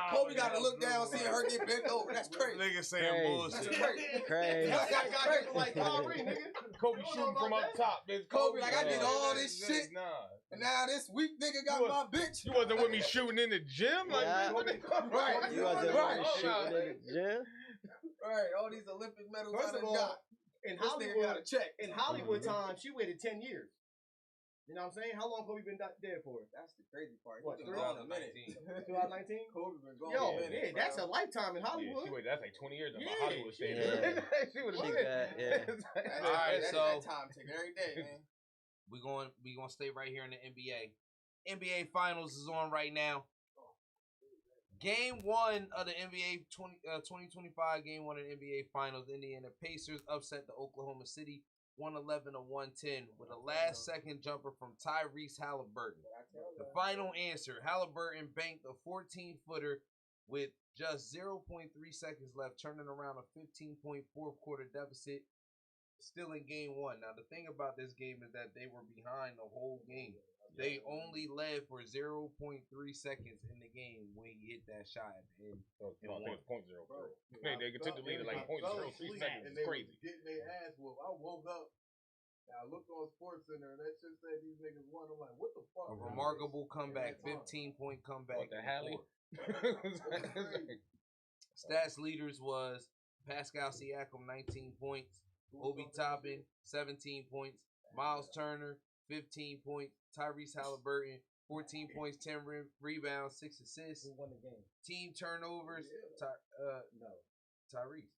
Speaker 8: Kobe got to look down, seeing her get bent over. That's crazy.
Speaker 1: Nigga saying bullshit.
Speaker 2: Crazy.
Speaker 3: That guy dribble like Kyrie, nigga.
Speaker 4: Kobe shooting from up top. Bitch.
Speaker 8: Kobe like, I did all this shit. And now this weak nigga got my bitch.
Speaker 4: You wasn't with me shooting in the gym? Like,
Speaker 8: right.
Speaker 2: You wasn't
Speaker 8: right.
Speaker 2: shooting in the gym?
Speaker 8: Right. All these Olympic medals I done got.
Speaker 3: In
Speaker 8: this nigga got a check.
Speaker 3: In Hollywood time, she waited 10 years. You know what I'm saying? How long Kobe been dead for?
Speaker 8: That's the crazy part.
Speaker 3: What,
Speaker 8: He's been gone a minute.
Speaker 3: 2019?
Speaker 8: Kobe been gone
Speaker 3: Yo,
Speaker 8: a minute.
Speaker 3: yeah, that's a lifetime in Hollywood.
Speaker 4: Yeah, that's like 20 years in
Speaker 3: Yeah.
Speaker 4: Hollywood state.
Speaker 2: Yeah.
Speaker 4: She would have
Speaker 2: She
Speaker 4: been
Speaker 2: got, yeah.
Speaker 1: All right, so
Speaker 8: that time take every day, man.
Speaker 1: we gonna stay right here in the NBA. NBA Finals is on right now. Game 1 of the NBA 2025 Game 1 of the NBA Finals. Indiana Pacers upset the Oklahoma City 111-110 with a last-second jumper from Tyrese Halliburton. The final answer: Halliburton banked a 14-footer with just 0.3 seconds left, turning around a 15-point fourth-quarter deficit. Still in Game 1. Now the thing about this game is that they were behind the whole game. They only led for 0.3 seconds in the game when he hit that shot at the end.
Speaker 4: No, I think it's 0.03. They could take the lead at like 0.03 seconds. It's crazy.
Speaker 11: Getting their ass whooped. I woke up. I looked on Sports Center and that shit said these niggas won. I'm like, what the fuck?
Speaker 1: A remarkable comeback, 15-point comeback.
Speaker 4: What the hell?
Speaker 1: Stats leaders was Pascal Siakam, 19 points. Obi Toppin, 17 points. Miles Turner, 15 points. Tyrese Halliburton, 14 points, 10 rebounds, 6 assists.
Speaker 3: Who won the game?
Speaker 1: Team turnovers,
Speaker 3: No.
Speaker 1: Tyrese.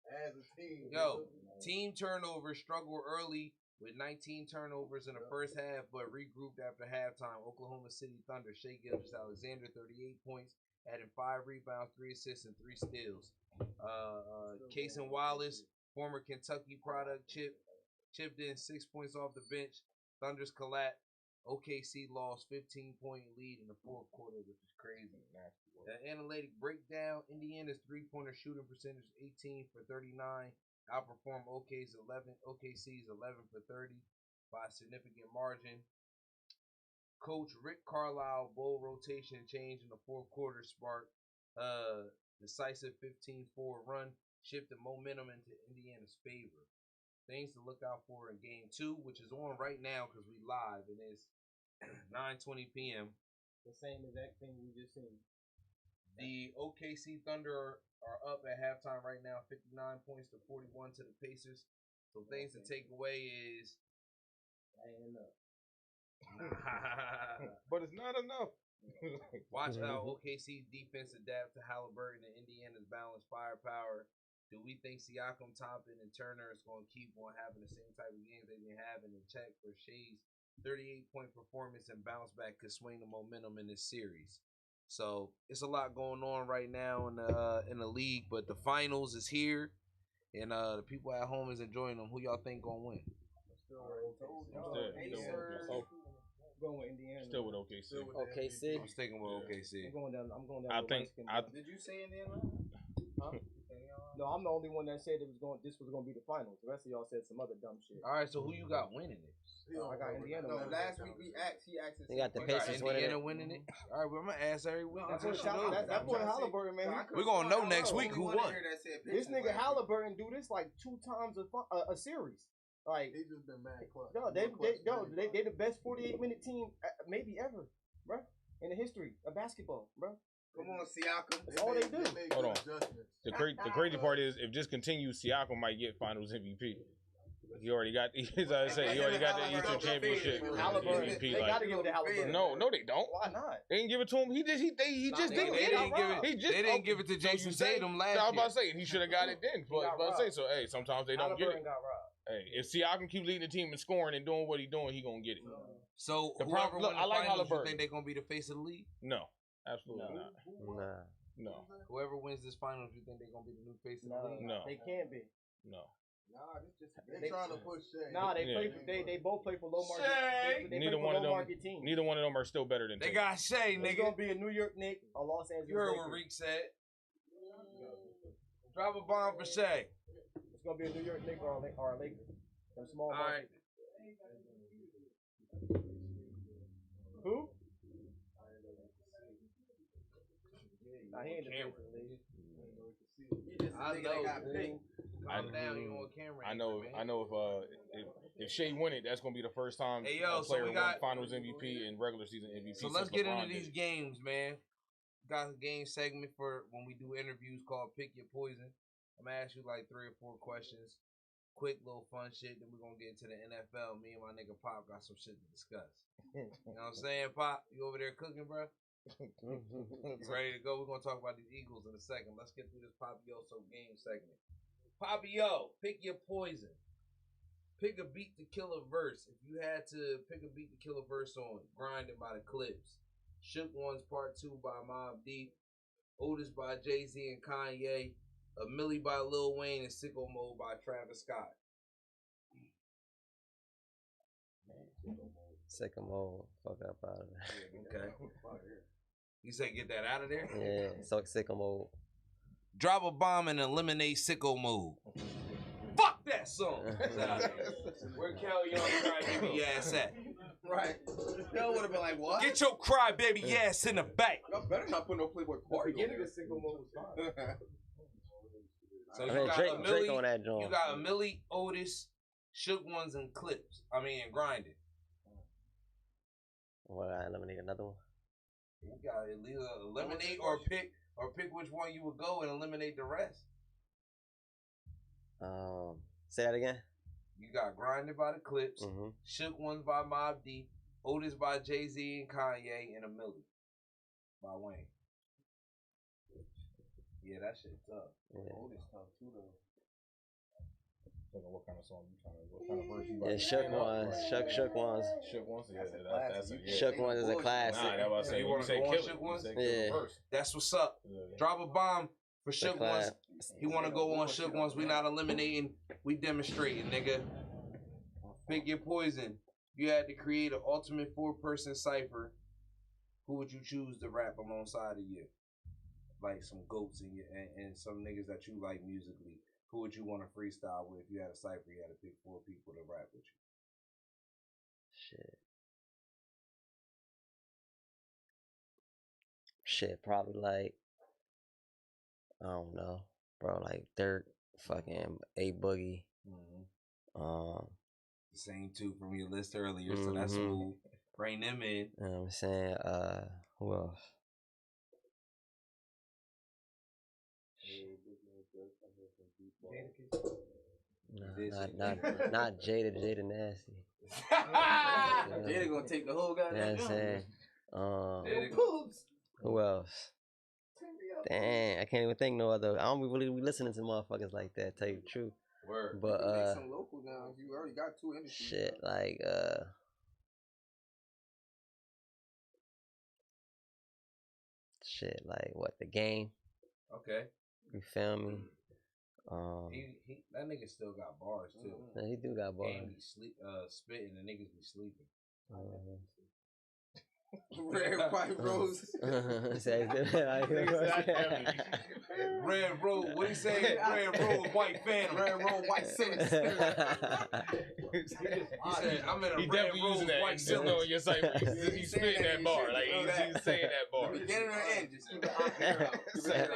Speaker 11: As a team.
Speaker 1: Yo, team turnovers struggled early with 19 turnovers in the first half, but regrouped after halftime. Oklahoma City Thunder, Shai Gilgeous-Alexander, 38 points. adding 5 rebounds, 3 assists, and 3 steals. Casey Wallace, former Kentucky product, chipped in 6 points off the bench. Thunder's collapsed. OKC lost 15-point lead in the fourth quarter, which is crazy. The analytic breakdown: Indiana's three-pointer shooting percentage 18 for 39, outperformed OKC's 11 for 30 by a significant margin. Coach Rick Carlisle bold rotation change in the fourth quarter sparked decisive 15-4 run, shifted momentum into Indiana's favor. Things to look out for in Game 2, which is on right now because we live, and it's 9:20 p.m.
Speaker 3: The same exact thing we just seen.
Speaker 1: The OKC Thunder are up at halftime right now, 59 points to 41 to the Pacers. So things to take away is...
Speaker 4: But it's not enough.
Speaker 1: Watch how OKC's defense adapt to Halliburton and Indiana's balanced firepower. Do we think Siakam, Thompson, and Turner is going to keep on having the same type of games they've been having? And check for Shea's 38-point performance and bounce back could swing the momentum in this series. So it's a lot going on right now in the league, but the finals is here, and the people at home is enjoying them. Who y'all think gonna win?
Speaker 3: Going with Indiana.
Speaker 4: Still with OKC.
Speaker 2: OKC.
Speaker 1: I'm sticking with OKC.
Speaker 3: I'm going down.
Speaker 4: I think.
Speaker 8: Did you say Indiana?
Speaker 3: Huh? No, I'm the only one that said this was going to be the finals. The rest of y'all said some other dumb shit.
Speaker 1: All right, so who you got winning it?
Speaker 3: I got Indiana.
Speaker 8: No, last week he asked.
Speaker 2: You got the Pacers
Speaker 1: winning it. All right, well, I'm gonna ask every week.
Speaker 3: That boy Halliburton, man.
Speaker 1: We're gonna know next week who won.
Speaker 3: This nigga Halliburton do this like 2 times a series. Like
Speaker 11: he just been mad clutch.
Speaker 3: No, they the best 48-minute team maybe ever, bro, in the history of basketball, bro.
Speaker 8: Come on, Siakam.
Speaker 3: That's all they do.
Speaker 4: Hold on. The crazy part is, if this continues, Siakam might get Finals MVP. He already got. As I say, he already got the Eastern Championship MVP.
Speaker 3: They gotta give it to Halliburton.
Speaker 4: No, they don't.
Speaker 3: Why not?
Speaker 4: They didn't give it to him. He just didn't.
Speaker 1: They didn't give it to Jason Tatum last year.
Speaker 4: I was about to say he should have got it then. But I say so. Hey, sometimes they don't get it.
Speaker 3: Got robbed.
Speaker 4: Hey, if Siakam keep leading the team and scoring and doing what he's doing, he gonna get it.
Speaker 1: So
Speaker 4: the problem, look, I like Halliburton.
Speaker 1: You think they're gonna be the face of the league?
Speaker 4: No, absolutely not. No.
Speaker 1: Whoever wins this finals, you think they're gonna be the new face of the league?
Speaker 4: No,
Speaker 3: they can't be.
Speaker 4: No.
Speaker 11: Nah, they trying to push Shea.
Speaker 3: Nah, they both play for low market.
Speaker 4: Neither one of them are still better than.
Speaker 1: They got Shea, nigga.
Speaker 3: It's gonna be a New York Knicks, a Los Angeles.
Speaker 1: You heard what Reek said. Drop a bomb for Shea.
Speaker 3: It's gonna be a New York Knicks or a Lakers. Them small market.
Speaker 1: Right.
Speaker 3: Who? Nah, he ain't the face of the league.
Speaker 1: I know. Calm down, you on camera.
Speaker 4: I know if Shea win it, that's gonna be the first time a player won Finals MVP and regular season MVP.
Speaker 1: So let's get into these games, man. Got a game segment for when we do interviews called Pick Your Poison. I'm gonna ask you like 3 or 4 questions, quick little fun shit. Then we're gonna get into the NFL. Me and my nigga Pop got some shit to discuss. You know what I'm saying, Pop? You over there cooking, bro? You ready to go? We're gonna talk about these Eagles in a second. Let's get through this Pabio game segment. Pabio, pick your poison. Pick a beat to kill a verse. If you had to pick a beat to kill a verse on, Grinding by the Clips, Shook Ones Part 2 by Mobb Deep, Otis by Jay-Z and Kanye, A Millie by Lil Wayne, and Sicko Mode by Travis Scott.
Speaker 2: Sicko Mode, fuck up out of there.
Speaker 1: Okay. You say get that out of there?
Speaker 2: Yeah, Sicko Mode.
Speaker 1: Drop a bomb and eliminate Sicko Mode. Fuck that song. Where Kelly Young crybaby ass at?
Speaker 8: Right. That would have been like, what?
Speaker 1: Get your crybaby ass in the back.
Speaker 8: Y'all better not put no Playboy Cardi on there.
Speaker 3: Sicko Mode was fine.
Speaker 1: So you got
Speaker 2: Drake on that joint.
Speaker 1: You got a Millie, Otis, Shook Ones, and Clips. And Grinding.
Speaker 2: Well, I eliminate another one.
Speaker 1: You got to either eliminate or pick which one you would go and eliminate the rest.
Speaker 2: Say that again.
Speaker 1: You got Grinded by the Clips, Shook Ones by Mobb Deep, Otis by Jay-Z and Kanye, and A Millie by Wayne. Yeah, that shit tough.
Speaker 2: Yeah.
Speaker 8: Otis tough too though.
Speaker 4: What kind of song you trying to? What kind of verse you about
Speaker 2: Yeah,
Speaker 4: to
Speaker 2: Shook
Speaker 4: stand up?
Speaker 2: Ones.
Speaker 4: Like,
Speaker 2: Shook Ones.
Speaker 4: Shook Ones. Yeah, that's a
Speaker 2: Shook Ones is a classic.
Speaker 4: Nah, that's what I say.
Speaker 1: You
Speaker 4: When
Speaker 1: wanna
Speaker 4: you say
Speaker 1: go on
Speaker 4: kill
Speaker 1: Shook
Speaker 4: it,
Speaker 1: Ones?
Speaker 4: you say kill the verse.
Speaker 1: That's what's up. Drop a bomb for Shook Ones. He want to go on Shook Ones. We not eliminating. We demonstrating, nigga. Pick your poison. You had to create an ultimate 4-person cipher. Who would you choose to rap alongside of you? Like some goats and some niggas that you like musically. Who would you want to freestyle with? If you had a cipher, you had to pick 4 people to rap with you.
Speaker 2: Shit, probably like, I don't know, bro, like Dirt, fucking A Boogie.
Speaker 1: The same 2 from your list earlier, so that's smooth. Bring them in.
Speaker 2: You know what I'm saying? Who else? Not Jada Nasty.
Speaker 3: Jada gonna take the whole goddamn.
Speaker 2: You know what I'm saying? Who else? Dang, I can't even think no other. I don't really be listening to motherfuckers like that, tell you the truth.
Speaker 1: Word.
Speaker 2: But
Speaker 3: make some local now. You already got 2 industries.
Speaker 2: shit, like shit, like what, The Game?
Speaker 1: Okay.
Speaker 2: You feel me?
Speaker 1: He that nigga still got bars too.
Speaker 2: Yeah, he do got bars.
Speaker 1: Game be spitting, the niggas be sleeping.
Speaker 3: Red, white, rose.
Speaker 1: Red rose. What he say? Red rose, white phantom.
Speaker 3: Red rose, white cylinder.
Speaker 1: He said, "I'm in a
Speaker 4: He
Speaker 1: red
Speaker 4: definitely
Speaker 1: rose,
Speaker 4: using that.
Speaker 1: white
Speaker 4: Just
Speaker 1: cylinder."
Speaker 4: knowing your cipher. He's spitting that bar. Like he's saying that bar.
Speaker 3: Beginning or end, just keep it out.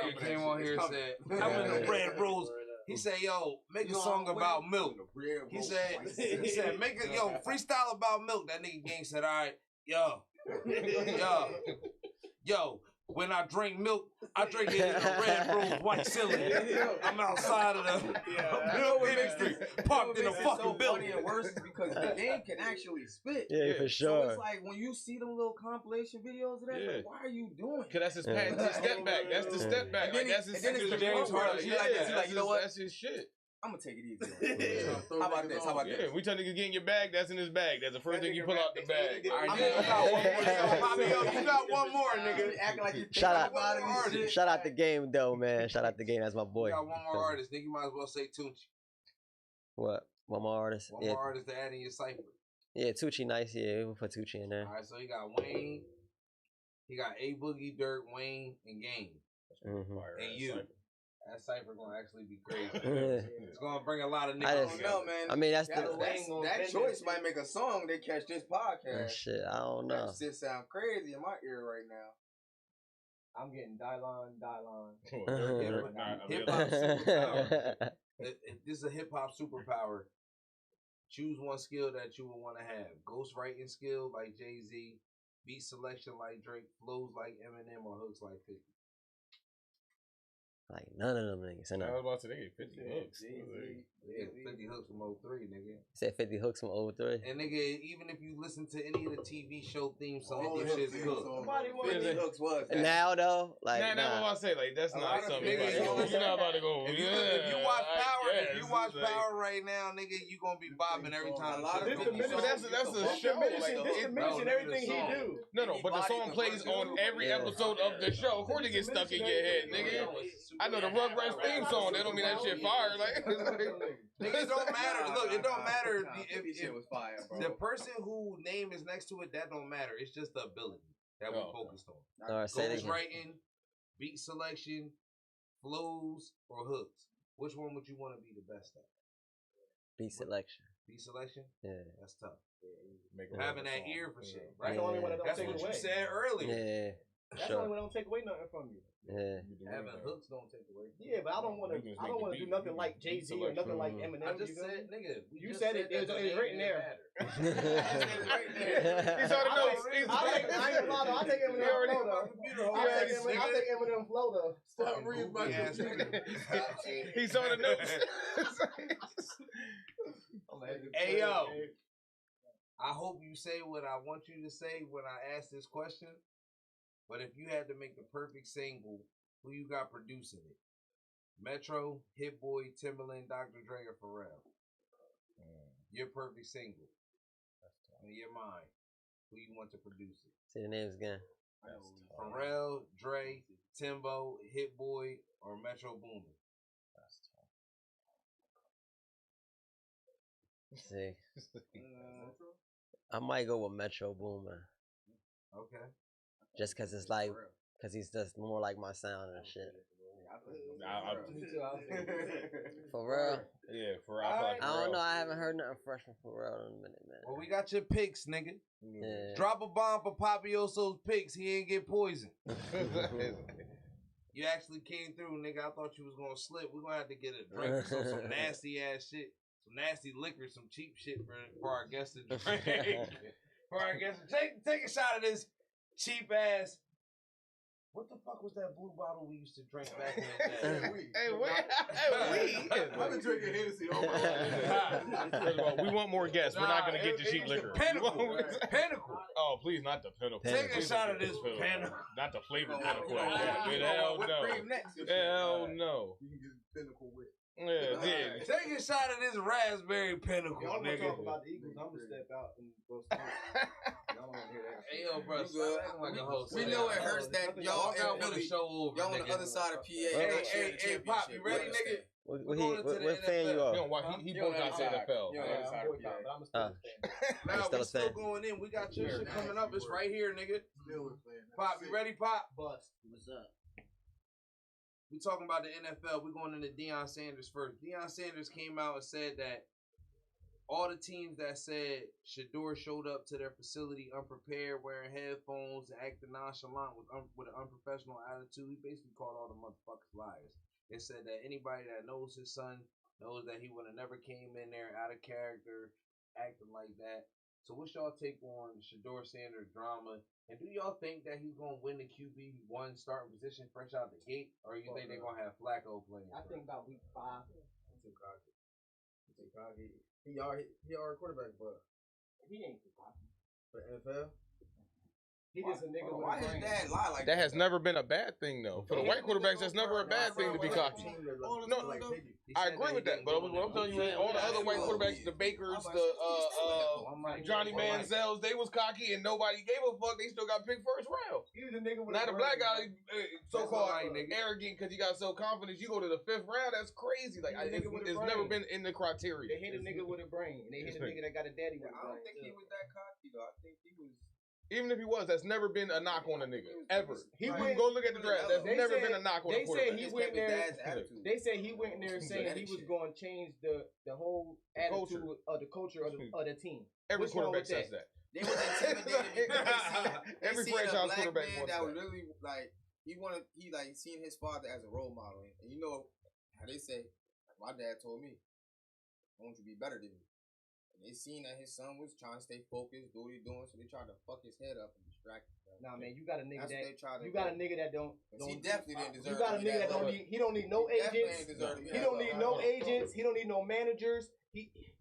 Speaker 1: He came on here and said, "I'm in a red rose." He said, "Yo, make a song about milk." He said, "Make a freestyle about milk." That nigga Gang said, "All right, yo, when I drink milk, I drink it in a red rose white cylinder. I'm outside of the milk industry, parked in a fucking building."
Speaker 3: And worse is because the Game can actually spit.
Speaker 2: Yeah, for sure.
Speaker 3: So it's like when you see them little compilation videos of that, like, why are you doing?
Speaker 4: Cause that's his patented step back. That's the step back. Like that's his signature
Speaker 3: James Harden. He's like, you know what?
Speaker 4: That's his shit.
Speaker 3: I'm gonna take it easy. How about this?
Speaker 4: Yeah, we tell niggas get in your bag. That's in his bag. That's the first thing you pull out the bag.
Speaker 1: All right, nigga, you got one more. Pabio, you got one more, nigga.
Speaker 3: Acting like you
Speaker 2: Shout out the Game though, man. Shout out the Game. That's my boy.
Speaker 1: You got one more artist, nigga. You might as well say Tucci.
Speaker 2: What? One more artist?
Speaker 1: One more artist to add in your cipher.
Speaker 2: Yeah, Tucci nice. Yeah, we'll put Tucci in there.
Speaker 1: All right, so you got Wayne. He got A Boogie, Dirt, Wayne, and Game. And you. That cipher gonna actually be crazy. It's gonna bring a lot of niggas.
Speaker 3: I don't know, man.
Speaker 2: I mean, that
Speaker 3: choice might make a song that catch this podcast.
Speaker 2: Shit, I don't know.
Speaker 3: That shit sound crazy in my ear right now.
Speaker 12: I'm getting Dylon.
Speaker 1: Hip hop superpower. This is a hip hop superpower. Choose one skill that you would want to have. Ghostwriting skill like Jay-Z, beat selection like Drake, flows like Eminem, or hooks like 50.
Speaker 2: Like none of them niggas.
Speaker 4: I was about to say 50 hooks.
Speaker 1: Yeah, 50 hooks from 03, nigga.
Speaker 2: Said 50 hooks from 03.
Speaker 1: And nigga, even if you listen to any of the TV show themes songs, this shit's good.
Speaker 3: 50 hooks was.
Speaker 2: Now though, like
Speaker 4: now what I say, like that's not something. Like, you're not about to go.
Speaker 1: If you watch Power right now, nigga, you gonna be bobbing every time.
Speaker 4: But that's a show.
Speaker 12: Like everything he do.
Speaker 4: No, but the song plays on every episode of the show. Of course, it gets stuck in your head, nigga. I know the Rugrats theme song. That don't mean that shit fire. Like,
Speaker 1: nigga, it don't matter. Look, it don't matter if
Speaker 3: shit was fire, bro.
Speaker 1: The person whose name is next to it, that don't matter. It's just the ability that we focused on.
Speaker 2: All right, say it again.
Speaker 1: Ghostwriting, beat selection, flows, or hooks. Which one would you want to be the best at?
Speaker 2: Beat selection.
Speaker 1: Beat selection?
Speaker 2: Yeah.
Speaker 1: That's tough. Having that ear for shit, right?
Speaker 12: That's the only one that don't
Speaker 1: That's
Speaker 12: take
Speaker 1: what
Speaker 12: away.
Speaker 1: you said earlier.
Speaker 2: Yeah.
Speaker 12: That's the only one that don't take away nothing from you.
Speaker 2: Yeah.
Speaker 1: Having hooks don't take away.
Speaker 12: Yeah, but I don't want to. I don't want to do nothing like Jay-Z or nothing like Eminem.
Speaker 1: I just said, nigga.
Speaker 12: You said it. It was written there.
Speaker 4: He's already knows.
Speaker 12: I ain't gonna lie though. I take Eminem flow though. I take Eminem flow though.
Speaker 1: Stop reading my ass.
Speaker 4: He's on the notes.
Speaker 1: Hey yo. I hope you say what I want you to say when I ask this question. But if you had to make the perfect single, who you got producing it? Metro, Hit Boy, Timbaland, Dr. Dre, or Pharrell? your perfect single in your mind, who you want to produce it?
Speaker 2: Say the names again.
Speaker 1: Pharrell, Dre, Timbo, Hit Boy, or Metro Boomin?
Speaker 2: See, I might go with Metro Boomin.
Speaker 1: Okay.
Speaker 2: Just cause it's like, cause he's just more like my sound and shit. For real?
Speaker 4: Yeah, for real. I
Speaker 2: don't know. I haven't heard nothing fresh from Pharrell in a minute, man.
Speaker 1: Well, we got your picks, nigga.
Speaker 2: Yeah.
Speaker 1: Drop a bomb for Papioso's picks. He ain't get poisoned. You actually came through, nigga. I thought you was gonna slip. We're gonna have to get a drink, some nasty ass shit, some nasty liquor, some cheap shit for our guests to drink. For our guests, take a shot of this cheap ass. What the fuck was that blue bottle we used to drink back in the day?
Speaker 11: I've been drinking Hennessy all my
Speaker 4: First of all, we want more guests. We're not gonna get the cheap liquor.
Speaker 1: Pinnacle. Pinnacle.
Speaker 4: Oh, please, not the Pinnacle.
Speaker 1: Take a shot of this Pinnacle.
Speaker 4: Not the flavored Pinnacle. Hell no. Hell no.
Speaker 11: You can get Pinnacle with.
Speaker 4: Yeah.
Speaker 1: Take a shot of this raspberry Pinnacle,
Speaker 3: Y'all want to
Speaker 1: nigga.
Speaker 3: talk about the Eagles? I'm gonna step out and go smoke. Y'all want to hear that?
Speaker 1: Hey, yo, bro,
Speaker 8: We know it hurts that y'all
Speaker 1: in Philly.
Speaker 8: y'all on the other side of PA.
Speaker 1: Hey, Pop, you ready, nigga?
Speaker 2: What fan you are?
Speaker 4: He both got NFL.
Speaker 1: Now we still going in. We got your shit coming up. It's right here, nigga. Pop, you ready, Pop?
Speaker 6: Bust. What's up?
Speaker 1: We talking about the NFL. We're going into Deion Sanders first. Deion Sanders came out and said that all the teams that said Shador showed up to their facility unprepared, wearing headphones, and acting nonchalant with an unprofessional attitude, he basically called all the motherfuckers liars. It said that anybody that knows his son knows that he would have never came in there out of character, acting like that. So what's y'all take on Shador Sanders drama? And do y'all think that he's going to win the QB1 starting position fresh out the gate? Or you think they're going to have Flacco playing?
Speaker 3: I think about week 5.
Speaker 8: Too cocky. He already quarterback, but
Speaker 3: He ain't too cocky.
Speaker 8: for NFL.
Speaker 3: He just a nigga with
Speaker 8: Why
Speaker 3: a
Speaker 8: his
Speaker 3: brain.
Speaker 8: dad lie like
Speaker 4: That has never been a bad thing, though. For the white quarterbacks, that's never a bad thing to be cocky. No, I agree with that, but what I'm telling you is all the other white quarterbacks, the Bakers, the Johnny Manziels, they was cocky and nobody gave a fuck. They still got picked first round.
Speaker 3: He was a nigga with
Speaker 4: Now
Speaker 3: a
Speaker 4: the
Speaker 3: brain.
Speaker 4: black guy, so-called arrogant because he got so confident, you go to the 5th round, that's crazy. Like it's never been in the criteria.
Speaker 3: They hit a nigga with a brain, and they hit a nigga that got a daddy with a brain.
Speaker 8: I don't think he was that cocky though. I think he was.
Speaker 4: Even if he was, that's never been a knock on a nigga ever.
Speaker 3: He
Speaker 4: You go look at the draft. That's never been a knock on a
Speaker 3: They said
Speaker 4: quarterback.
Speaker 3: he went there. They said he went in there saying he was going to change the whole attitude of the culture of the team.
Speaker 4: Every
Speaker 3: What's wrong
Speaker 4: quarterback
Speaker 3: with
Speaker 4: says that.
Speaker 8: They was intimidated because
Speaker 4: Every
Speaker 8: they seen
Speaker 4: franchise
Speaker 8: a black
Speaker 4: quarterback
Speaker 8: man
Speaker 4: wants
Speaker 8: that was
Speaker 4: that.
Speaker 8: really like he seen his father as a role model, and you know how they say, like my dad told me, I want you to be better than me. And they seen that his son was trying to stay focused, do what he's doing, so they tried to fuck his head up and distract him.
Speaker 3: Nah, man, you got a nigga
Speaker 8: That's what they tried to
Speaker 3: you got a
Speaker 8: do.
Speaker 3: nigga that don't
Speaker 8: He definitely didn't deserve.
Speaker 3: You got a nigga that don't need no agents. He don't need no agents. He don't need no managers.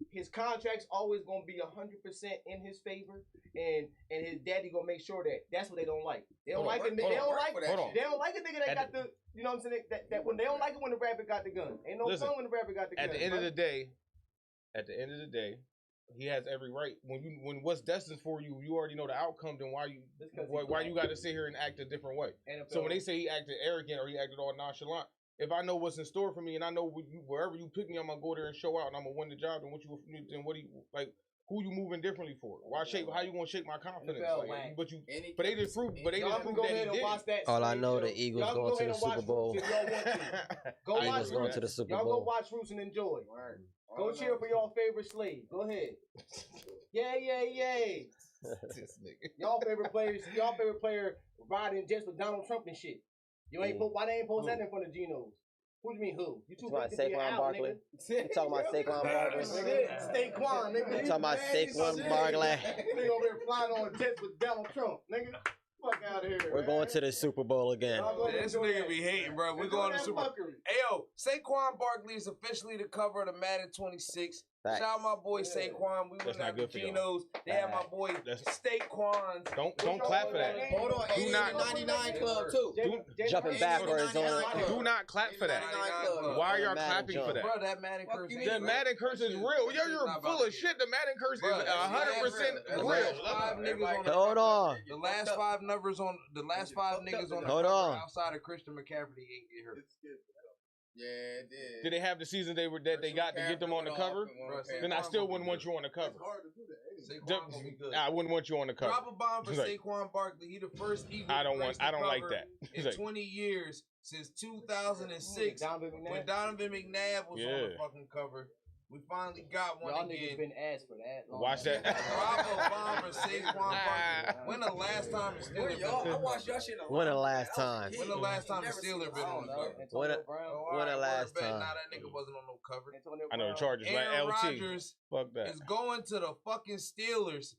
Speaker 3: His contract's always gonna be 100% in his favor, and his daddy gonna make sure that that's what they don't like. They don't like a nigga. They don't like a nigga that got the. You know what I'm saying? That when they don't like it when the rabbit got the gun. Ain't no fun when the rabbit got the gun.
Speaker 4: At the end of the day, he has every right. When what's destined for you, you already know the outcome. Then why you got to sit here and act a different way? So when they say he acted arrogant or he acted all nonchalant, if I know what's in store for me and I know wherever you pick me, I'm gonna go there and show out and I'm gonna win the job. Then who you moving differently for? How you gonna shake my confidence? But they just proved that he did.
Speaker 2: All I know, the Eagles going to the Super Bowl. Eagles going to the Super
Speaker 3: Y'all go
Speaker 2: Bowl.
Speaker 3: watch Roots and enjoy. Go cheer for your favorite slave. Go ahead. Yay. Y'all favorite player riding just with Donald Trump and shit. Why they ain't post that in front of Geno's? What do you mean who? You too big to be out, nigga.
Speaker 2: You talking about Saquon Barkley?
Speaker 3: Saquon, nigga.
Speaker 2: You talking about Saquon Barkley?
Speaker 3: Nigga over here flying on jets with Donald Trump, nigga. Fuck out of here.
Speaker 2: We're going to the Super Bowl again.
Speaker 1: This nigga be hating, bro. We're going to Super Bowl. Hey, yo, Saquon Barkley is officially the cover of the Madden 26.
Speaker 2: Facts.
Speaker 1: Shout out my boy Saquon. We
Speaker 4: That's
Speaker 1: went
Speaker 4: not
Speaker 1: out
Speaker 4: good
Speaker 1: to
Speaker 4: for y'all.
Speaker 1: Geno's. They had my boy Saquon.
Speaker 4: Don't clap for that.
Speaker 12: Hold on,
Speaker 4: Do not
Speaker 12: 99 Club too.
Speaker 2: Jumping backwards on
Speaker 4: Do not clap for that. Why are y'all clapping for that?
Speaker 1: Bro, that Madden curse.
Speaker 4: The Madden curse is real. Yo, you're full of shit. The Madden curse is 100% real.
Speaker 2: Hold on.
Speaker 1: The last five niggas on the
Speaker 2: Hold
Speaker 1: cover
Speaker 2: on.
Speaker 1: outside of Christian McCaffrey ain't get hurt.
Speaker 8: Yeah, it did.
Speaker 4: Did they have the season that they got to get them on the cover? Then I still wouldn't want you on the cover.
Speaker 1: Saquon gonna be good.
Speaker 4: I wouldn't want you on the cover.
Speaker 1: Drop a bomb for
Speaker 4: Like,
Speaker 1: Saquon Barkley. He the first Eagle.
Speaker 4: I don't like that.
Speaker 1: In 20 years since 2006 when Donovan McNabb was on the fucking cover. We finally got one
Speaker 12: Y'all
Speaker 1: again.
Speaker 12: niggas been asked for that.
Speaker 4: Watch that.
Speaker 1: Drop a bomb for Saquon Barkley. When the last time the Steelers
Speaker 8: I watched y'all shit.
Speaker 2: When the last time?
Speaker 1: When the last time the Steelers been on the cover?
Speaker 2: When the last time?
Speaker 1: Nah, that nigga wasn't on no cover.
Speaker 4: I know the Chargers like
Speaker 1: Aaron
Speaker 4: LT.
Speaker 1: Rodgers
Speaker 4: Fuck that.
Speaker 1: is going to the fucking Steelers.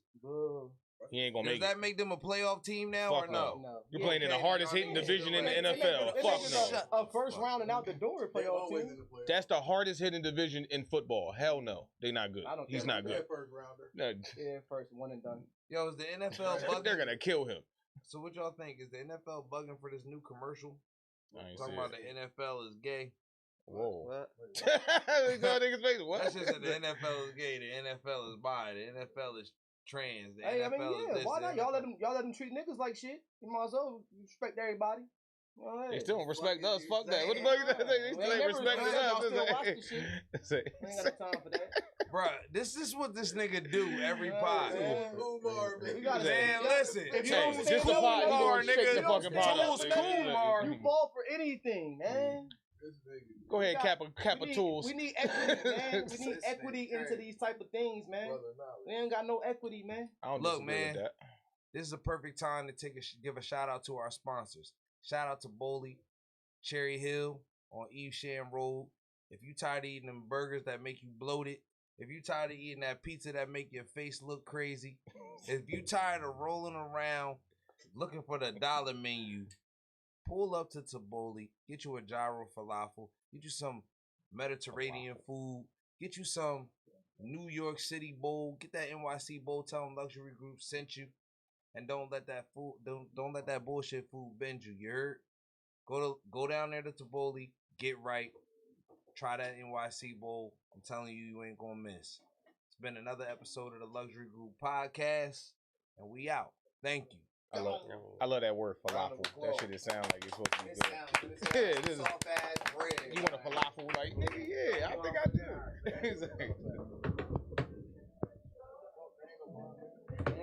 Speaker 4: He ain't gonna
Speaker 1: Does
Speaker 4: make
Speaker 1: that
Speaker 4: it.
Speaker 1: make them a playoff team now
Speaker 4: Fuck
Speaker 1: or no?
Speaker 4: You're playing in the hardest hitting division in the NFL. Fuck no.
Speaker 12: A first round and out the door playoff team.
Speaker 4: That's the hardest hitting division in football. Hell no. They not good. He's not good. No.
Speaker 12: Yeah, first one and done.
Speaker 1: Yo, is the NFL bugging?
Speaker 4: They're gonna kill him.
Speaker 1: So what y'all think? Is the NFL bugging for this new commercial?
Speaker 4: I ain't
Speaker 1: Talking
Speaker 4: see
Speaker 1: about
Speaker 4: it.
Speaker 1: the NFL is gay.
Speaker 4: Whoa.
Speaker 2: What?
Speaker 4: Niggas face. What?
Speaker 1: That's just that the NFL is gay. The NFL is bi. The NFL is trans. The
Speaker 12: Hey,
Speaker 1: NFL
Speaker 12: I mean,
Speaker 1: is
Speaker 12: yeah.
Speaker 1: this.
Speaker 12: Why
Speaker 1: the
Speaker 12: not? Y'all let them treat niggas like shit. You might as well respect everybody.
Speaker 4: They still don't respect us. Fuck that. What the fuck is that? They still ain't respecting us.
Speaker 12: Y'all still watch the shit. I ain't got no time for that.
Speaker 1: Bruh, this is what this nigga do every pod. Man, listen.
Speaker 12: If you
Speaker 4: Hey,
Speaker 12: don't
Speaker 4: just
Speaker 12: stand
Speaker 4: the
Speaker 12: up,
Speaker 4: pod,
Speaker 12: you
Speaker 4: you
Speaker 12: gonna
Speaker 4: gonna shake the fucking pod up.
Speaker 1: Tools Kumar.
Speaker 12: You fall for anything, man.
Speaker 4: Go ahead, Kappa Tools.
Speaker 12: We need equity, man. We need equity into these type of things, man. We ain't got no equity, man.
Speaker 4: I don't
Speaker 1: Look,
Speaker 4: disagree
Speaker 1: man.
Speaker 4: with that.
Speaker 1: This is a perfect time to give a shout out to our sponsors. Shout out to Bowley, Cherry Hill on Evesham Road. If you tired of eating them burgers that make you bloated, if you tired of eating that pizza that make your face look crazy, if you tired of rolling around looking for the dollar menu, pull up to Taboli, get you a gyro falafel, get you some Mediterranean food, get you some New York City bowl, get that NYC bowl, tell them Luxury Group sent you, and don't let that bullshit food bend you. You heard? Go down there to Taboli, get right, try that NYC bowl. I'm telling you, you ain't gonna miss. It's been another episode of the Luxury Group podcast, and we out. Thank you.
Speaker 4: I love that word falafel. That shit just sound like it's supposed to be good. Yeah, it is.
Speaker 8: Soft ass bread.
Speaker 4: You want a falafel? Like, nigga, yeah, I think I do.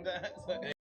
Speaker 4: That's